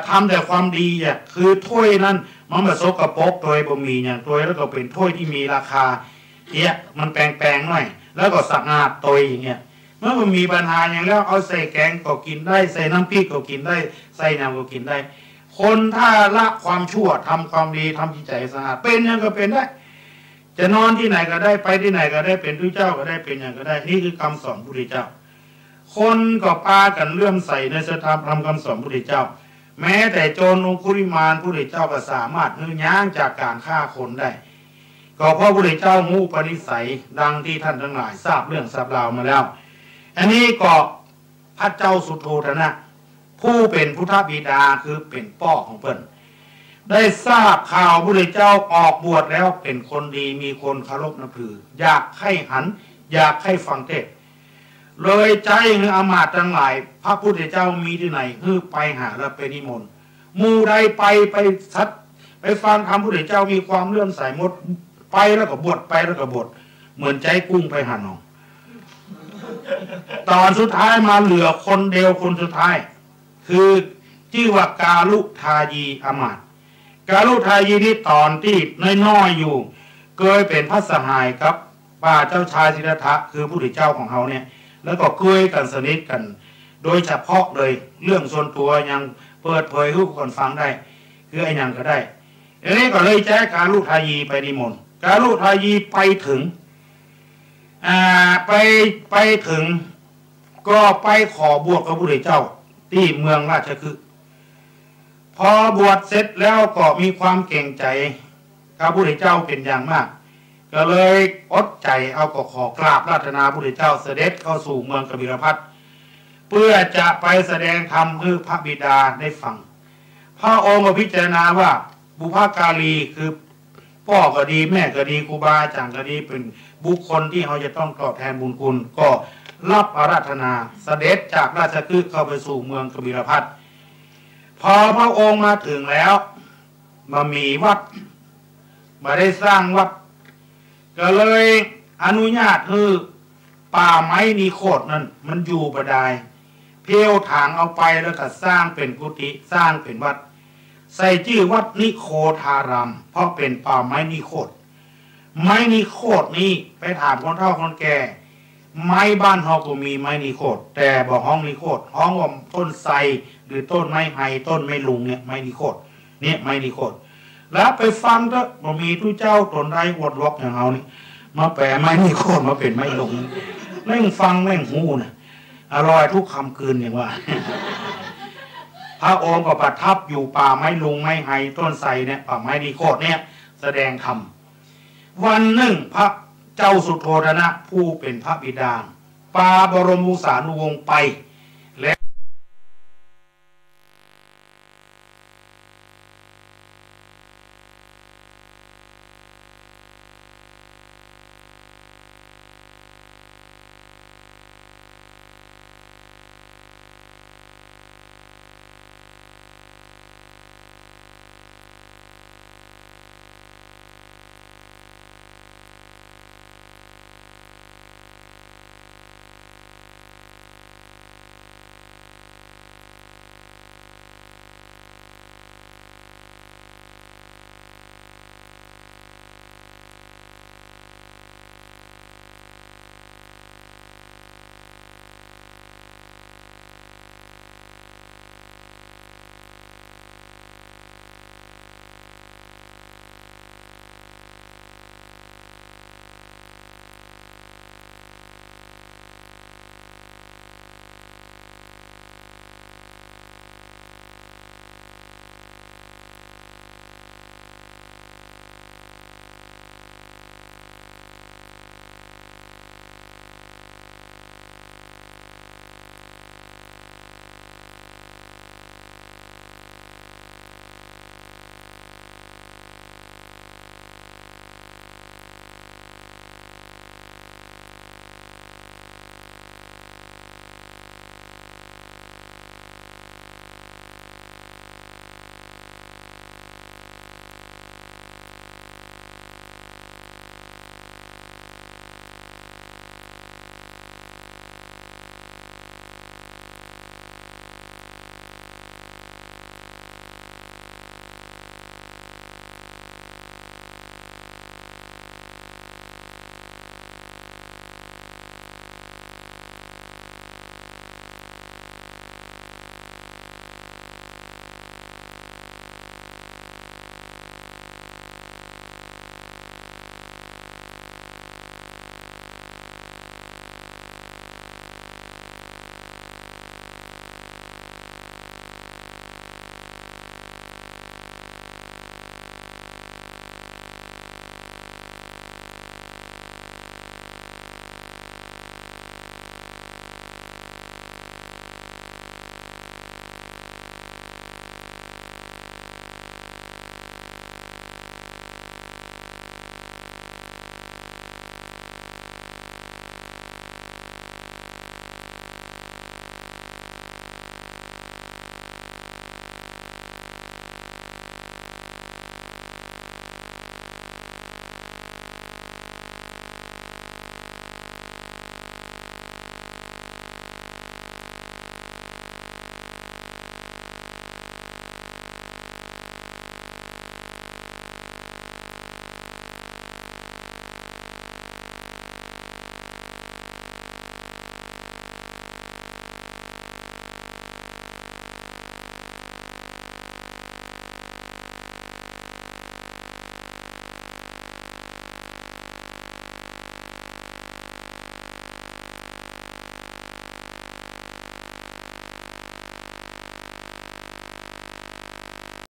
ทำแต่ความดีอ่ะคือถ้วยนั้นมันมาซกกระปกตัวบะหมี่อย่างตัวแล้วก็เป็นถ้วยที่มีราคาเนี่ยมันแปลงหน่อยแล้วก็สะอาดตัวอย่างเงี้ยเมื่อมันมีปัญหาอย่างแล้วเอาใส่แกงก็กินได้ใส่น้ำพริกก็กินได้ใส่น้ำก็กินได้คนถ้าละความชั่วทำความดีทำจิตใจสะอาดเป็นอย่างก็เป็นได้จะนอนที่ไหนก็ได้ไปที่ไหนก็ได้เป็นผู้เจ้าก็ได้เป็นอย่างก็ได้นี่คือคำสอนพระพุทธเจ้าคนก็พากันเลื่อมใสในสถาธรรมคำสอนพระพุทธเจ้าแม้แต่โจรองคุริมานพระพุทธเจ้าก็สามารถยั้งจากการฆ่าคนได้ก็เพราะพระพุทธเจ้ามูปนิสัยดังที่ท่านทั้งหลายทราบเรื่องทราบราวมาแล้วอันนี้ก็พระเจ้าสุโธทนะผู้เป็นพุทธบิดาคือเป็นพ่อของเพิ่นได้ทราบข่าวพระพุทธเจ้าออกบวชแล้วเป็นคนดีมีคนเคารพนับถืออยากให้หันอยากให้ฟังเทศน์เลยใจคืออามาตย์ทั้งหลายพระพุทธเจ้ามีที่ไหนคือไปหาและไปนิมนต์หมู่ใดไปสัตไปฟังธรรมพระพุทธเจ้ามีความเลื่อมใสหมดไปแล้วก็บวชไปแล้วก็บวชเหมือนใจกุ้งไปหาหนองตอนสุดท้ายมาเหลือคนเดียวคนสุดท้ายคือชื่อว่ากาลุทายีอามาตย์กาลุทายีนี่ตอนที่น้อยๆอยู่เคยเป็นพระสหายครับป้าเจ้าชายสิทธัตถะคือพระพุทธเจ้าของเขาเนี่ยแล้วก็เคยกันสนิทกันโดยเฉพาะเลยเรื่องส่วนตัวยังเปิดเผยให้คนฟังได้คือไอ้ยังก็ได้อันนี้ก็เลยแจ้กาลุทายีไปนิมนต์กาลุทายีไปถึง ไปถึงก็ไปขอบวชกับพระพุทธเจ้าที่เมืองราชคฤห์พอบวชเสร็จแล้วก็มีความเก่งใจพระพุทธเจ้าเป็นอย่างมากก็เลยอดใจเอาก็ขอกราบราตนาพระพุทธเจ้าเสด็จเข้าสู่เมืองกบิลพัสเพื่อจะไปแสดงธรรมให้พระบิดาได้ฟังพระองค์ก็พิจารณาว่าบุพการีคือพ่อก็ดีแม่ก็ดีครูบาอาจารย์ก็ดีเป็นบุคคลที่เขาจะต้องตอบแทนบุญคุณก็รับอาราธนาเสด็จจากราชคฤห์เข้าไปสู่เมืองกบิลพัสพอพระองค์มาถึงแล้วมามีวัดมาได้สร้างวัดก็เลยอนุญาตให้ป่าไม้นิโคตนั้นมันอยู่บ่ได้เพียวถางเอาไปแล้วก็สร้างเป็นกุฏิสร้างเป็นวัดใส่ชื่อวัดนิโคธารามเพราะเป็นป่าไม้นิโคตไม้นิโคตนี้ไปถามคนเฒ่าคนแก่ไม้บ้านเฮาก็มีไม้นิโคตแต่บอกห้องนิโคตห้องว่าต้นไทรหรือต้นไม้ไฮต้นไม้ลุงเนี่ยไม้นิโคตเนี่ยไม้นิโคตแล้วไปฟังก็บ่มีทุเจ้าตนใดอดล็อกอย่างเฮานี่มาแปลไม้นิโคตมาเป็นไม้ลุงแม่งฟังแม่งหูนะอร่อยทุกคำคืนอย่างว่า พระองค์ก็ประทับอยู่ป่าไม้ลุงไม้ไฮต้นไทรเนี่ยป่าไม้นิโคตเนี่ยแสดงธรรมวันหนึ่งพระเจ้าสุโธทนะผู้เป็นพระบิดาปาบรมวงศานุวงศ์ไป